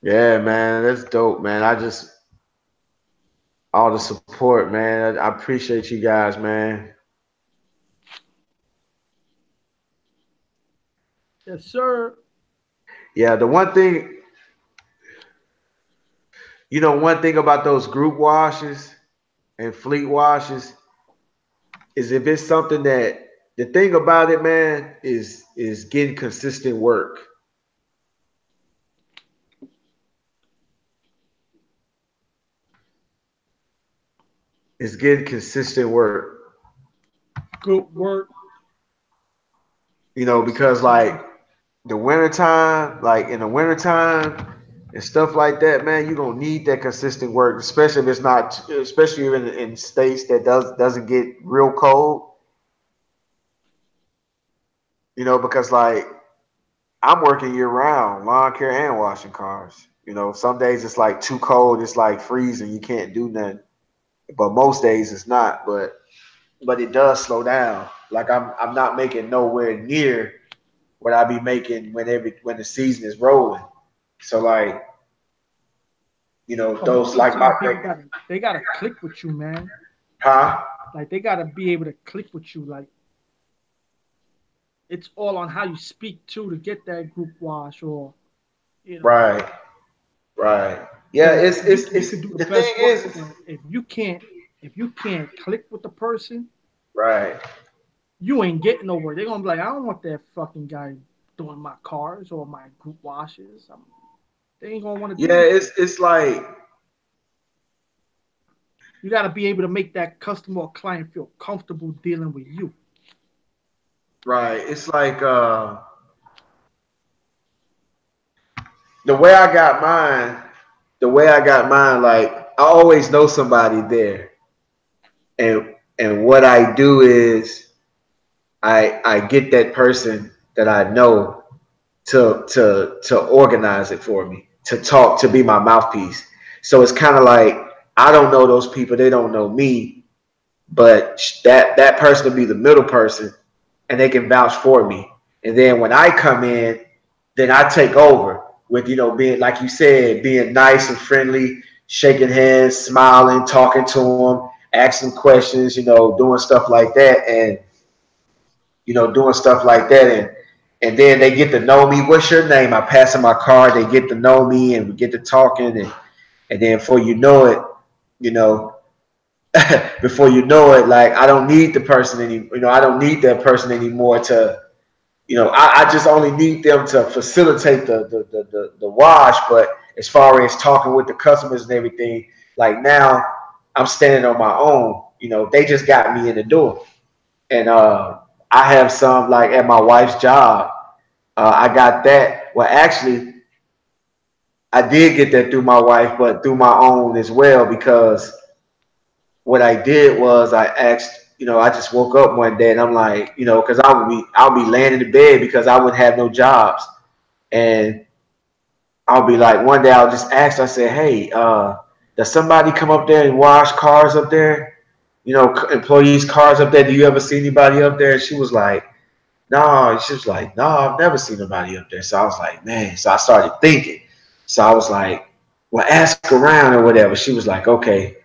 Yeah, man. That's dope, man. All the support, man. I appreciate you guys, man. Yes, sir. Yeah, the one thing about those group washes and fleet washes is if it's something that the thing about it, man, is getting consistent work. It's getting consistent work. Good work. Because like the wintertime, like in the wintertime and stuff like that, man, you're gonna need that consistent work, especially if it's not especially in states that doesn't get real cold, because like I'm working year round, lawn care and washing cars. Some days it's like too cold, it's like freezing, you can't do nothing. But most days it's not. But it does slow down. Like I'm not making nowhere near what I be making when the season is rolling. So like, But those most of like the my time, people they gotta click with you, man. huh? Like they gotta be able to click with you. Like it's all on how you speak to get that group wash or you know. Right, right. Yeah, Because you it's could do the the thing best work, is and if you can't click with the person, right. you ain't getting nowhere. They're gonna be like, I don't want that fucking guy doing my cars or my group washes. They ain't gonna want to deal Yeah, with you. it's like You gotta be able to make that customer or client feel comfortable dealing with you. right. It's like the way I got mine, like I always know somebody there. And what I do is I get that person that I know to organize it for me, to talk, to be my mouthpiece. So it's kind of like I don't know those people, they don't know me, but that person will be the middle person, and they can vouch for me. And then when I come in, then I take over with, being, like you said, being nice and friendly, shaking hands, smiling, talking to them, asking questions, doing stuff like that. And, doing stuff like that. And then they get to know me. What's your name? I pass them my card. They get to know me and we get to talking. And then before you know it, you know, before you know it, like I don't need the person anymore. I don't need that person anymore to, I just only need them to facilitate the wash. But as far as talking with the customers and everything, like now I'm standing on my own. They just got me in the door. And I have some like at my wife's job. I got that. Well, actually, I did get that through my wife, but through my own as well, because what I did was I asked, I just woke up one day and I'm like, because I'll be laying in the bed because I wouldn't have no jobs. And I'll be like, one day I'll just ask, I said, hey, does somebody come up there and wash cars up there? Employees' cars up there. Do you ever see anybody up there? And she was like, no. She was like, no, I've never seen nobody up there. So I was like, man. So I started thinking. So I was like, well, ask around or whatever. She was like, okay.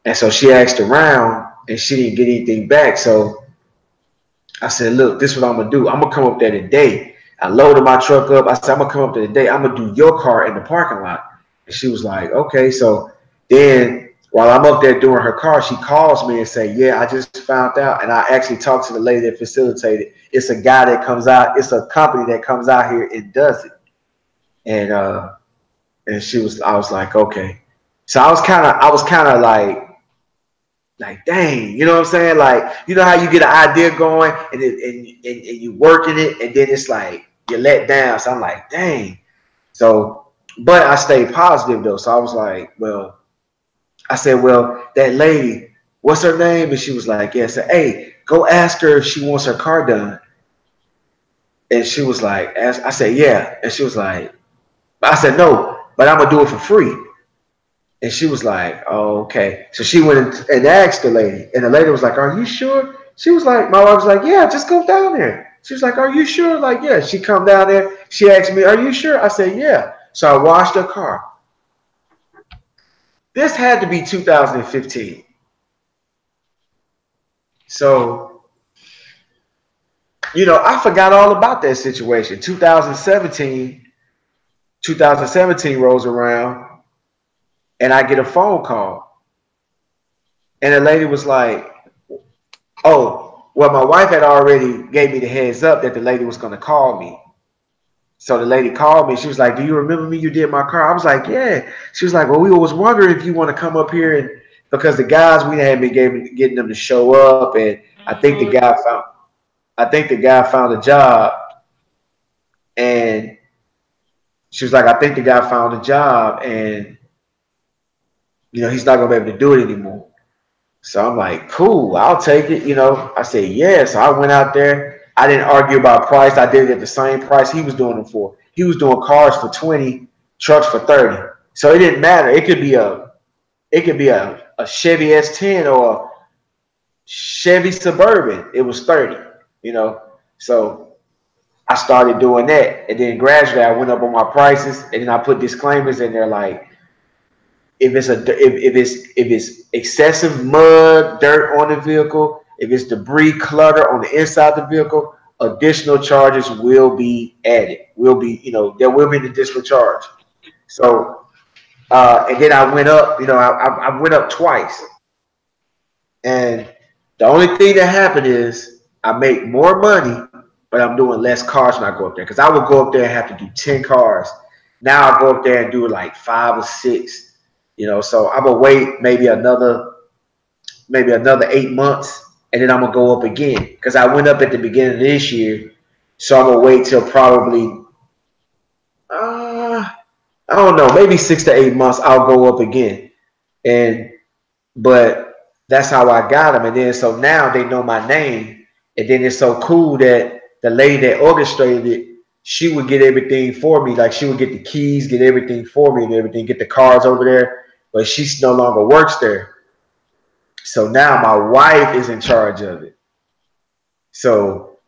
And so she asked around and she didn't get anything back. So I said, look, this is what I'm going to do. I'm going to come up there today. I loaded my truck up. I said, I'm going to come up there today. I'm going to do your car in the parking lot. And she was like, okay. So then while I'm up there doing her car, she calls me and say, yeah, I just found out. And I actually talked to the lady that facilitated. It's a guy that comes out. It's a company that comes out here and does it. And I was like, okay. So I was kind of like, dang, you know what I'm saying? Like, you know how you get an idea going and you working it, and then it's like you're let down. So I'm like, dang. So, but I stayed positive though. So I was like, well, I said, well, that lady, what's her name? And she was like, yeah. I said, hey, go ask her if she wants her car done. And she was like, I said, yeah. And she was like, I said, no, but I'm gonna do it for free. And she was like, oh, okay. So she went and asked the lady. And the lady was like, are you sure? She was like, my wife was like, yeah, just go down there. She was like, are you sure? Like, yeah. She come down there. She asked me, are you sure? I said, yeah. So I washed her car. This had to be 2015. So, I forgot all about that situation. 2017 rolls around and I get a phone call. And the lady was like, oh, well, my wife had already gave me the heads up that the lady was going to call me. So the lady called me. She was like, do you remember me? You did my car. I was like, yeah. She was like, well, we was wondering if you want to come up here. And because the guys, we had been getting them to show up. And I think the guy found a job. And she was like, I think the guy found a job. And, he's not going to be able to do it anymore. So I'm like, cool, I'll take it. I said, yeah. So I went out there. I didn't argue about price. I did it at the same price he was doing them for. He was doing cars for 20, trucks for 30. So it didn't matter. It could be a Chevy S10 or a Chevy Suburban. It was 30, So I started doing that. And then gradually I went up on my prices, and then I put disclaimers in there like, if it's excessive mud, dirt on the vehicle, if it's debris, clutter on the inside of the vehicle, additional charges will be added. There will be an additional charge. So, and then I went up. I went up twice, and the only thing that happened is I make more money, but I'm doing less cars when I go up there, because I would go up there and have to do 10 cars. Now I go up there and do like 5 or 6. So I'm gonna wait maybe another 8 months, and then I'm gonna go up again, because I went up at the beginning of this year. So I'm gonna wait till probably I don't know, maybe 6 to 8 months. I'll go up again, but that's how I got them. And then so now they know my name, and then it's so cool that the lady that orchestrated it, she would get everything for me. Like, she would get the keys, get everything for me and everything, get the cars over there. But she no longer works there. So now my wife is in charge of it. So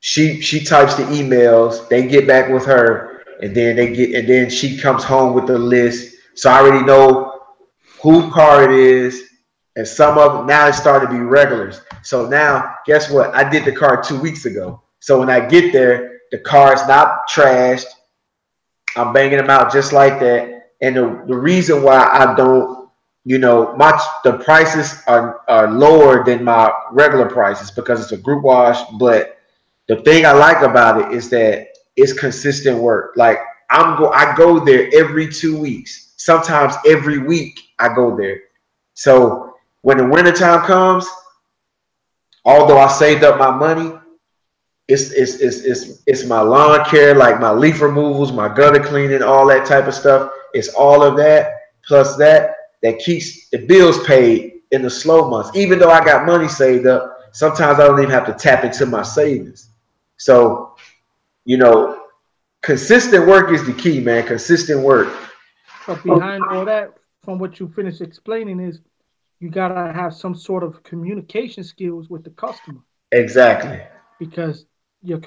She types the emails, they get back with her, and then she comes home with the list. So I already know who car it is, and some of them now it's starting to be regulars. So now, guess what? I did the car 2 weeks ago. So when I get there, the car is not trashed. I'm banging them out just like that. And the reason why I don't, the prices are lower than my regular prices because it's a group wash. But the thing I like about it is that it's consistent work. Like I go there every 2 weeks. Sometimes every week I go there. So when the wintertime comes, although I saved up my money, it's my lawn care, like my leaf removals, my gutter cleaning, all that type of stuff. It's all of that plus that keeps the bills paid in the slow months. Even though I got money saved up, sometimes I don't even have to tap into my savings. So, you know, consistent work is the key, man. Consistent work. But behind all that, from what you finished explaining, is you gotta have some sort of communication skills with the customer, Exactly. because your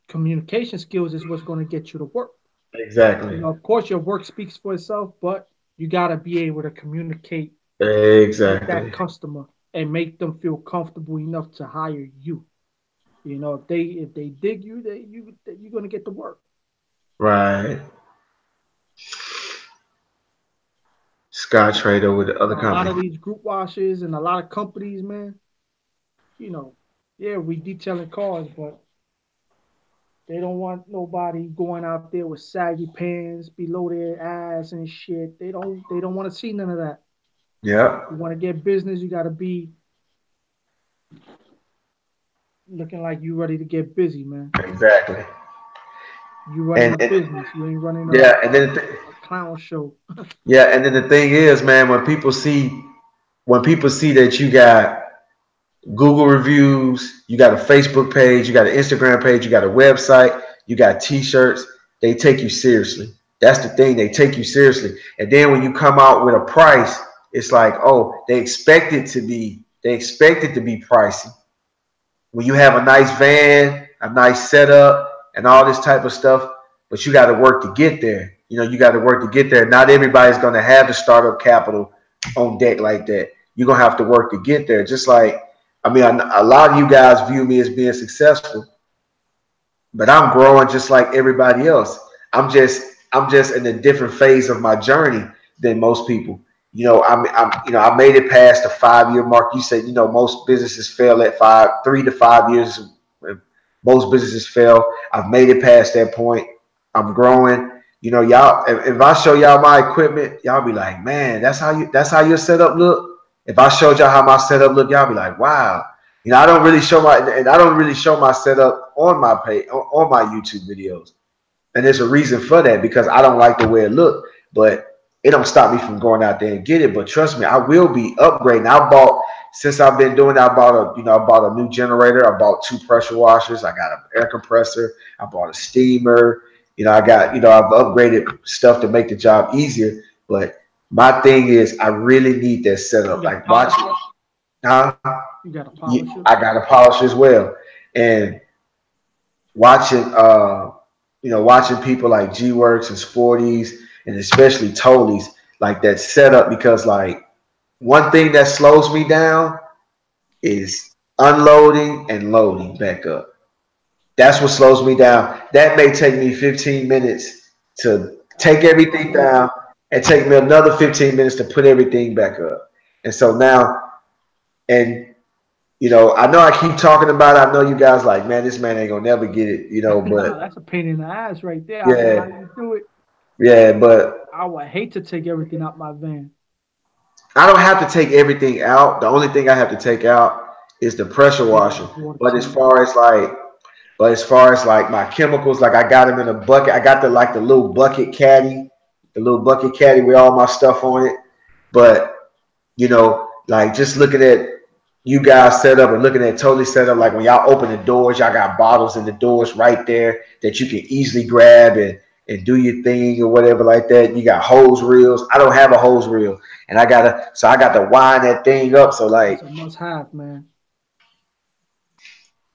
communication skills is what's going to get you to work. Exactly. Of course, your work speaks for itself, but you got to be able to communicate with that Exactly. customer and make them feel comfortable enough to hire you. If they dig you, you're going to get the work. Right. Sky Trader with the other A lot of company. these group washes and a lot of companies, man, you know, yeah, we detailing cars, but they don't want nobody going out there with saggy pants below their ass and shit. They don't want to see none of that. Yep. You want to get business, you got to be looking like you ready to get busy, man. Exactly. You running a And business. You ain't running yeah, and then a clown show. yeah, and then the thing is, man, when people see that you got Google reviews, you got a Facebook page, you got an Instagram page, you got a website, you got T-shirts, they take you seriously. That's the thing, they take you seriously. And then when you come out with a price, it's like, oh, they expect it to be pricey. When you have a nice van, a nice setup, and all this type of stuff, but you got to work to get there. You got to work to get there. Not everybody's going to have the startup capital on deck like that. You're going to have to work to get there. Just like, I mean, a lot of you guys view me as being successful, but I'm growing just like everybody else. I'm just in a different phase of my journey than most people. I made it past the 5 year mark. You said, most businesses fail at 3 to 5 years. Most businesses fail. I've made it past that point. I'm growing. Y'all. If I show y'all my equipment, y'all be like, man, that's how your setup look. If I showed y'all how my setup look, y'all be like, wow. I don't really show my setup on my page on my YouTube videos, and there's a reason for that because I don't like the way it look, but it don't stop me from going out there and get it. But trust me, I will be upgrading. Since I've been doing, I bought a new generator. I bought two pressure washers. I got an air compressor. I bought a steamer. I've upgraded stuff to make the job easier. But my thing is, I really need that You setup. got a Like watch it. polisher. Huh? You got a Yeah, polisher. I got a polish as well. And watching watching people like G Works and Sporties and especially Tony's like that setup because like one thing that slows me down is unloading and loading back up. That's what slows me down. That may take me 15 minutes to take everything down and take me another 15 minutes to put everything back up. And so now, and I know I keep talking about it. I know you guys like, man, this man ain't gonna never get it, Nah, but that's a pain in the ass right there. I know how yeah, you do it. yeah, but I would hate to take everything out my van. I don't have to take everything out. The only thing I have to take out is the pressure Yeah, washer. it's water But as tank. far as like, but as far as like my chemicals, like I got them in a bucket. I got the little bucket caddy, the little bucket caddy with all my stuff on it. But like just looking at you guys set up and looking at totally set up, like when y'all open the doors, y'all got bottles in the doors right there that you can easily grab and do your thing or whatever like that. You got hose reels. I don't have a hose reel, and I got to wind that thing up. So That's like, a must have, man.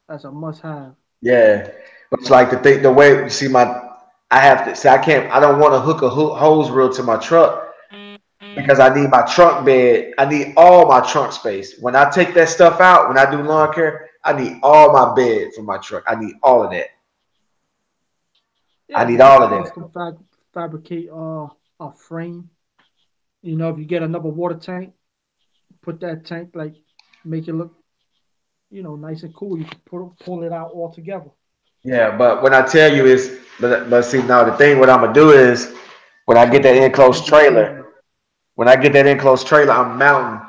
That's a must have. Yeah, but it's like the way you see I have to see. I can't. I don't want to hook a hose reel to my truck because I need my trunk bed. I need all my trunk space. When I take that stuff out, when I do lawn care, I need all my bed for my truck. I need all of that. I Yeah, need you could all of that. fabricate a frame. You know, if you get another water tank, put that tank like make it look, nice and cool. You can pull it out all together. Yeah, but when I tell you is, but see now the thing what I'm gonna do is when I get Check that the enclosed trailer, fabrication. when I get that enclosed trailer, I'm mounting.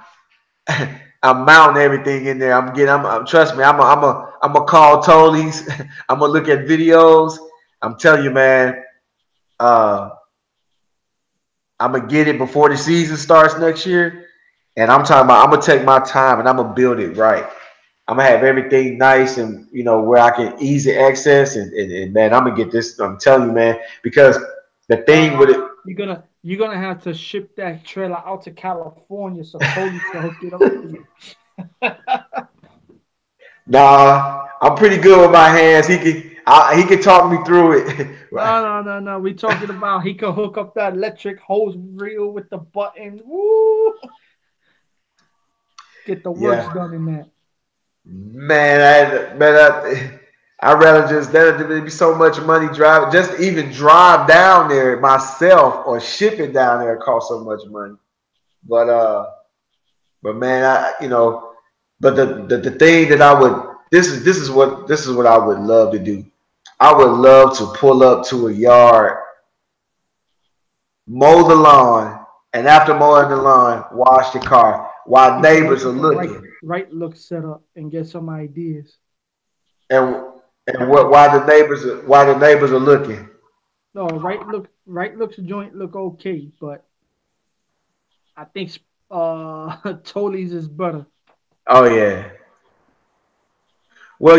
I'm mounting everything in there. I'm trust me. I'm a call Tollies. I'm gonna look at videos. I'm telling you, man. Uh, I'm gonna get it before the season starts next year, and I'm talking about. I'm gonna take my time and I'm gonna build it right. I'm gonna have everything nice and where I can easy access and man, I'm gonna get this. I'm telling you, man, because the thing with it. You're gonna have to ship that trailer out to California so Tony can hook it up for you. Nah, I'm pretty good with my hands. He can talk me through it. Right. No, no, no, no. We talking about he can hook up that electric hose reel with the button. Woo! Get the works Yeah, done in that. I rather just there'd be so much money driving. Just even drive down there myself or ship it down there cost so much money. But but man, but the thing that I would this is what I would love to do. I would love to pull up to a yard, mow the lawn, and after mowing the lawn, wash the car while Get the neighbors are get the right looking. right look set up and get some ideas. And why the neighbors are looking. No, right looks joint look okay, but I think Tolly's is better. Oh yeah. Well,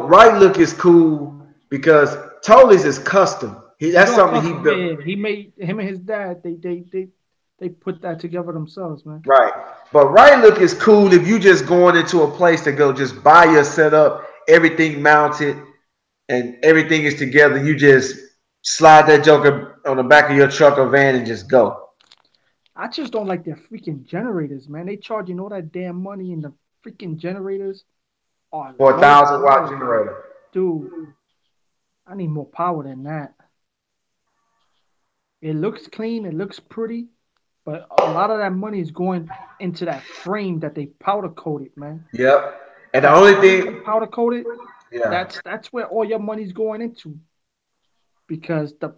right look is cool because Tolly's is custom. He's That's all something he custom. Yeah, built. yeah. He made him and his dad. They put that together themselves, man. Right. But right look is cool if you just going into a place to go just buy your setup, everything mounted, and everything is together. You just slide that joker on the back of your truck or van and just go. I just don't like their freaking generators, man. They charging all that damn money, and the freaking generators are For a low 1,000 watt power, generator. dude. I need more power than that. It looks clean, it looks pretty, but a lot of that money is going into that frame that they powder coated, man. Yep. And the That only frame they thing, powder coated, yeah. that's where all your money's going into. Because the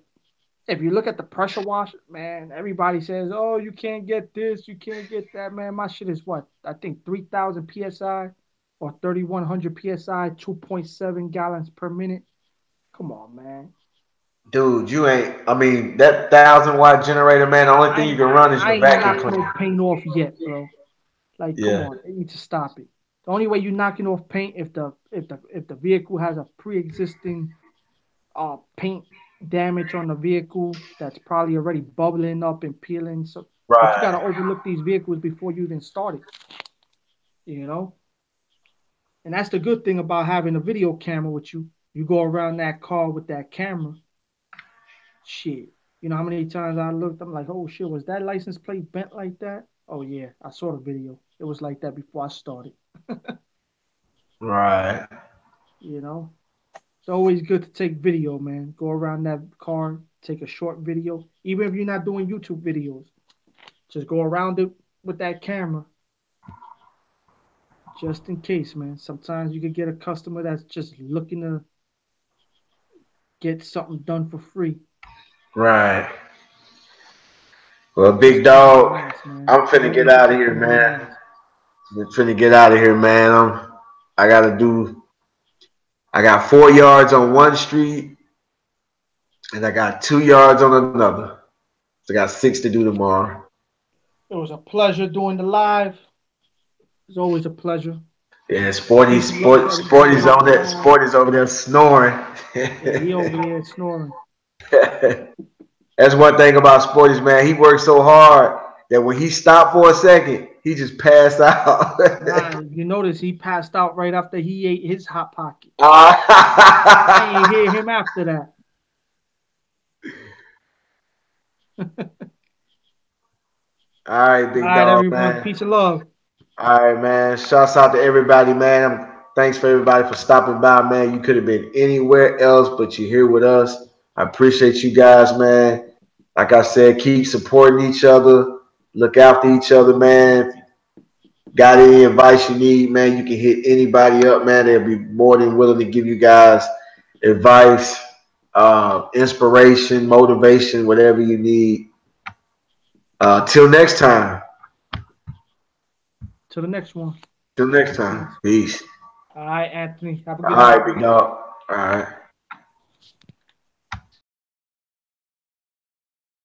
if you look at the pressure wash, man, everybody says, "Oh, you can't get this, you can't get that." Man, my shit is what I think 3,000 psi or 3,100 psi, 2.7 gallons per minute. Come on, man. Dude, you ain't. I mean, that 1,000 watt generator, man. The only I thing you ain't, can run is I your ain't vacuum knocked no cleaner. paint off yet, bro. Like, come Yeah. on, they need to stop it. The only way you're knocking off paint if the vehicle has a pre-existing paint damage on the vehicle that's probably already bubbling up and peeling. So, but you got to Right. overlook these vehicles before you even start it. You know, and that's the good thing about having a video camera with you. You go around that car with that camera. Shit, you know how many times I looked? I'm like, oh shit, was that license plate bent like that? Oh yeah, I saw the video. It was like that before I started. Right. You know, it's always good to take video, man. Go around that car, take a short video, even if you're not doing YouTube videos. Just go around it with that camera, just in case, man. Sometimes you could get a customer that's just looking to get something done for free. Right. Well, big Just keep it dog, nice, man. I'm finna get Always out just of here, keep it man. nice. I'm finna get out of here, man. I gotta do. I got 4 yards on one street, and I got 2 yards on another. So I got six to do tomorrow. It was a pleasure doing the live. It's always a pleasure. Yeah, Sporty, Peace and love to everybody Sporty's on the on that. live. Sporty's over there snoring. Yeah, he over there snoring. That's one thing about Sporty's, man. He works so hard. that when he stopped for a second, he just passed out. Nah, you notice he passed out right after he ate his hot pocket. I All ain't hear him after that. right, All big right, dog, everyone. man. Peace and love. All right, man. Shouts out to everybody, man. Thanks for everybody for stopping by, man. You could have been anywhere else, but you're here with us. I appreciate you guys, man. Like I said, keep supporting each other. Look after each other, man. Got any advice you need, man, you can hit anybody up, man. They'll be more than willing to give you guys advice, inspiration, motivation, whatever you need. Till next time. To the next one. Till next time. Peace. All right, Anthony. Have a All good night. right, big dog. All right.